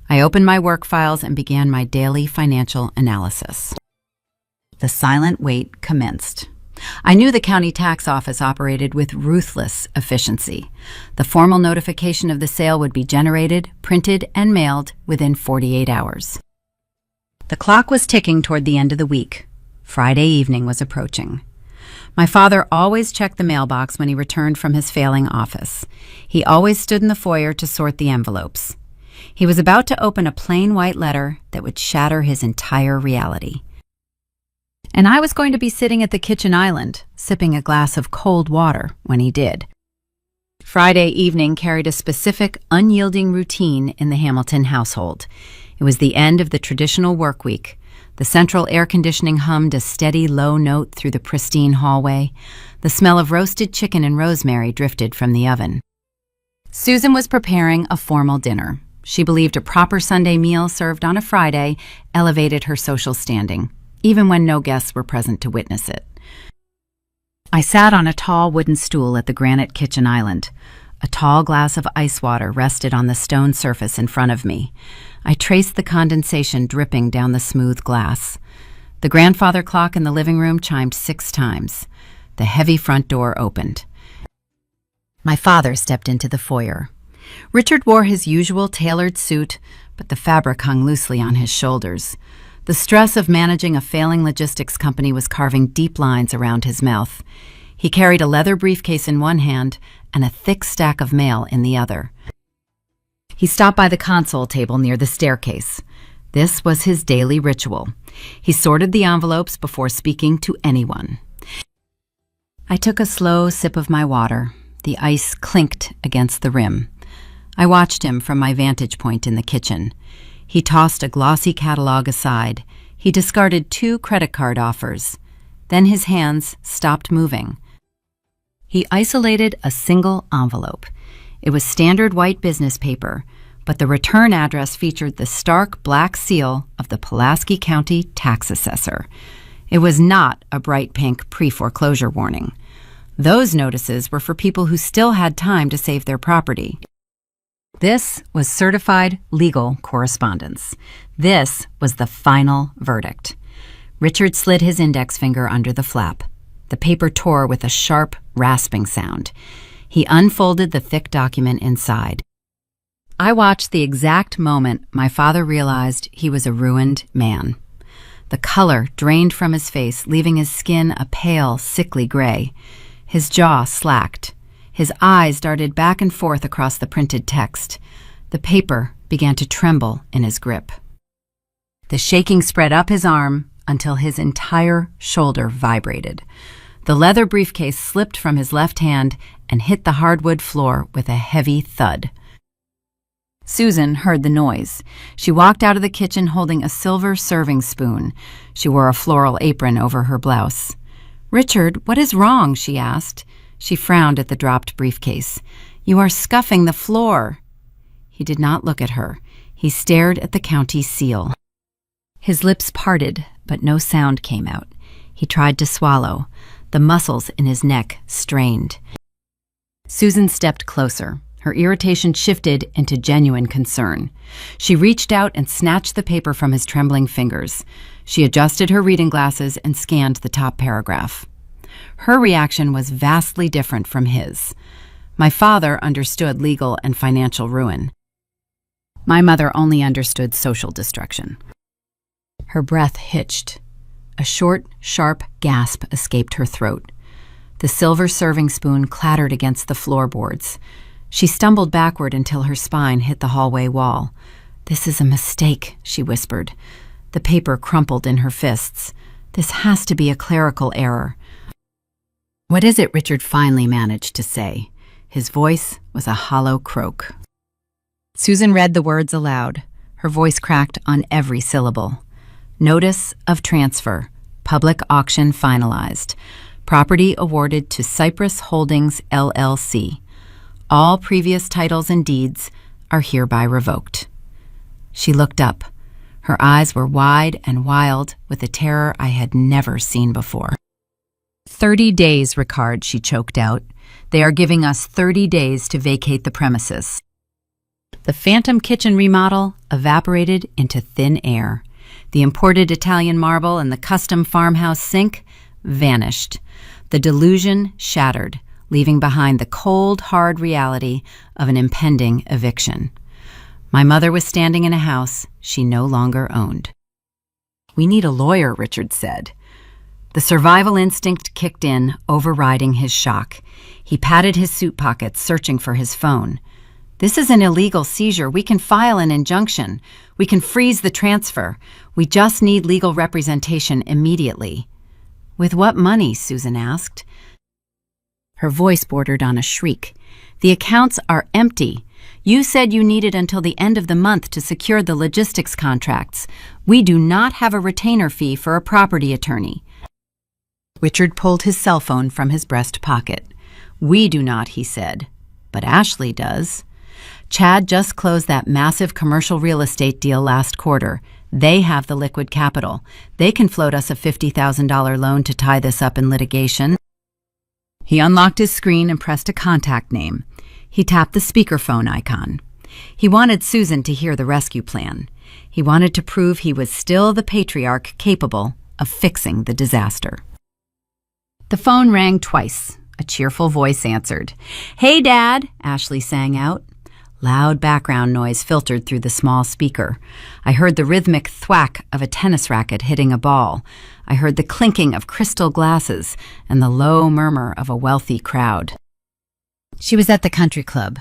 I opened my work files and began my daily financial analysis. The silent wait commenced. I knew the county tax office operated with ruthless efficiency. The formal notification of the sale would be generated, printed, and mailed within 48 hours. The clock was ticking toward the end of the week. Friday evening was approaching. My father always checked the mailbox when he returned from his failing office. He always stood in the foyer to sort the envelopes. He was about to open a plain white letter that would shatter his entire reality. And I was going to be sitting at the kitchen island, sipping a glass of cold water when he did. Friday evening carried a specific, unyielding routine in the Hamilton household. It was the end of the traditional work week. The central air conditioning hummed a steady, low note through the pristine hallway. The smell of roasted chicken and rosemary drifted from the oven. Susan was preparing a formal dinner. She believed a proper Sunday meal served on a Friday elevated her social standing, even when no guests were present to witness it. I sat on a tall wooden stool at the granite kitchen island. A tall glass of ice water rested on the stone surface in front of me. I traced the condensation dripping down the smooth glass. The grandfather clock in the living room chimed 6 times. The heavy front door opened. My father stepped into the foyer. Richard wore his usual tailored suit, but the fabric hung loosely on his shoulders. The stress of managing a failing logistics company was carving deep lines around his mouth. He carried a leather briefcase in one hand and a thick stack of mail in the other. He stopped by the console table near the staircase. This was his daily ritual. He sorted the envelopes before speaking to anyone. I took a slow sip of my water. The ice clinked against the rim. I watched him from my vantage point in the kitchen. He tossed a glossy catalog aside. He discarded 2 credit card offers. Then his hands stopped moving. He isolated a single envelope. It was standard white business paper, but the return address featured the stark black seal of the Pulaski County tax assessor. It was not a bright pink pre-foreclosure warning. Those notices were for people who still had time to save their property. This was certified legal correspondence. This was the final verdict. Richard slid his index finger under the flap. The paper tore with a sharp, rasping sound. He unfolded the thick document inside. I watched the exact moment my father realized he was a ruined man. The color drained from his face, leaving his skin a pale, sickly gray. His jaw slacked. His eyes darted back and forth across the printed text. The paper began to tremble in his grip. The shaking spread up his arm until his entire shoulder vibrated. The leather briefcase slipped from his left hand and hit the hardwood floor with a heavy thud. Susan heard the noise. She walked out of the kitchen holding a silver serving spoon. She wore a floral apron over her blouse. "Richard, what is wrong?" she asked. She frowned at the dropped briefcase. "You are scuffing the floor." He did not look at her. He stared at the county seal. His lips parted, but no sound came out. He tried to swallow. The muscles in his neck strained. Susan stepped closer. Her irritation shifted into genuine concern. She reached out and snatched the paper from his trembling fingers. She adjusted her reading glasses and scanned the top paragraph. Her reaction was vastly different from his. My father understood legal and financial ruin. My mother only understood social destruction. Her breath hitched. A short, sharp gasp escaped her throat. The silver serving spoon clattered against the floorboards. She stumbled backward until her spine hit the hallway wall. "This is a mistake," she whispered. The paper crumpled in her fists. "This has to be a clerical error." "What is it?" Richard finally managed to say. His voice was a hollow croak. Susan read the words aloud, her voice cracked on every syllable. Notice of transfer. Public auction finalized. Property awarded to Cypress Holdings, LLC. All previous titles and deeds are hereby revoked. She looked up. Her eyes were wide and wild with a terror I had never seen before. 30 days, Ricard, she choked out. They are giving us 30 days to vacate the premises. The phantom kitchen remodel evaporated into thin air. The imported Italian marble and the custom farmhouse sink vanished. The delusion shattered, leaving behind the cold, hard reality of an impending eviction. My mother was standing in a house she no longer owned. "We need a lawyer," Richard said. The survival instinct kicked in, overriding his shock. He patted his suit pockets, searching for his phone. "This is an illegal seizure. We can file an injunction. We can freeze the transfer. We just need legal representation immediately." "With what money?" Susan asked. Her voice bordered on a shriek. "The accounts are empty. You said you needed until the end of the month to secure the logistics contracts. We do not have a retainer fee for a property attorney." Richard pulled his cell phone from his breast pocket. "We do not," he said, "but Ashley does. Chad just closed that massive commercial real estate deal last quarter. They have the liquid capital. They can float us a $50,000 loan to tie this up in litigation." He unlocked his screen and pressed a contact name. He tapped the speakerphone icon. He wanted Susan to hear the rescue plan. He wanted to prove he was still the patriarch capable of fixing the disaster. The phone rang twice. A cheerful voice answered. "Hey, Dad," Ashley sang out. Loud background noise filtered through the small speaker. I heard the rhythmic thwack of a tennis racket hitting a ball. I heard the clinking of crystal glasses and the low murmur of a wealthy crowd. She was at the country club.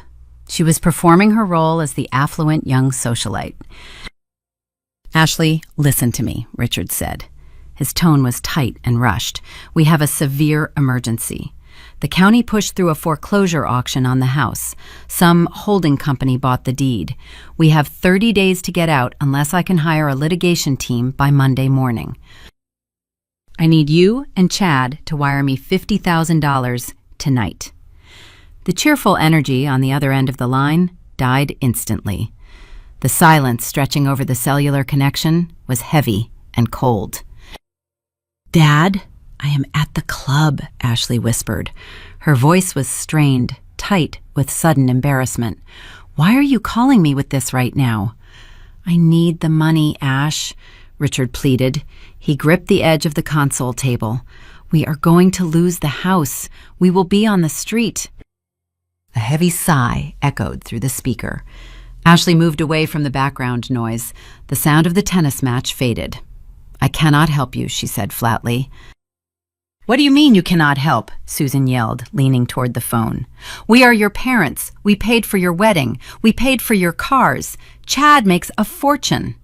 She was performing her role as the affluent young socialite. "Ashley, listen to me," Richard said. His tone was tight and rushed. "We have a severe emergency. The county pushed through a foreclosure auction on the house. Some holding company bought the deed. We have 30 days to get out unless I can hire a litigation team by Monday morning. I need you and Chad to wire me $50,000 tonight." The cheerful energy on the other end of the line died instantly. The silence stretching over the cellular connection was heavy and cold. "Dad, I am at the club," Ashley whispered. Her voice was strained, tight with sudden embarrassment. "Why are you calling me with this right now?" "I need the money, Ash," Richard pleaded. He gripped the edge of the console table. "We are going to lose the house. We will be on the street." A heavy sigh echoed through the speaker. Ashley moved away from the background noise. The sound of the tennis match faded. "I cannot help you," she said flatly. "What do you mean you cannot help?" Susan yelled, leaning toward the phone. "We are your parents. We paid for your wedding. We paid for your cars. Chad makes a fortune."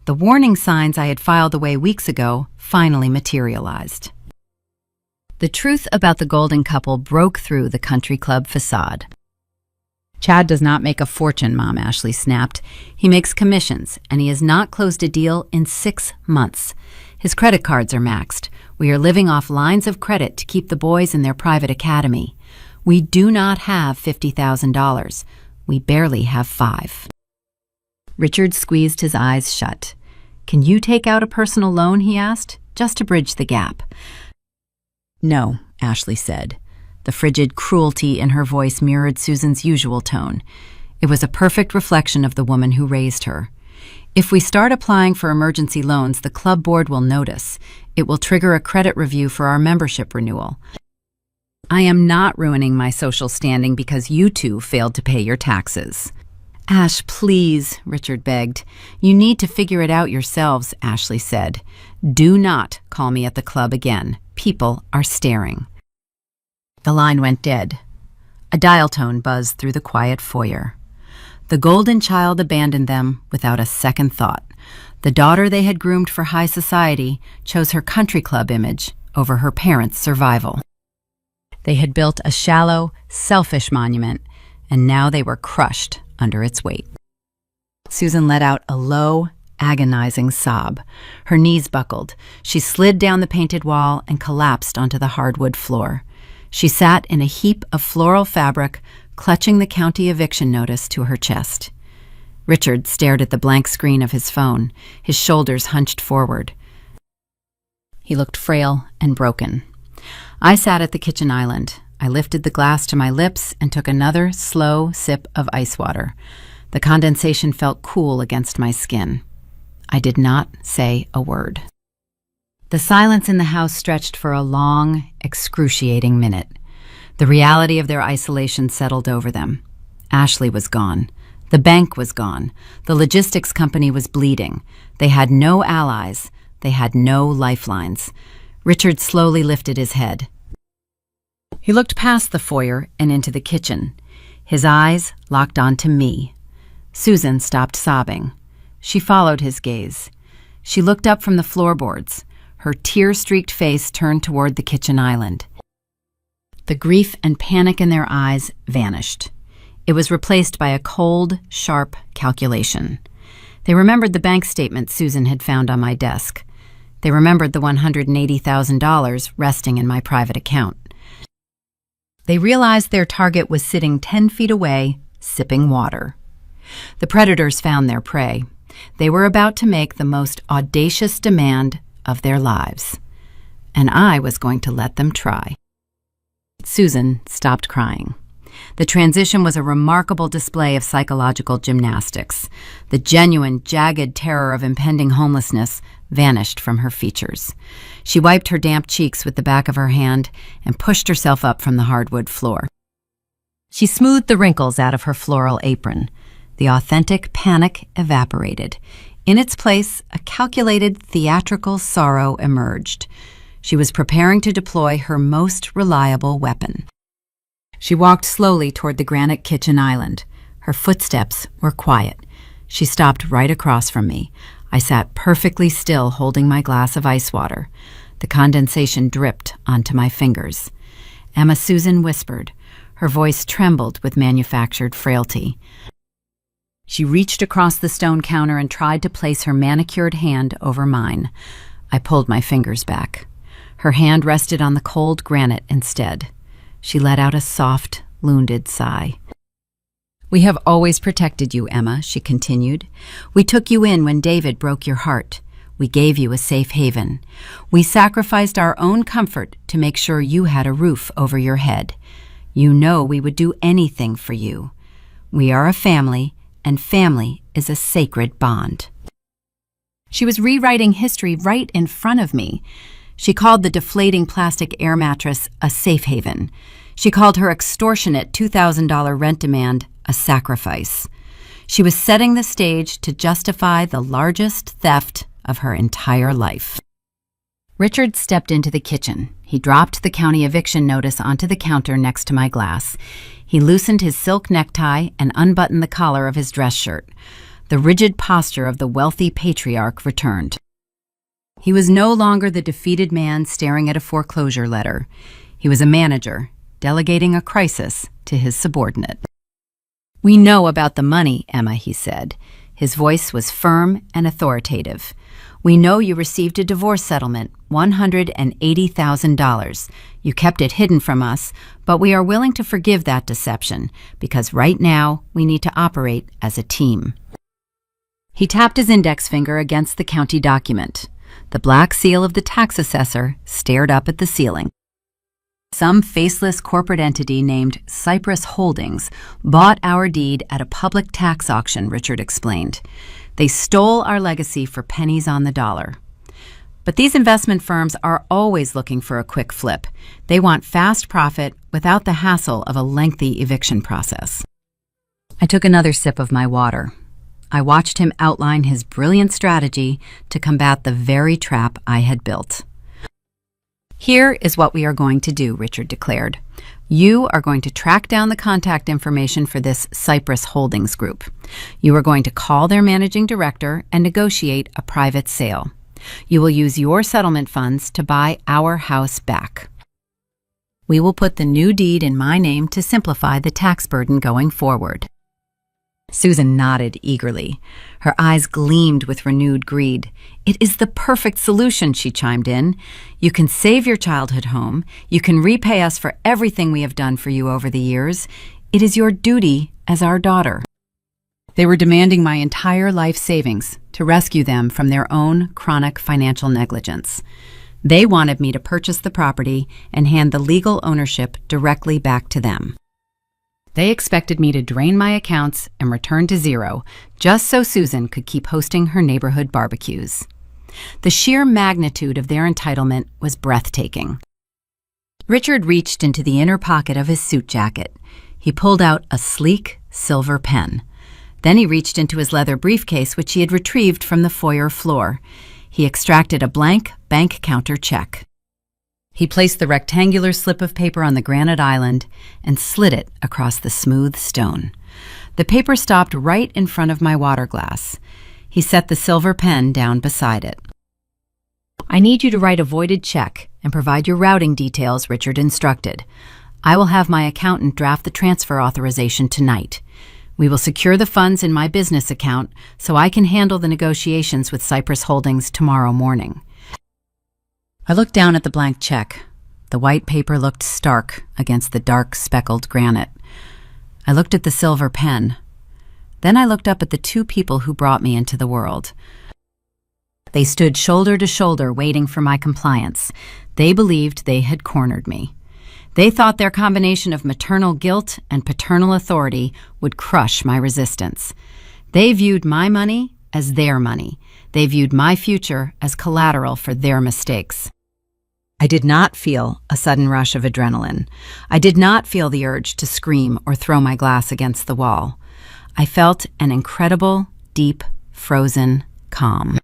The warning signs I had filed away weeks ago finally materialized. The truth about the Golden couple broke through the country club facade. "Chad does not make a fortune," Mom Ashley snapped. "He makes commissions, and he has not closed a deal in 6 months. His credit cards are maxed. We are living off lines of credit to keep the boys in their private academy. We do not have $50,000. We barely have 5. Richard squeezed his eyes shut. "Can you take out a personal loan?" he asked, "just to bridge the gap." "No," Ashley said. The frigid cruelty in her voice mirrored Susan's usual tone. It was a perfect reflection of the woman who raised her. "If we start applying for emergency loans, the club board will notice. It will trigger a credit review for our membership renewal. I am not ruining my social standing because you two failed to pay your taxes." "Ash, please," Richard begged. "You need to figure it out yourselves," Ashley said. "Do not call me at the club again. People are staring." The line went dead. A dial tone buzzed through the quiet foyer. The Golden child abandoned them without a second thought. The daughter they had groomed for high society chose her country club image over her parents' survival. They had built a shallow, selfish monument, and now they were crushed under its weight. Susan let out a low, agonizing sob. Her knees buckled. She slid down the painted wall and collapsed onto the hardwood floor. She sat in a heap of floral fabric, clutching the county eviction notice to her chest. Richard stared at the blank screen of his phone, his shoulders hunched forward. He looked frail and broken. I sat at the kitchen island. I lifted the glass to my lips and took another slow sip of ice water. The condensation felt cool against my skin. I did not say a word. The silence in the house stretched for a long, excruciating minute. The reality of their isolation settled over them. Ashley was gone. The bank was gone. The logistics company was bleeding. They had no allies. They had no lifelines. Richard slowly lifted his head. He looked past the foyer and into the kitchen. His eyes locked onto me. Susan stopped sobbing. She followed his gaze. She looked up from the floorboards. Her tear-streaked face turned toward the kitchen island. The grief and panic in their eyes vanished. It was replaced by a cold, sharp calculation. They remembered the bank statement Susan had found on my desk. They remembered the $180,000 resting in my private account. They realized their target was sitting 10 feet away, sipping water. The predators found their prey. They were about to make the most audacious demand of their lives. And I was going to let them try. Susan stopped crying. The transition was a remarkable display of psychological gymnastics. The genuine, jagged terror of impending homelessness vanished from her features. She wiped her damp cheeks with the back of her hand and pushed herself up from the hardwood floor. She smoothed the wrinkles out of her floral apron. The authentic panic evaporated. In its place, a calculated, theatrical sorrow emerged. She was preparing to deploy her most reliable weapon. She walked slowly toward the granite kitchen island. Her footsteps were quiet. She stopped right across from me. I sat perfectly still, holding my glass of ice water. The condensation dripped onto my fingers. Emma Susan whispered. Her voice trembled with manufactured frailty. She reached across the stone counter and tried to place her manicured hand over mine. I pulled my fingers back. Her hand rested on the cold granite instead. She let out a soft, wounded sigh. "We have always protected you, Emma," she continued. "We took you in when David broke your heart. We gave you a safe haven. We sacrificed our own comfort to make sure you had a roof over your head. You know we would do anything for you. We are a family, and family is a sacred bond." She was rewriting history right in front of me. She called the deflating plastic air mattress a safe haven. She called her extortionate $2,000 rent demand a sacrifice. She was setting the stage to justify the largest theft of her entire life. Richard stepped into the kitchen. He dropped the county eviction notice onto the counter next to my glass. He loosened his silk necktie and unbuttoned the collar of his dress shirt. The rigid posture of the wealthy patriarch returned. He was no longer the defeated man staring at a foreclosure letter. He was a manager, delegating a crisis to his subordinate. "We know about the money, Emma," he said. His voice was firm and authoritative. "We know you received a divorce settlement, $180,000. You kept it hidden from us, but we are willing to forgive that deception because right now we need to operate as a team." He tapped his index finger against the county document. The black seal of the tax assessor stared up at the ceiling. "Some faceless corporate entity named Cypress Holdings bought our deed at a public tax auction," Richard explained. "They stole our legacy for pennies on the dollar. But these investment firms are always looking for a quick flip. They want fast profit without the hassle of a lengthy eviction process." I took another sip of my water. I watched him outline his brilliant strategy to combat the very trap I had built. "Here is what we are going to do," Richard declared. "You are going to track down the contact information for this Cypress Holdings group. You are going to call their managing director and negotiate a private sale. You will use your settlement funds to buy our house back. We will put the new deed in my name to simplify the tax burden going forward. Susan nodded eagerly. Her eyes gleamed with renewed greed. "It is the perfect solution," she chimed in. "You can save your childhood home. You can repay us for everything we have done for you over the years. It is your duty as our daughter." They were demanding my entire life savings to rescue them from their own chronic financial negligence. They wanted me to purchase the property and hand the legal ownership directly back to them. They expected me to drain my accounts and return to zero, just so Susan could keep hosting her neighborhood barbecues. The sheer magnitude of their entitlement was breathtaking. Richard reached into the inner pocket of his suit jacket. He pulled out a sleek silver pen. Then he reached into his leather briefcase, which he had retrieved from the foyer floor. He extracted a blank bank counter check. He placed the rectangular slip of paper on the granite island and slid it across the smooth stone. The paper stopped right in front of my water glass. He set the silver pen down beside it. "I need you to write a voided check and provide your routing details," Richard instructed. "I will have my accountant draft the transfer authorization tonight. We will secure the funds in my business account so I can handle the negotiations with Cypress Holdings tomorrow morning." I looked down at the blank check. The white paper looked stark against the dark, speckled granite. I looked at the silver pen. Then I looked up at the two people who brought me into the world. They stood shoulder to shoulder waiting for my compliance. They believed they had cornered me. They thought their combination of maternal guilt and paternal authority would crush my resistance. They viewed my money as their money. They viewed my future as collateral for their mistakes. I did not feel a sudden rush of adrenaline. I did not feel the urge to scream or throw my glass against the wall. I felt an incredible, deep, frozen calm.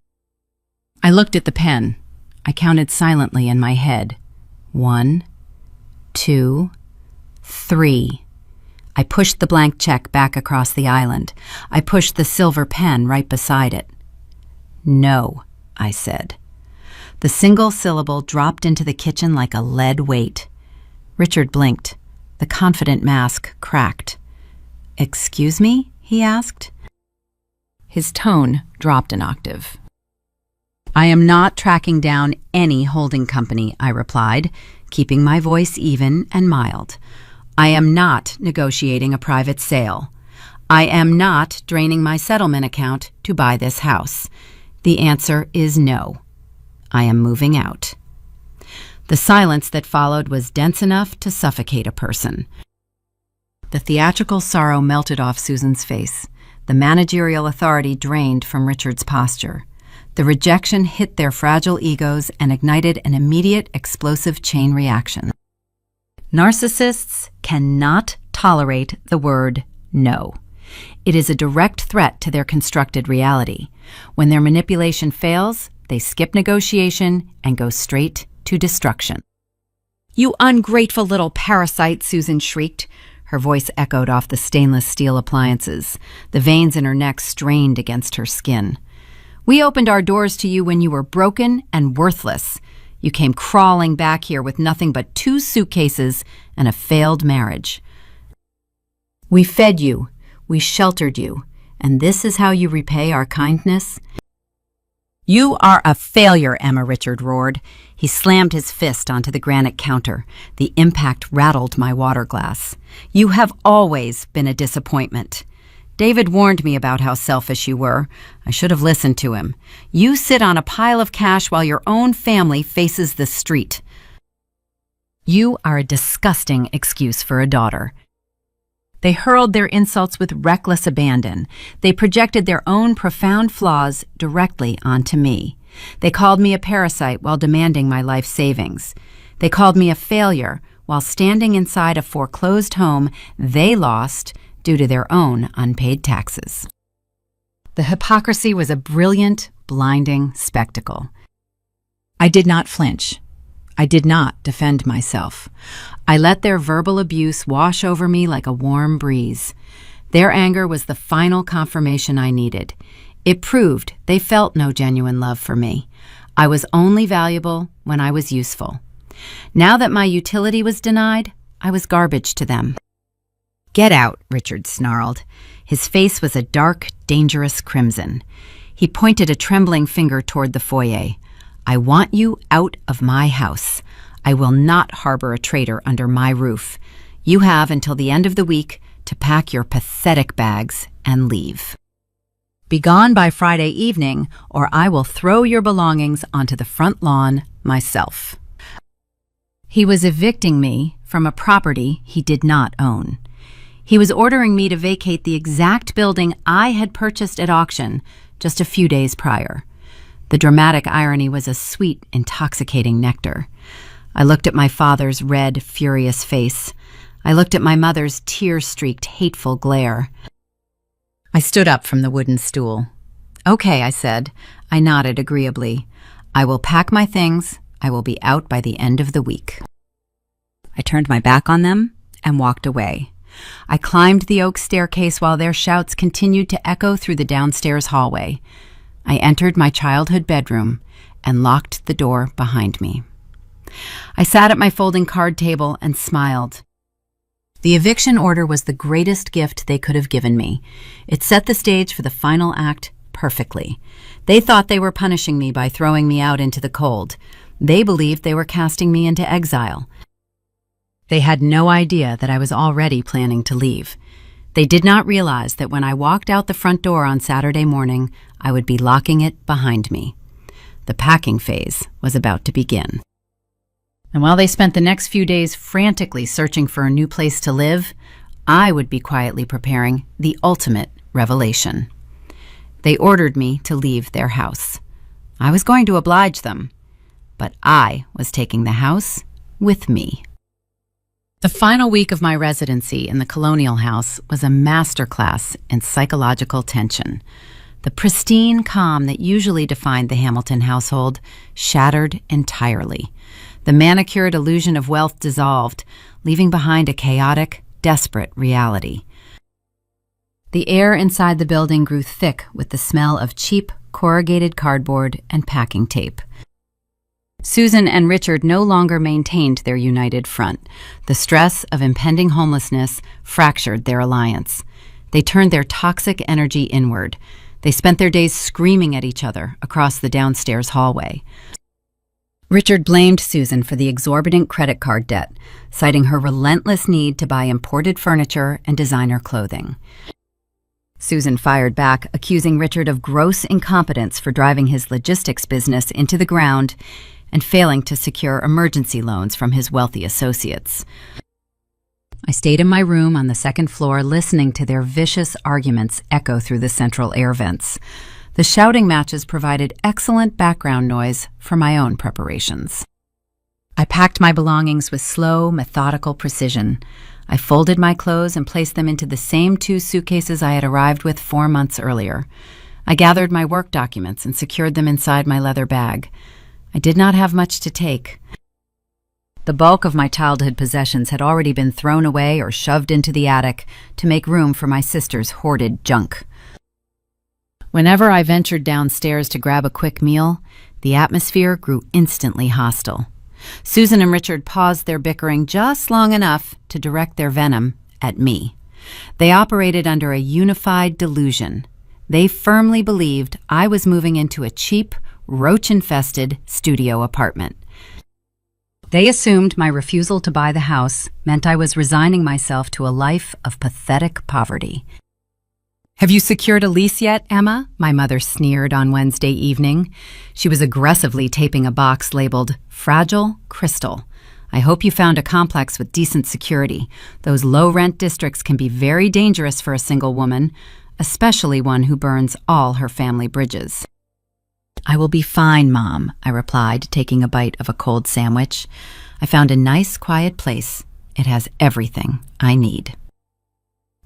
I looked at the pen. I counted silently in my head. 1, 2, 3. I pushed the blank check back across the island. I pushed the silver pen right beside it. "No," I said. The single syllable dropped into the kitchen like a lead weight. Richard blinked. The confident mask cracked. "Excuse me?" he asked. His tone dropped an octave. "I am not tracking down any holding company," I replied, keeping my voice even and mild. "I am not negotiating a private sale. I am not draining my settlement account to buy this house. The answer is no. I am moving out." The silence that followed was dense enough to suffocate a person. The theatrical sorrow melted off Susan's face. The managerial authority drained from Richard's posture. The rejection hit their fragile egos and ignited an immediate explosive chain reaction. Narcissists cannot tolerate the word no. It is a direct threat to their constructed reality. When their manipulation fails, they skip negotiation and go straight to destruction. "You ungrateful little parasite," Susan shrieked. Her voice echoed off the stainless steel appliances. The veins in her neck strained against her skin. "We opened our doors to you when you were broken and worthless. You came crawling back here with nothing but 2 suitcases and a failed marriage. We fed you. We sheltered you, and this is how you repay our kindness?" "You are a failure," Emma, Richard roared. He slammed his fist onto the granite counter. The impact rattled my water glass. "You have always been a disappointment. David warned me about how selfish you were. I should have listened to him. You sit on a pile of cash while your own family faces the street. You are a disgusting excuse for a daughter." They hurled their insults with reckless abandon. They projected their own profound flaws directly onto me. They called me a parasite while demanding my life savings. They called me a failure while standing inside a foreclosed home they lost due to their own unpaid taxes. The hypocrisy was a brilliant, blinding spectacle. I did not flinch. I did not defend myself. I let their verbal abuse wash over me like a warm breeze. Their anger was the final confirmation I needed. It proved they felt no genuine love for me. I was only valuable when I was useful. Now that my utility was denied, I was garbage to them. "Get out," Richard snarled. His face was a dark, dangerous crimson. He pointed a trembling finger toward the foyer. "I want you out of my house. I will not harbor a traitor under my roof. You have until the end of the week to pack your pathetic bags and leave. Be gone by Friday evening, or I will throw your belongings onto the front lawn myself." He was evicting me from a property he did not own. He was ordering me to vacate the exact building I had purchased at auction just a few days prior. The dramatic irony was a sweet, intoxicating nectar. I looked at my father's red, furious face. I looked at my mother's tear-streaked, hateful glare. I stood up from the wooden stool. "Okay," I said. I nodded agreeably. "I will pack my things. I will be out by the end of the week." I turned my back on them and walked away. I climbed the oak staircase while their shouts continued to echo through the downstairs hallway. I entered my childhood bedroom and locked the door behind me. I sat at my folding card table and smiled. The eviction order was the greatest gift they could have given me. It set the stage for the final act perfectly. They thought they were punishing me by throwing me out into the cold. They believed they were casting me into exile. They had no idea that I was already planning to leave. They did not realize that when I walked out the front door on Saturday morning, I would be locking it behind me. The packing phase was about to begin. And while they spent the next few days frantically searching for a new place to live, I would be quietly preparing the ultimate revelation. They ordered me to leave their house. I was going to oblige them, but I was taking the house with me. The final week of my residency in the Colonial House was a masterclass in psychological tension. The pristine calm that usually defined the Hamilton household shattered entirely. The manicured illusion of wealth dissolved, leaving behind a chaotic, desperate reality. The air inside the building grew thick with the smell of cheap, corrugated cardboard and packing tape. Susan and Richard no longer maintained their united front. The stress of impending homelessness fractured their alliance. They turned their toxic energy inward. They spent their days screaming at each other across the downstairs hallway. Richard blamed Susan for the exorbitant credit card debt, citing her relentless need to buy imported furniture and designer clothing. Susan fired back, accusing Richard of gross incompetence for driving his logistics business into the ground and failing to secure emergency loans from his wealthy associates. I stayed in my room on the second floor listening to their vicious arguments echo through the central air vents. The shouting matches provided excellent background noise for my own preparations. I packed my belongings with slow, methodical precision. I folded my clothes and placed them into the same 2 suitcases I had arrived with 4 months earlier. I gathered my work documents and secured them inside my leather bag. I did not have much to take. The bulk of my childhood possessions had already been thrown away or shoved into the attic to make room for my sister's hoarded junk. Whenever I ventured downstairs to grab a quick meal, the atmosphere grew instantly hostile. Susan and Richard paused their bickering just long enough to direct their venom at me. They operated under a unified delusion. They firmly believed I was moving into a cheap, roach-infested studio apartment. They assumed my refusal to buy the house meant I was resigning myself to a life of pathetic poverty. "Have you secured a lease yet, Emma?" my mother sneered on Wednesday evening. She was aggressively taping a box labeled Fragile Crystal. "I hope you found a complex with decent security. Those low-rent districts can be very dangerous for a single woman, especially one who burns all her family bridges." "I will be fine, Mom," I replied, taking a bite of a cold sandwich. "I found a nice, quiet place. It has everything I need."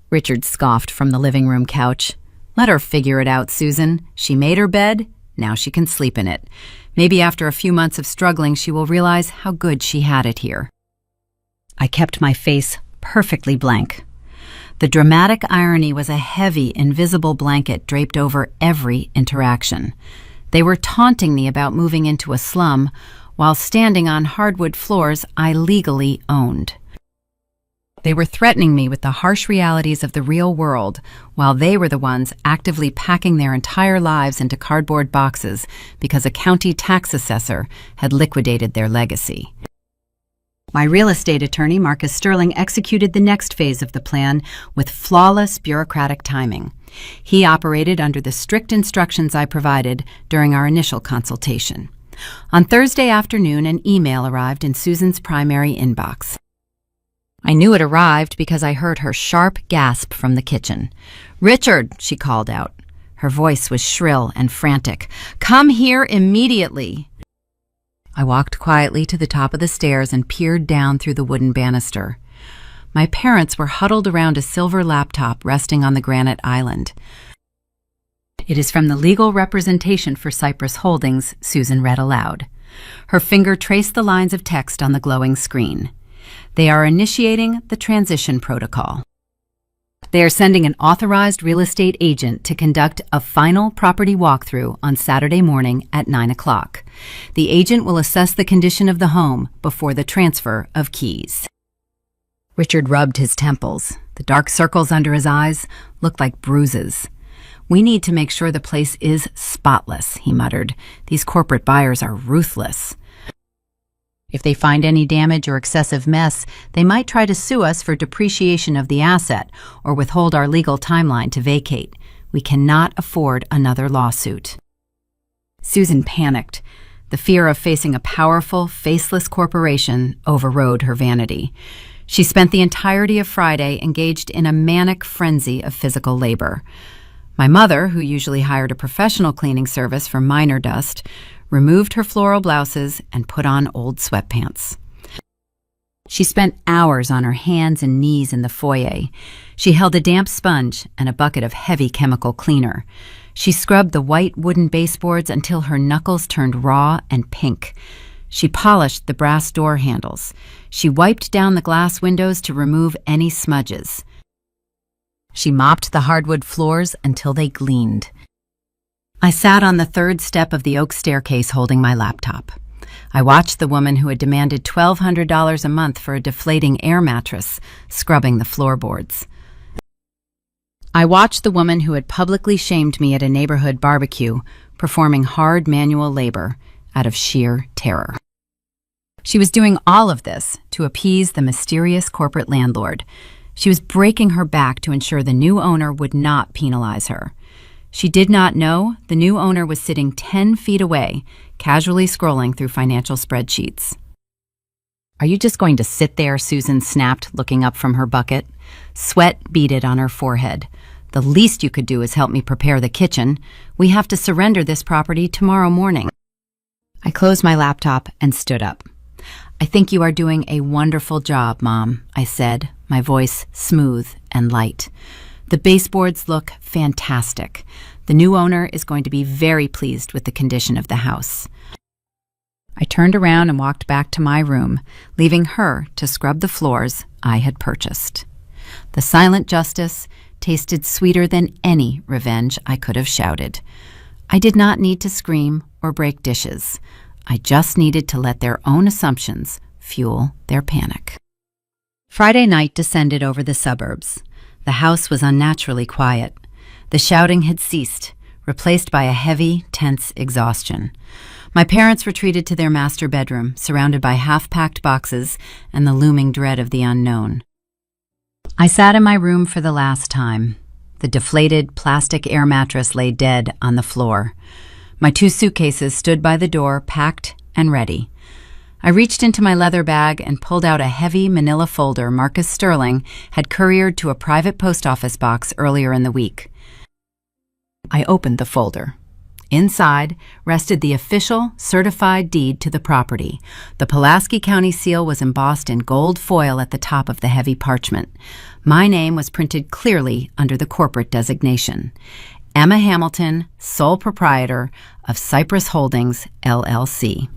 Richard scoffed from the living room couch. "Let her figure it out, Susan. She made her bed. Now she can sleep in it. Maybe after a few months of struggling, she will realize how good she had it here." I kept my face perfectly blank. The dramatic irony was a heavy, invisible blanket draped over every interaction. They were taunting me about moving into a slum while standing on hardwood floors I legally owned. They were threatening me with the harsh realities of the real world, while they were the ones actively packing their entire lives into cardboard boxes because a county tax assessor had liquidated their legacy. My real estate attorney, Marcus Sterling, executed the next phase of the plan with flawless bureaucratic timing. He operated under the strict instructions I provided during our initial consultation. On Thursday afternoon, an email arrived in Susan's primary inbox. I knew it arrived because I heard her sharp gasp from the kitchen. "Richard," she called out. Her voice was shrill and frantic. "Come here immediately." I walked quietly to the top of the stairs and peered down through the wooden banister. My parents were huddled around a silver laptop resting on the granite island. "It is from the legal representation for Cypress Holdings," Susan read aloud. Her finger traced the lines of text on the glowing screen. "They are initiating the transition protocol. They are sending an authorized real estate agent to conduct a final property walkthrough on Saturday morning at 9 o'clock. The agent will assess the condition of the home before the transfer of keys." Richard rubbed his temples. The dark circles under his eyes looked like bruises. "We need to make sure the place is spotless," he muttered. "These corporate buyers are ruthless. If they find any damage or excessive mess, they might try to sue us for depreciation of the asset or withhold our legal timeline to vacate. We cannot afford another lawsuit." Susan panicked. The fear of facing a powerful, faceless corporation overrode her vanity. She spent the entirety of Friday engaged in a manic frenzy of physical labor. My mother, who usually hired a professional cleaning service for minor dust, removed her floral blouses and put on old sweatpants. She spent hours on her hands and knees in the foyer. She held a damp sponge and a bucket of heavy chemical cleaner. She scrubbed the white wooden baseboards until her knuckles turned raw and pink. She polished the brass door handles. She wiped down the glass windows to remove any smudges. She mopped the hardwood floors until they gleamed. I sat on the third step of the oak staircase holding my laptop. I watched the woman who had demanded $1,200 a month for a deflating air mattress scrubbing the floorboards. I watched the woman who had publicly shamed me at a neighborhood barbecue performing hard manual labor out of sheer terror. She was doing all of this to appease the mysterious corporate landlord. She was breaking her back to ensure the new owner would not penalize her. She did not know the new owner was sitting 10 feet away, casually scrolling through financial spreadsheets. "Are you just going to sit there?" Susan snapped, looking up from her bucket. Sweat beaded on her forehead. "The least you could do is help me prepare the kitchen. We have to surrender this property tomorrow morning." I closed my laptop and stood up. "I think you are doing a wonderful job, Mom," I said, my voice smooth and light. "The baseboards look fantastic. The new owner is going to be very pleased with the condition of the house." I turned around and walked back to my room, leaving her to scrub the floors I had purchased. The silent justice tasted sweeter than any revenge I could have shouted. I did not need to scream or break dishes. I just needed to let their own assumptions fuel their panic. Friday night descended over the suburbs. The house was unnaturally quiet. The shouting had ceased, replaced by a heavy, tense exhaustion. My parents retreated to their master bedroom, surrounded by half-packed boxes and the looming dread of the unknown. I sat in my room for the last time. The deflated plastic air mattress lay dead on the floor. My 2 suitcases stood by the door, packed and ready. I reached into my leather bag and pulled out a heavy manila folder Marcus Sterling had couriered to a private post office box earlier in the week. I opened the folder. Inside rested the official certified deed to the property. The Pulaski County seal was embossed in gold foil at the top of the heavy parchment. My name was printed clearly under the corporate designation. Emma Hamilton, sole proprietor of Cypress Holdings, LLC.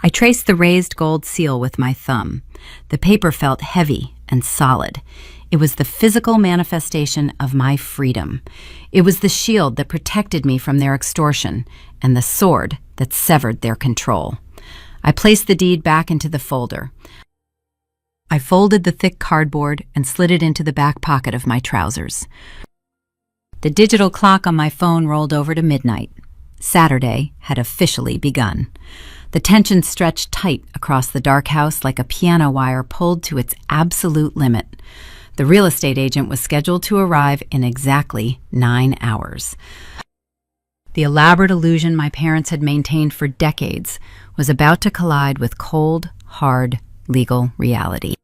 I traced the raised gold seal with my thumb. The paper felt heavy and solid. It was the physical manifestation of my freedom. It was the shield that protected me from their extortion and the sword that severed their control. I placed the deed back into the folder. I folded the thick cardboard and slid it into the back pocket of my trousers. The digital clock on my phone rolled over to midnight. Saturday had officially begun. The tension stretched tight across the dark house like a piano wire pulled to its absolute limit. The real estate agent was scheduled to arrive in exactly 9 hours. The elaborate illusion my parents had maintained for decades was about to collide with cold, hard, legal reality.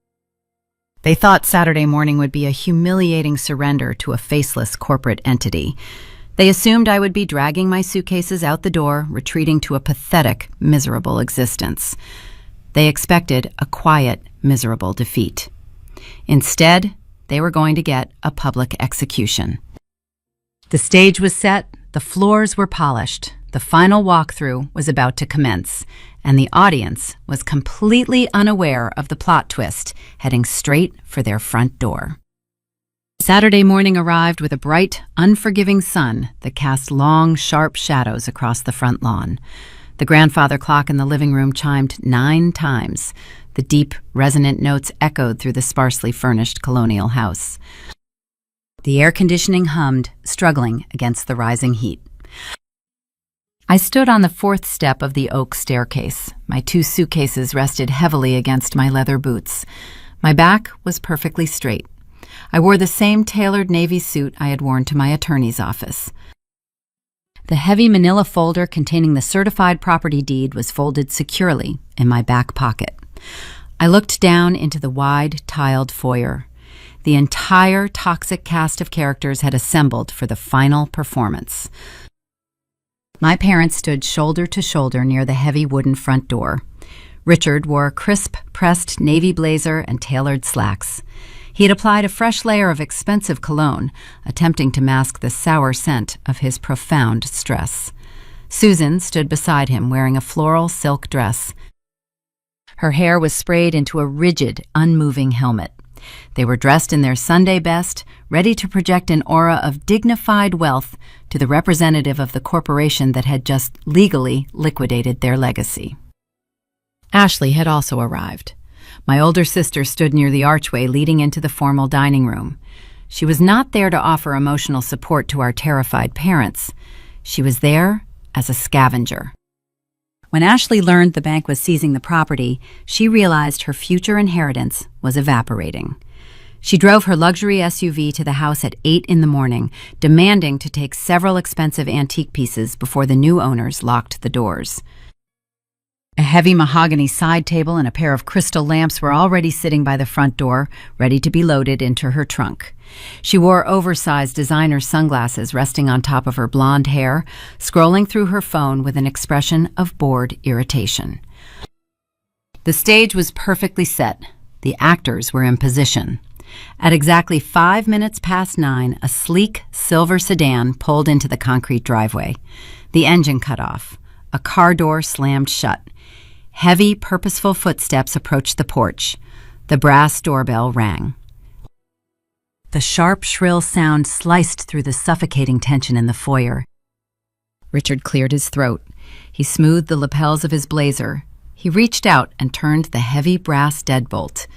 They thought Saturday morning would be a humiliating surrender to a faceless corporate entity. They assumed I would be dragging my suitcases out the door, retreating to a pathetic, miserable existence. They expected a quiet, miserable defeat. Instead, they were going to get a public execution. The stage was set, the floors were polished, the final walkthrough was about to commence, and the audience was completely unaware of the plot twist, heading straight for their front door. Saturday morning arrived with a bright, unforgiving sun that cast long, sharp shadows across the front lawn. The grandfather clock in the living room chimed 9 times. The deep, resonant notes echoed through the sparsely furnished colonial house. The air conditioning hummed, struggling against the rising heat. I stood on the 4th step of the oak staircase. My 2 suitcases rested heavily against my leather boots. My back was perfectly straight. I wore the same tailored navy suit I had worn to my attorney's office. The heavy manila folder containing the certified property deed was folded securely in my back pocket. I looked down into the wide, tiled foyer. The entire toxic cast of characters had assembled for the final performance. My parents stood shoulder to shoulder near the heavy wooden front door. Richard wore a crisp, pressed navy blazer and tailored slacks. He had applied a fresh layer of expensive cologne, attempting to mask the sour scent of his profound stress. Susan stood beside him wearing a floral silk dress. Her hair was sprayed into a rigid, unmoving helmet. They were dressed in their Sunday best, ready to project an aura of dignified wealth to the representative of the corporation that had just legally liquidated their legacy. Ashley had also arrived. My older sister stood near the archway leading into the formal dining room. She was not there to offer emotional support to our terrified parents. She was there as a scavenger. When Ashley learned the bank was seizing the property, she realized her future inheritance was evaporating. She drove her luxury SUV to the house at 8 in the morning, demanding to take several expensive antique pieces before the new owners locked the doors. A heavy mahogany side table and a pair of crystal lamps were already sitting by the front door, ready to be loaded into her trunk. She wore oversized designer sunglasses resting on top of her blonde hair, scrolling through her phone with an expression of bored irritation. The stage was perfectly set. The actors were in position. At exactly 5 minutes past 9, a sleek silver sedan pulled into the concrete driveway. The engine cut off. A car door slammed shut. Heavy, purposeful footsteps approached the porch. The brass doorbell rang. The sharp, shrill sound sliced through the suffocating tension in the foyer. Richard cleared his throat. He smoothed the lapels of his blazer. He reached out and turned the heavy brass deadbolt.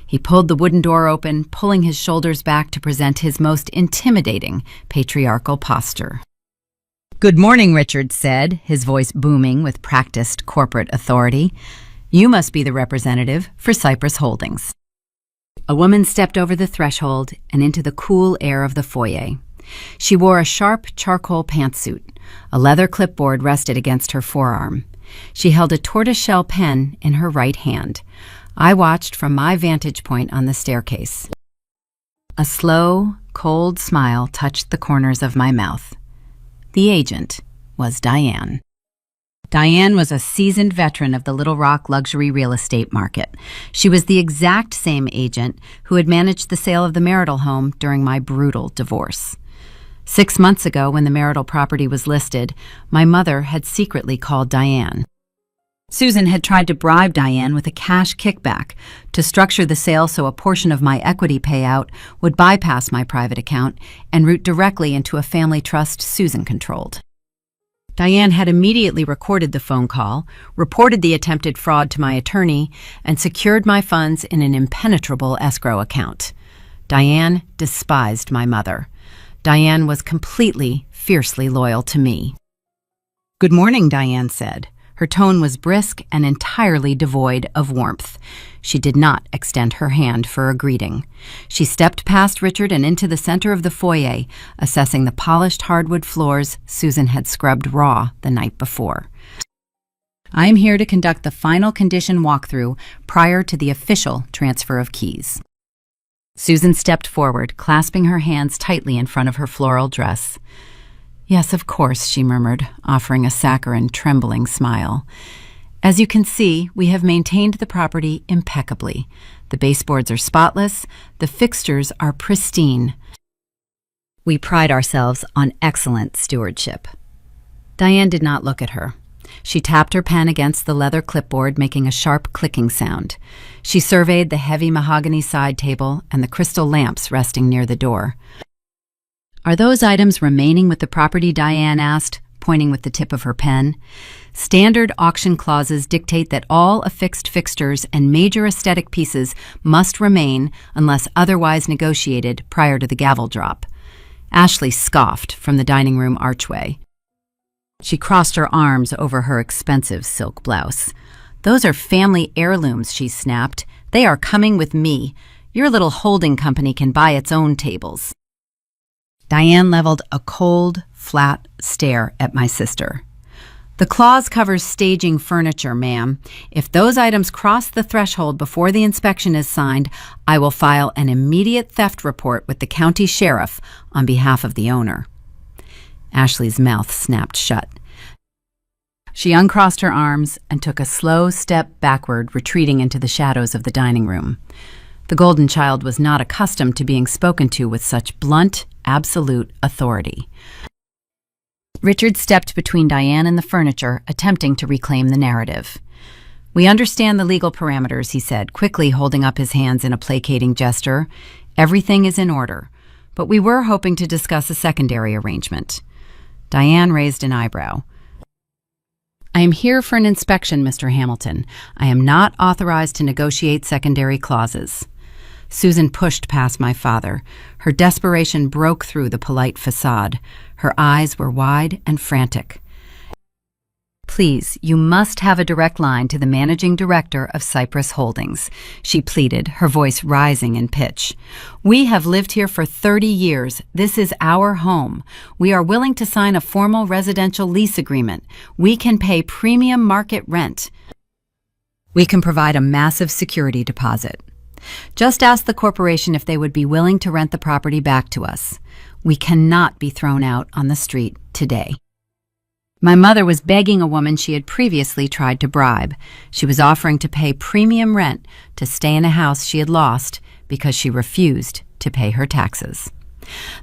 He pulled the wooden door open, pulling his shoulders back to present his most intimidating patriarchal posture. "Good morning," Richard said, his voice booming with practiced corporate authority. "You must be the representative for Cypress Holdings." A woman stepped over the threshold and into the cool air of the foyer. She wore a sharp charcoal pantsuit. A leather clipboard rested against her forearm. She held a tortoiseshell pen in her right hand. I watched from my vantage point on the staircase. A slow, cold smile touched the corners of my mouth. The agent was Diane. Diane was a seasoned veteran of the Little Rock luxury real estate market. She was the exact same agent who had managed the sale of the marital home during my brutal divorce. 6 months ago, when the marital property was listed, my mother had secretly called Diane. Susan had tried to bribe Diane with a cash kickback to structure the sale so a portion of my equity payout would bypass my private account and route directly into a family trust Susan controlled. Diane had immediately recorded the phone call, reported the attempted fraud to my attorney, and secured my funds in an impenetrable escrow account. Diane despised my mother. Diane was completely, fiercely loyal to me. "Good morning," Diane said. Her tone was brisk and entirely devoid of warmth. She did not extend her hand for a greeting. She stepped past Richard and into the center of the foyer, assessing the polished hardwood floors Susan had scrubbed raw the night before. "I am here to conduct the final condition walkthrough prior to the official transfer of keys." Susan stepped forward, clasping her hands tightly in front of her floral dress. "Yes, of course," she murmured, offering a saccharine, trembling smile. "As you can see, we have maintained the property impeccably. The baseboards are spotless, the fixtures are pristine. We pride ourselves on excellent stewardship." Diane did not look at her. She tapped her pen against the leather clipboard, making a sharp clicking sound. She surveyed the heavy mahogany side table and the crystal lamps resting near the door. "Are those items remaining with the property?" Diane asked, pointing with the tip of her pen. "Standard auction clauses dictate that all affixed fixtures and major aesthetic pieces must remain unless otherwise negotiated prior to the gavel drop." Ashley scoffed from the dining room archway. She crossed her arms over her expensive silk blouse. "Those are family heirlooms," she snapped. "They are coming with me. Your little holding company can buy its own tables." Diane leveled a cold, flat stare at my sister. "The clause covers staging furniture, ma'am. If those items cross the threshold before the inspection is signed, I will file an immediate theft report with the county sheriff on behalf of the owner." Ashley's mouth snapped shut. She uncrossed her arms and took a slow step backward, retreating into the shadows of the dining room. The golden child was not accustomed to being spoken to with such blunt, absolute authority. Richard stepped between Diane and the furniture, attempting to reclaim the narrative. "We understand the legal parameters," he said, quickly holding up his hands in a placating gesture. "Everything is in order, but we were hoping to discuss a secondary arrangement." Diane raised an eyebrow. "I am here for an inspection, Mr. Hamilton. I am not authorized to negotiate secondary clauses." Susan pushed past my father. Her desperation broke through the polite facade. Her eyes were wide and frantic. "Please, you must have a direct line to the managing director of Cypress Holdings," she pleaded, her voice rising in pitch. "We have lived here for 30 years. This is our home. We are willing to sign a formal residential lease agreement. We can pay premium market rent. We can provide a massive security deposit. Just ask the corporation if they would be willing to rent the property back to us. We cannot be thrown out on the street today." My mother was begging a woman she had previously tried to bribe. She was offering to pay premium rent to stay in a house she had lost because she refused to pay her taxes.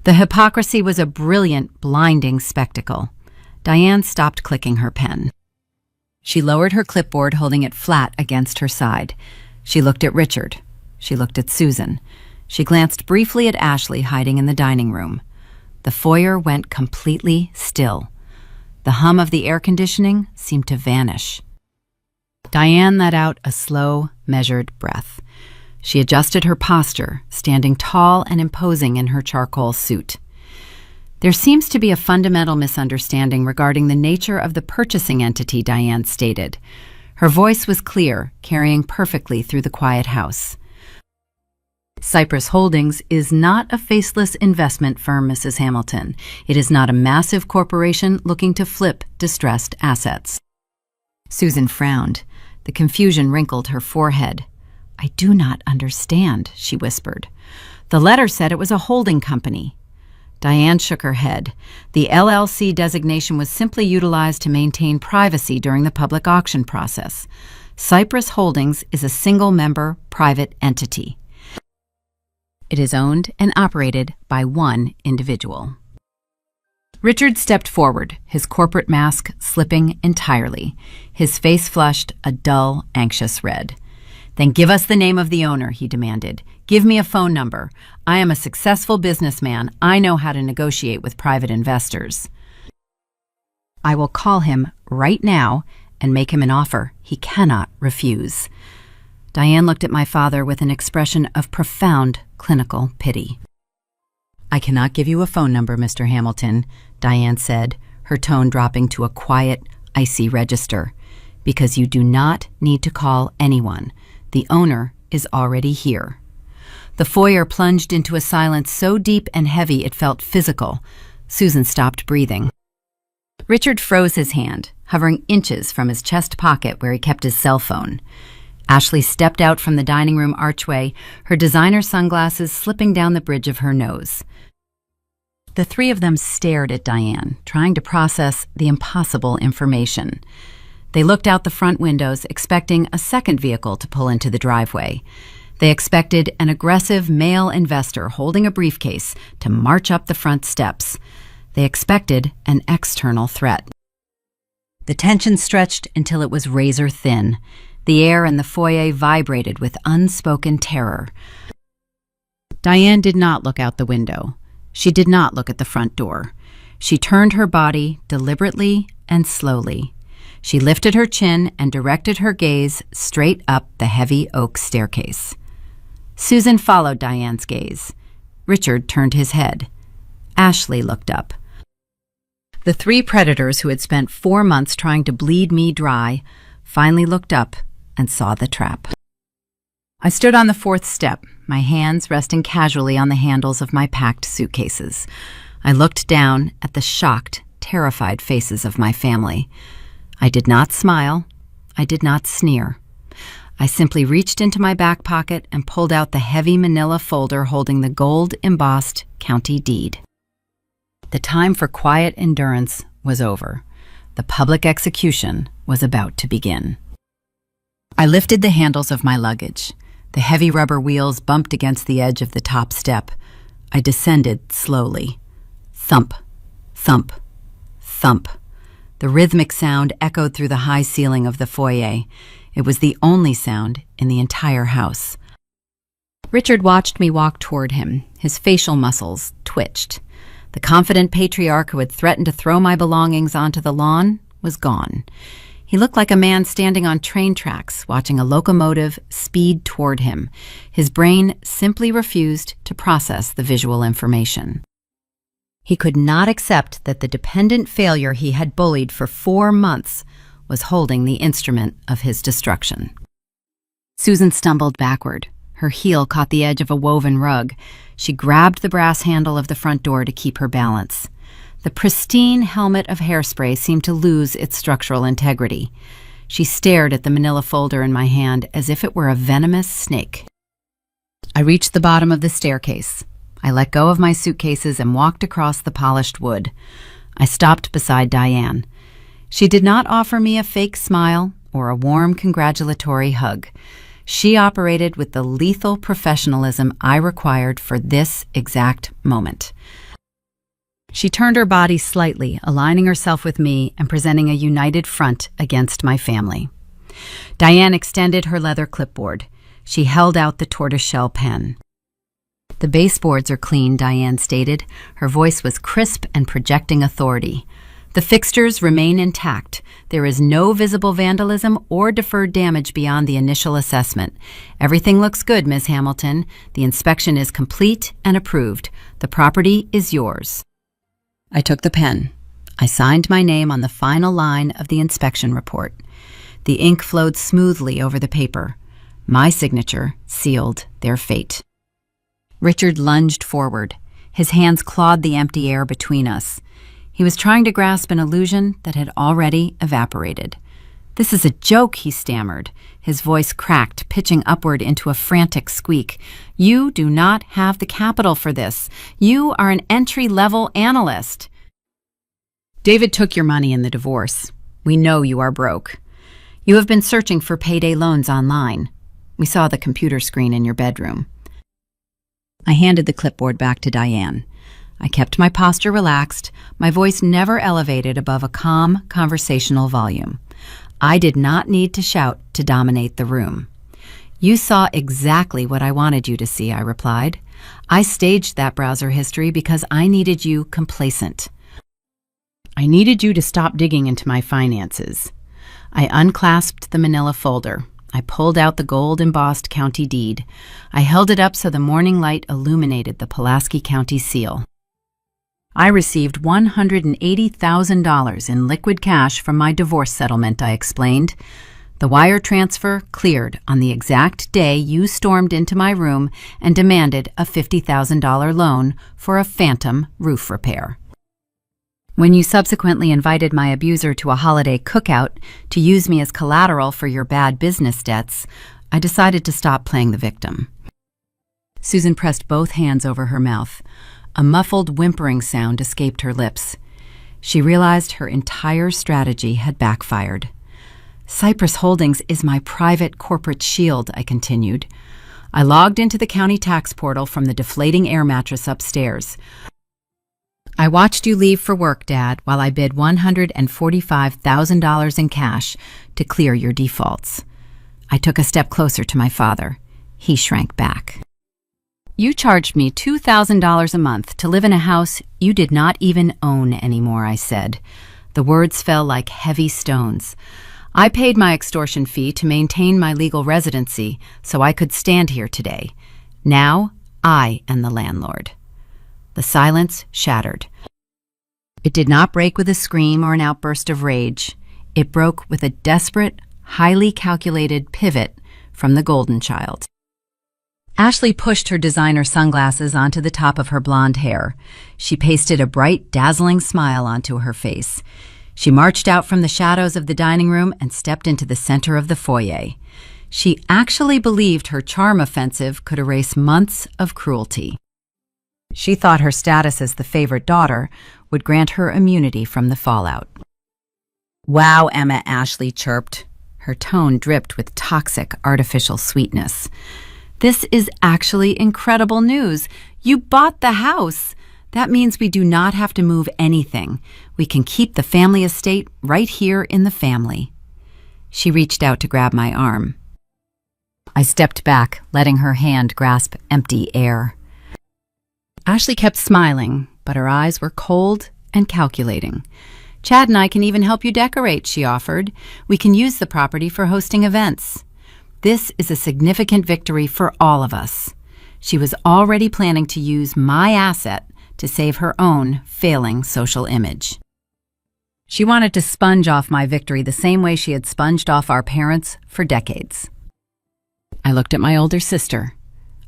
The hypocrisy was a brilliant, blinding spectacle. Diane stopped clicking her pen. She lowered her clipboard, holding it flat against her side. She looked at Richard. She looked at Susan. She glanced briefly at Ashley hiding in the dining room. The foyer went completely still. The hum of the air conditioning seemed to vanish. Diane let out a slow, measured breath. She adjusted her posture, standing tall and imposing in her charcoal suit. "There seems to be a fundamental misunderstanding regarding the nature of the purchasing entity," Diane stated. Her voice was clear, carrying perfectly through the quiet house. "Cypress Holdings is not a faceless investment firm, Mrs. Hamilton. It is not a massive corporation looking to flip distressed assets." Susan frowned. The confusion wrinkled her forehead. "I do not understand," she whispered. "The letter said it was a holding company." Diane shook her head. "The LLC designation was simply utilized to maintain privacy during the public auction process. Cypress Holdings is a single-member private entity. It is owned and operated by one individual." Richard stepped forward, his corporate mask slipping entirely. His face flushed a dull, anxious red. "Then give us the name of the owner," he demanded. "Give me a phone number. I am a successful businessman. I know how to negotiate with private investors." I will call him right now and make him an offer he cannot refuse." Diane looked at my father with an expression of profound clinical pity. "I cannot give you a phone number, Mr. Hamilton," Diane said, her tone dropping to a quiet, icy register, "because you do not need to call anyone. The owner is already here." The foyer plunged into a silence so deep and heavy it felt physical. Susan stopped breathing. Richard froze his hand, hovering inches from his chest pocket where he kept his cell phone. Ashley stepped out from the dining room archway, her designer sunglasses slipping down the bridge of her nose. The three of them stared at Diane, trying to process the impossible information. They looked out the front windows, expecting a second vehicle to pull into the driveway. They expected an aggressive male investor holding a briefcase to march up the front steps. They expected an external threat. The tension stretched until it was razor thin. The air in the foyer vibrated with unspoken terror. Diane did not look out the window. She did not look at the front door. She turned her body deliberately and slowly. She lifted her chin and directed her gaze straight up the heavy oak staircase. Susan followed Diane's gaze. Richard turned his head. Ashley looked up. The three predators who had spent 4 months trying to bleed me dry finally looked up and saw the trap. I stood on the 4th step, my hands resting casually on the handles of my packed suitcases. I looked down at the shocked, terrified faces of my family. I did not smile. I did not sneer. I simply reached into my back pocket and pulled out the heavy manila folder holding the gold-embossed county deed. The time for quiet endurance was over. The public execution was about to begin. I lifted the handles of my luggage. The heavy rubber wheels bumped against the edge of the top step. I descended slowly. Thump, thump, thump. The rhythmic sound echoed through the high ceiling of the foyer. It was the only sound in the entire house. Richard watched me walk toward him. His facial muscles twitched. The confident patriarch who had threatened to throw my belongings onto the lawn was gone. He looked like a man standing on train tracks, watching a locomotive speed toward him. His brain simply refused to process the visual information. He could not accept that the dependent failure he had bullied for 4 months was holding the instrument of his destruction. Susan stumbled backward. Her heel caught the edge of a woven rug. She grabbed the brass handle of the front door to keep her balance. The pristine helmet of hairspray seemed to lose its structural integrity. She stared at the manila folder in my hand as if it were a venomous snake. I reached the bottom of the staircase. I let go of my suitcases and walked across the polished wood. I stopped beside Diane. She did not offer me a fake smile or a warm congratulatory hug. She operated with the lethal professionalism I required for this exact moment. She turned her body slightly, aligning herself with me and presenting a united front against my family. Diane extended her leather clipboard. She held out the tortoiseshell pen. "The baseboards are clean," Diane stated. Her voice was crisp and projecting authority. "The fixtures remain intact. There is no visible vandalism or deferred damage beyond the initial assessment. Everything looks good, Ms. Hamilton. The inspection is complete and approved. The property is yours." I took the pen. I signed my name on the final line of the inspection report. The ink flowed smoothly over the paper. My signature sealed their fate. Richard lunged forward. His hands clawed the empty air between us. He was trying to grasp an illusion that had already evaporated. "This is a joke," he stammered. His voice cracked, pitching upward into a frantic squeak. "You do not have the capital for this. You are an entry-level analyst. David took your money in the divorce. We know you are broke. You have been searching for payday loans online. We saw the computer screen in your bedroom." I handed the clipboard back to Diane. I kept my posture relaxed, my voice never elevated above a calm, conversational volume. I did not need to shout to dominate the room. "You saw exactly what I wanted you to see," I replied. "I staged that browser history because I needed you complacent." I needed you to stop digging into my finances. I unclasped the manila folder. I pulled out the gold-embossed county deed. I held it up so the morning light illuminated the Pulaski County seal. I received $180,000 in liquid cash from my divorce settlement, I explained. The wire transfer cleared on the exact day you stormed into my room and demanded a $50,000 loan for a phantom roof repair. When you subsequently invited my abuser to a holiday cookout to use me as collateral for your bad business debts, I decided to stop playing the victim. Susan pressed both hands over her mouth. A muffled whimpering sound escaped her lips. She realized her entire strategy had backfired. Cypress Holdings is my private corporate shield, I continued. I logged into the county tax portal from the deflating air mattress upstairs. I watched you leave for work, Dad, while I bid $145,000 in cash to clear your defaults. I took a step closer to my father. He shrank back. You charged me $2,000 a month to live in a house you did not even own anymore, I said. The words fell like heavy stones. I paid my extortion fee to maintain my legal residency so I could stand here today. Now I am the landlord. The silence shattered. It did not break with a scream or an outburst of rage. It broke with a desperate, highly calculated pivot from the golden child. Ashley pushed her designer sunglasses onto the top of her blonde hair. She pasted a bright, dazzling smile onto her face. She marched out from the shadows of the dining room and stepped into the center of the foyer. She actually believed her charm offensive could erase months of cruelty. She thought her status as the favorite daughter would grant her immunity from the fallout. Wow, Emma, Ashley chirped. Her tone dripped with toxic, artificial sweetness. This is actually incredible news. You bought the house. That means we do not have to move anything. We can keep the family estate right here in the family. She reached out to grab my arm. I stepped back, letting her hand grasp empty air. Ashley kept smiling, but her eyes were cold and calculating. Chad and I can even help you decorate, she offered. We can use the property for hosting events. This is a significant victory for all of us. She was already planning to use my asset to save her own failing social image. She wanted to sponge off my victory the same way she had sponged off our parents for decades. I looked at my older sister.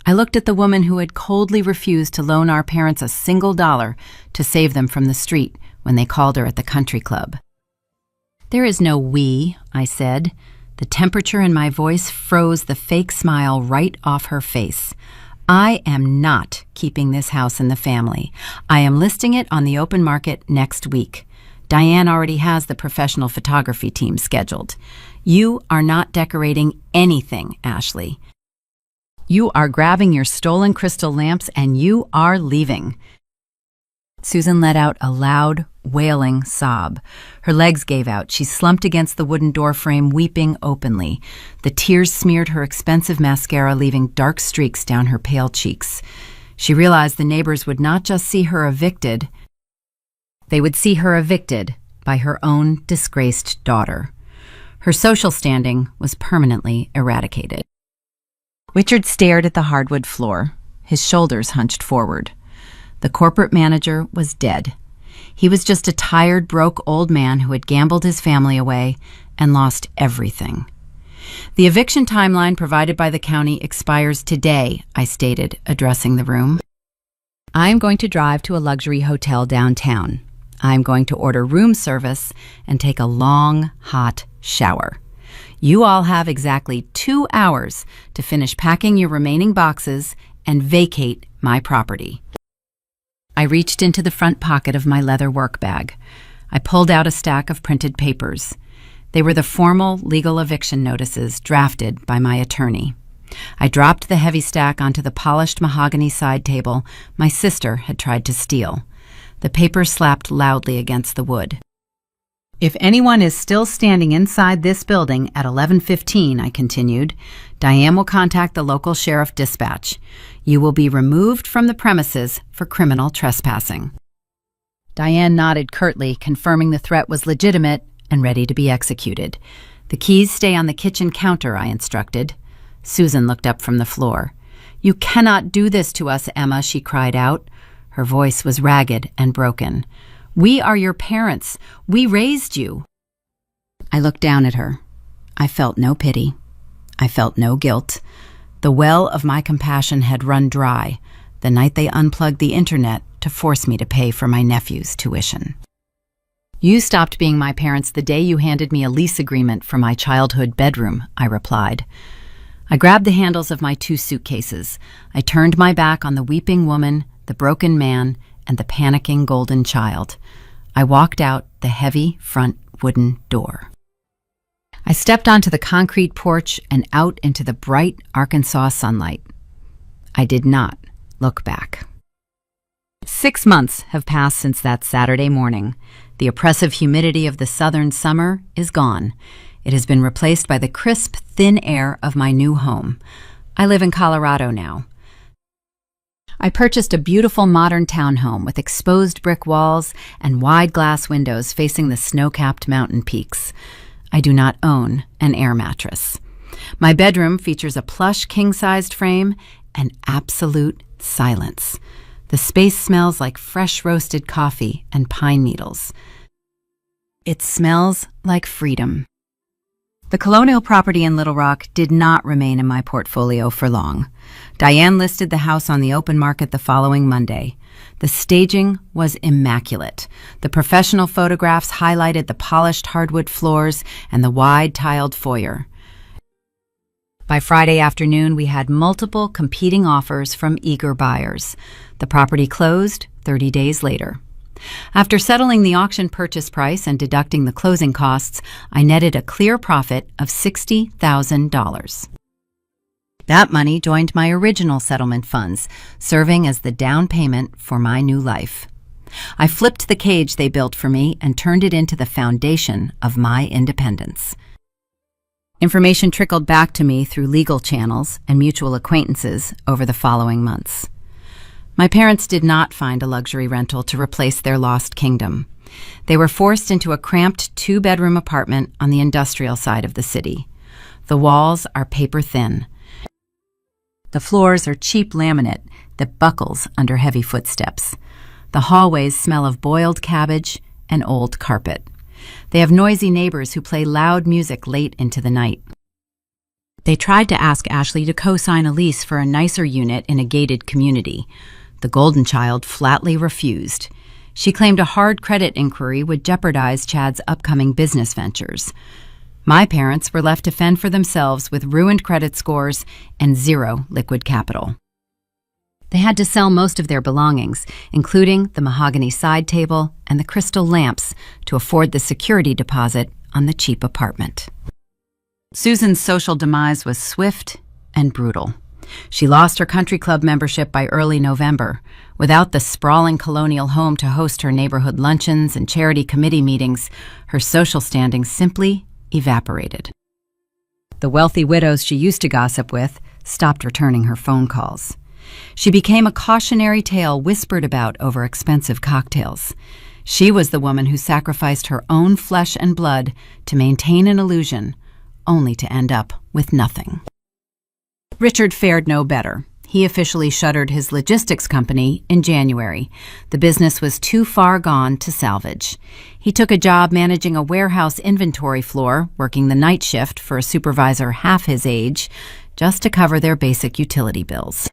I looked at the woman who had coldly refused to loan our parents a single dollar to save them from the street when they called her at the country club. There is no we, I said. The temperature in my voice froze the fake smile right off her face. I am not keeping this house in the family. I am listing it on the open market next week. Diane already has the professional photography team scheduled. You are not decorating anything, Ashley. You are grabbing your stolen crystal lamps and you are leaving. Susan let out a loud, wailing sob. Her legs gave out. She slumped against the wooden door frame, weeping openly. The tears smeared her expensive mascara, leaving dark streaks down her pale cheeks. She realized the neighbors would not just see her evicted, they would see her evicted by her own disgraced daughter. Her social standing was permanently eradicated. Richard stared at the hardwood floor, his shoulders hunched forward. The corporate manager was dead. He was just a tired, broke old man who had gambled his family away and lost everything. The eviction timeline provided by the county expires today, I stated, addressing the room. I am going to drive to a luxury hotel downtown. I am going to order room service and take a long, hot shower. You all have exactly 2 hours to finish packing your remaining boxes and vacate my property. I reached into the front pocket of my leather work bag. I pulled out a stack of printed papers. They were the formal legal eviction notices drafted by my attorney. I dropped the heavy stack onto the polished mahogany side table my sister had tried to steal. The papers slapped loudly against the wood. If anyone is still standing inside this building at 11:15, I continued, Diane will contact the local sheriff dispatch. You will be removed from the premises for criminal trespassing. Diane nodded curtly, confirming the threat was legitimate and ready to be executed. The keys stay on the kitchen counter, I instructed. Susan looked up from the floor. "You cannot do this to us, Emma," she cried out. Her voice was ragged and broken. "We are your parents. We raised you." I looked down at her. I felt no pity. I felt no guilt. The well of my compassion had run dry the night they unplugged the internet to force me to pay for my nephew's tuition. "You stopped being my parents the day you handed me a lease agreement for my childhood bedroom," I replied. I grabbed the handles of my 2 suitcases. I turned my back on the weeping woman, the broken man, and the panicking golden child. I walked out the heavy front wooden door. I stepped onto the concrete porch and out into the bright Arkansas sunlight. I did not look back. 6 months have passed since that Saturday morning. The oppressive humidity of the southern summer is gone. It has been replaced by the crisp, thin air of my new home. I live in Colorado now. I purchased a beautiful modern townhome with exposed brick walls and wide glass windows facing the snow-capped mountain peaks. I do not own an air mattress. My bedroom features a plush king-sized frame and absolute silence. The space smells like fresh roasted coffee and pine needles. It smells like freedom. The colonial property in Little Rock did not remain in my portfolio for long. Diane listed the house on the open market the following Monday. The staging was immaculate. The professional photographs highlighted the polished hardwood floors and the wide tiled foyer. By Friday afternoon, we had multiple competing offers from eager buyers. The property closed 30 days later. After settling the auction purchase price and deducting the closing costs, I netted a clear profit of $60,000. That money joined my original settlement funds, serving as the down payment for my new life. I flipped the cage they built for me and turned it into the foundation of my independence. Information trickled back to me through legal channels and mutual acquaintances over the following months. My parents did not find a luxury rental to replace their lost kingdom. They were forced into a cramped 2-bedroom apartment on the industrial side of the city. The walls are paper thin. The floors are cheap laminate that buckles under heavy footsteps. The hallways smell of boiled cabbage and old carpet. They have noisy neighbors who play loud music late into the night. They tried to ask Ashley to co-sign a lease for a nicer unit in a gated community. The golden child flatly refused. She claimed a hard credit inquiry would jeopardize Chad's upcoming business ventures. My parents were left to fend for themselves with ruined credit scores and zero liquid capital. They had to sell most of their belongings, including the mahogany side table and the crystal lamps, to afford the security deposit on the cheap apartment. Susan's social demise was swift and brutal. She lost her country club membership by early November. Without the sprawling colonial home to host her neighborhood luncheons and charity committee meetings, her social standing simply evaporated. The wealthy widows she used to gossip with stopped returning her phone calls. She became a cautionary tale whispered about over expensive cocktails. She was the woman who sacrificed her own flesh and blood to maintain an illusion, only to end up with nothing. Richard fared no better. He officially shuttered his logistics company in January. The business was too far gone to salvage. He took a job managing a warehouse inventory floor, working the night shift for a supervisor half his age, just to cover their basic utility bills.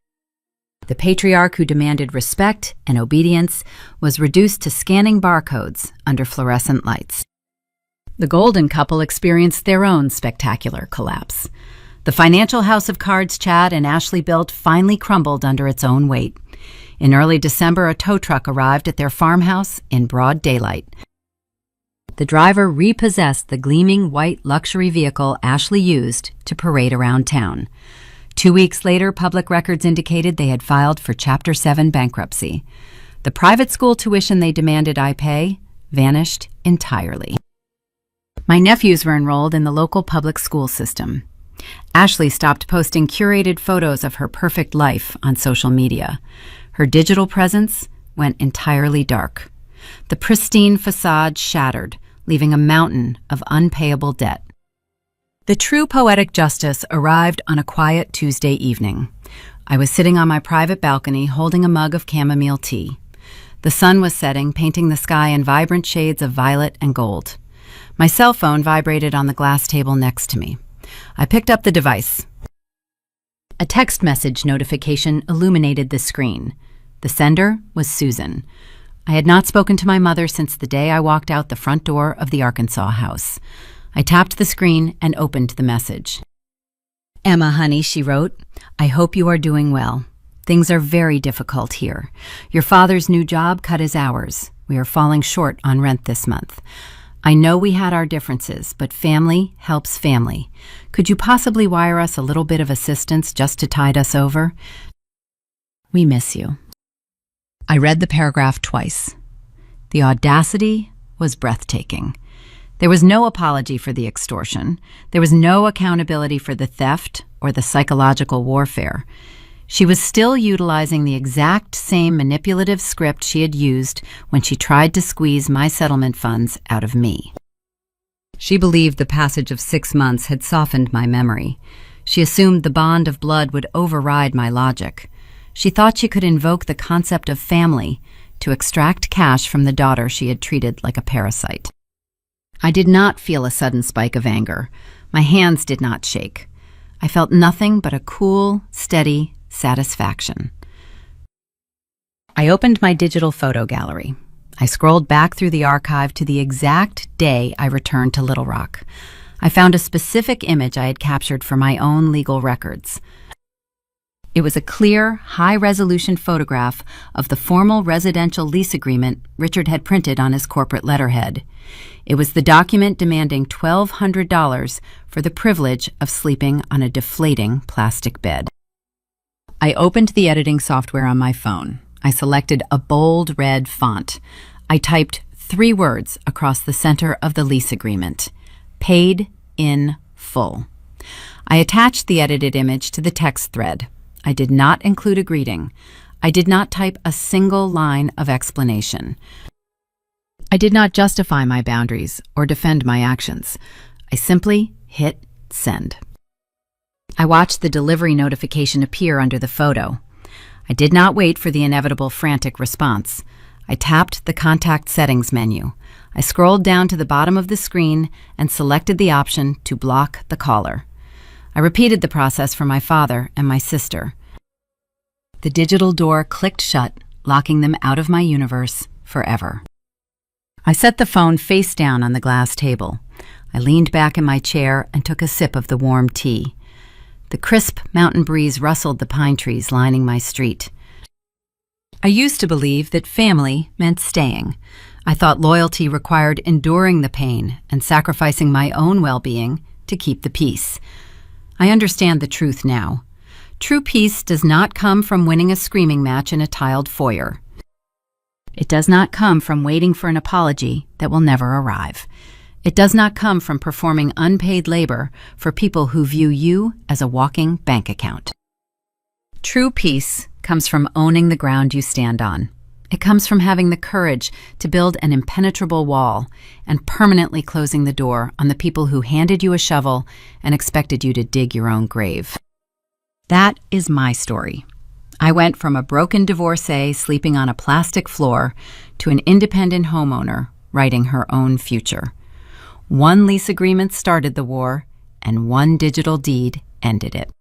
The patriarch who demanded respect and obedience was reduced to scanning barcodes under fluorescent lights. The Golden couple experienced their own spectacular collapse. The financial house of cards Chad and Ashley built finally crumbled under its own weight. In early December, a tow truck arrived at their farmhouse in broad daylight. The driver repossessed the gleaming white luxury vehicle Ashley used to parade around town. 2 weeks later, public records indicated they had filed for Chapter 7 bankruptcy. The private school tuition they demanded I pay vanished entirely. My nephews were enrolled in the local public school system. Ashley stopped posting curated photos of her perfect life on social media. Her digital presence went entirely dark. The pristine facade shattered, leaving a mountain of unpayable debt. The true poetic justice arrived on a quiet Tuesday evening. I was sitting on my private balcony holding a mug of chamomile tea. The sun was setting, painting the sky in vibrant shades of violet and gold. My cell phone vibrated on the glass table next to me. I picked up the device. A text message notification illuminated the screen. The sender was Susan. I had not spoken to my mother since the day I walked out the front door of the Arkansas house. I tapped the screen and opened the message. "Emma, honey," she wrote, "I hope you are doing well. Things are very difficult here. Your father's new job cut his hours. We are falling short on rent this month. I know we had our differences, but family helps family. Could you possibly wire us a little bit of assistance just to tide us over? We miss you." I read the paragraph twice. The audacity was breathtaking. There was no apology for the extortion. There was no accountability for the theft or the psychological warfare. She was still utilizing the exact same manipulative script she had used when she tried to squeeze my settlement funds out of me. She believed the passage of 6 months had softened my memory. She assumed the bond of blood would override my logic. She thought she could invoke the concept of family to extract cash from the daughter she had treated like a parasite. I did not feel a sudden spike of anger. My hands did not shake. I felt nothing but a cool, steady satisfaction. I opened my digital photo gallery. I scrolled back through the archive to the exact day I returned to Little Rock. I found a specific image I had captured for my own legal records. It was a clear, high-resolution photograph of the formal residential lease agreement Richard had printed on his corporate letterhead. It was the document demanding $1,200 for the privilege of sleeping on a deflating plastic bed. I opened the editing software on my phone. I selected a bold red font. I typed 3 words across the center of the lease agreement: "Paid in full." I attached the edited image to the text thread. I did not include a greeting. I did not type a single line of explanation. I did not justify my boundaries or defend my actions. I simply hit send. I watched the delivery notification appear under the photo. I did not wait for the inevitable frantic response. I tapped the contact settings menu. I scrolled down to the bottom of the screen and selected the option to block the caller. I repeated the process for my father and my sister. The digital door clicked shut, locking them out of my universe forever. I set the phone face down on the glass table. I leaned back in my chair and took a sip of the warm tea. The crisp mountain breeze rustled the pine trees lining my street. I used to believe that family meant staying. I thought loyalty required enduring the pain and sacrificing my own well-being to keep the peace. I understand the truth now. True peace does not come from winning a screaming match in a tiled foyer. It does not come from waiting for an apology that will never arrive. It does not come from performing unpaid labor for people who view you as a walking bank account. True peace comes from owning the ground you stand on. It comes from having the courage to build an impenetrable wall and permanently closing the door on the people who handed you a shovel and expected you to dig your own grave. That is my story. I went from a broken divorcee sleeping on a plastic floor to an independent homeowner writing her own future. One lease agreement started the war, and one digital deed ended it.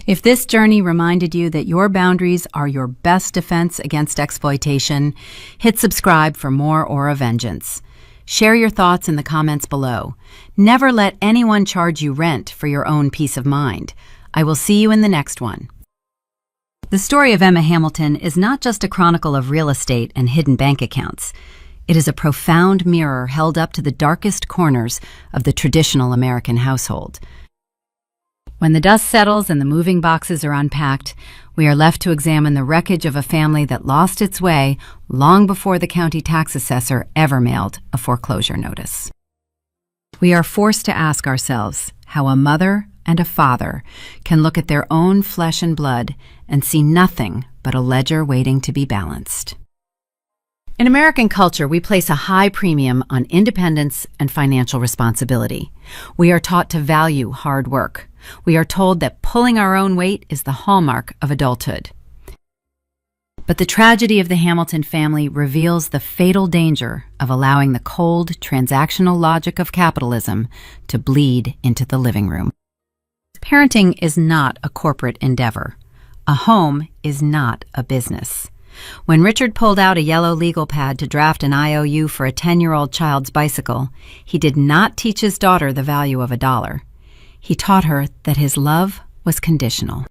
If this journey reminded you that your boundaries are your best defense against exploitation, hit subscribe for more Aura Vengeance. Share your thoughts in the comments below. Never let anyone charge you rent for your own peace of mind. I will see you in the next one. The story of Emma Hamilton is not just a chronicle of real estate and hidden bank accounts. It is a profound mirror held up to the darkest corners of the traditional American household. When the dust settles and the moving boxes are unpacked, we are left to examine the wreckage of a family that lost its way long before the county tax assessor ever mailed a foreclosure notice. We are forced to ask ourselves how a mother and a father can look at their own flesh and blood and see nothing but a ledger waiting to be balanced. In American culture, we place a high premium on independence and financial responsibility. We are taught to value hard work. We are told that pulling our own weight is the hallmark of adulthood. But the tragedy of the Hamilton family reveals the fatal danger of allowing the cold, transactional logic of capitalism to bleed into the living room. Parenting is not a corporate endeavor. A home is not a business. When Richard pulled out a yellow legal pad to draft an IOU for a 10-year-old child's bicycle, he did not teach his daughter the value of $1. He taught her that his love was conditional.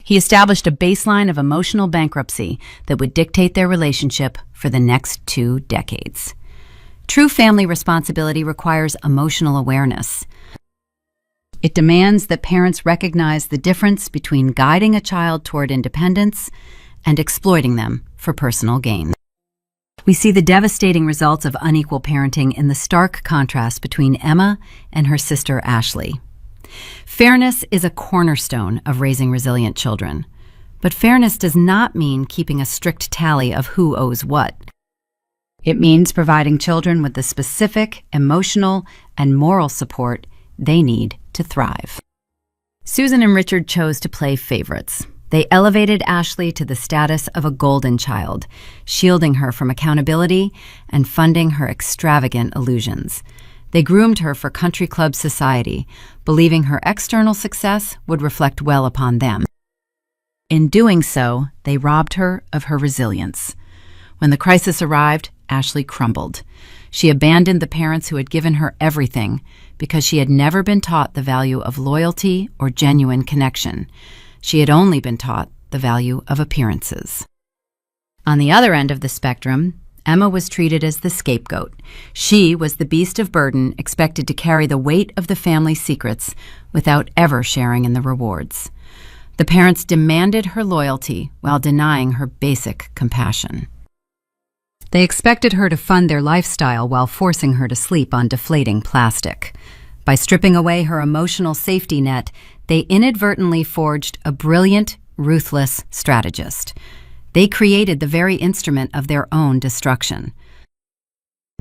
He established a baseline of emotional bankruptcy that would dictate their relationship for the next 2 decades. True family responsibility requires emotional awareness. It demands that parents recognize the difference between guiding a child toward independence and exploiting them for personal gain. We see the devastating results of unequal parenting in the stark contrast between Emma and her sister Ashley. Fairness is a cornerstone of raising resilient children, but fairness does not mean keeping a strict tally of who owes what. It means providing children with the specific, emotional, and moral support they need to thrive. Susan and Richard chose to play favorites. They elevated Ashley to the status of a golden child, shielding her from accountability and funding her extravagant illusions. They groomed her for country club society, believing her external success would reflect well upon them. In doing so, they robbed her of her resilience. When the crisis arrived, Ashley crumbled. She abandoned the parents who had given her everything because she had never been taught the value of loyalty or genuine connection. She had only been taught the value of appearances. On the other end of the spectrum, Emma was treated as the scapegoat. She was the beast of burden expected to carry the weight of the family's secrets without ever sharing in the rewards. The parents demanded her loyalty while denying her basic compassion. They expected her to fund their lifestyle while forcing her to sleep on deflating plastic. By stripping away her emotional safety net, they inadvertently forged a brilliant, ruthless strategist. They created the very instrument of their own destruction.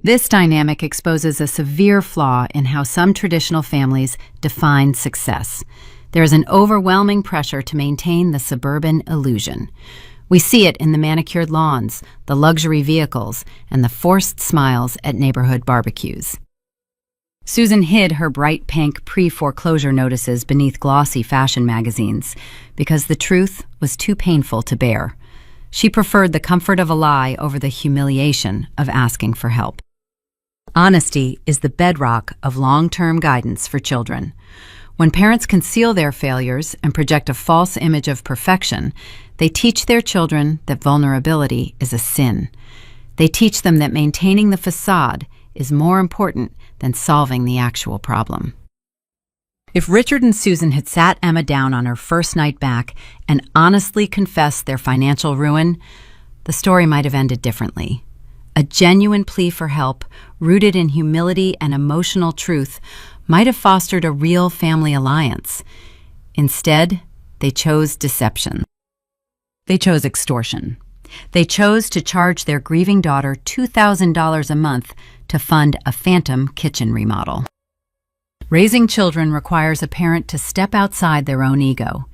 This dynamic exposes a severe flaw in how some traditional families define success. There is an overwhelming pressure to maintain the suburban illusion. We see it in the manicured lawns, the luxury vehicles, and the forced smiles at neighborhood barbecues. Susan hid her bright pink pre-foreclosure notices beneath glossy fashion magazines because the truth was too painful to bear. She preferred the comfort of a lie over the humiliation of asking for help. Honesty is the bedrock of long-term guidance for children. When parents conceal their failures and project a false image of perfection, they teach their children that vulnerability is a sin. They teach them that maintaining the facade is more important than solving the actual problem. If Richard and Susan had sat Emma down on her first night back and honestly confessed their financial ruin, the story might have ended differently. A genuine plea for help, rooted in humility and emotional truth, might have fostered a real family alliance. Instead, they chose deception. They chose extortion. They chose to charge their grieving daughter $2,000 a month to fund a phantom kitchen remodel. Raising children requires a parent to step outside their own ego.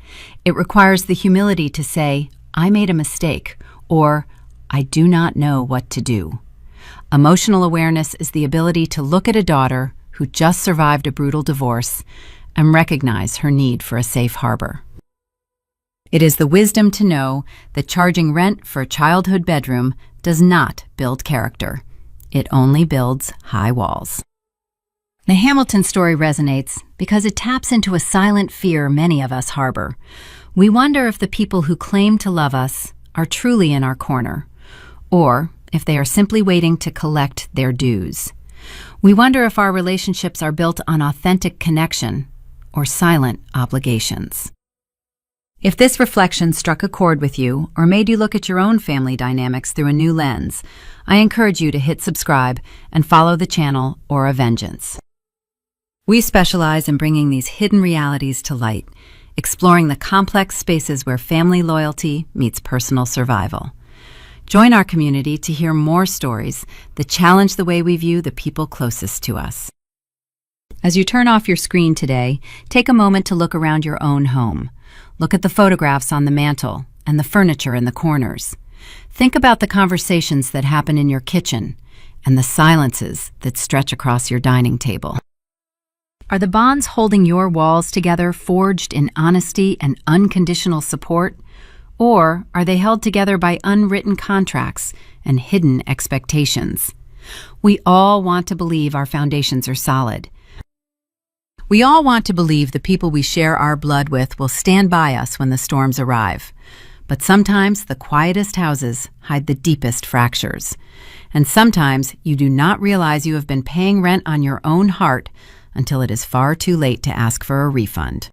It requires the humility to say, "I made a mistake," or "I do not know what to do." Emotional awareness is the ability to look at a daughter who just survived a brutal divorce and recognize her need for a safe harbor. It is the wisdom to know that charging rent for a childhood bedroom does not build character. It only builds high walls. The Hamilton story resonates because it taps into a silent fear many of us harbor. We wonder if the people who claim to love us are truly in our corner, or if they are simply waiting to collect their dues. We wonder if our relationships are built on authentic connection or silent obligations. If this reflection struck a chord with you or made you look at your own family dynamics through a new lens, I encourage you to hit subscribe and follow the channel Aura Vengeance. We specialize in bringing these hidden realities to light, exploring the complex spaces where family loyalty meets personal survival. Join our community to hear more stories that challenge the way we view the people closest to us. As you turn off your screen today, take a moment to look around your own home. Look at the photographs on the mantle and the furniture in the corners. Think about the conversations that happen in your kitchen and the silences that stretch across your dining table. Are the bonds holding your walls together forged in honesty and unconditional support? Or are they held together by unwritten contracts and hidden expectations? We all want to believe our foundations are solid. We all want to believe the people we share our blood with will stand by us when the storms arrive. But sometimes the quietest houses hide the deepest fractures. And sometimes you do not realize you have been paying rent on your own heart until it is far too late to ask for a refund.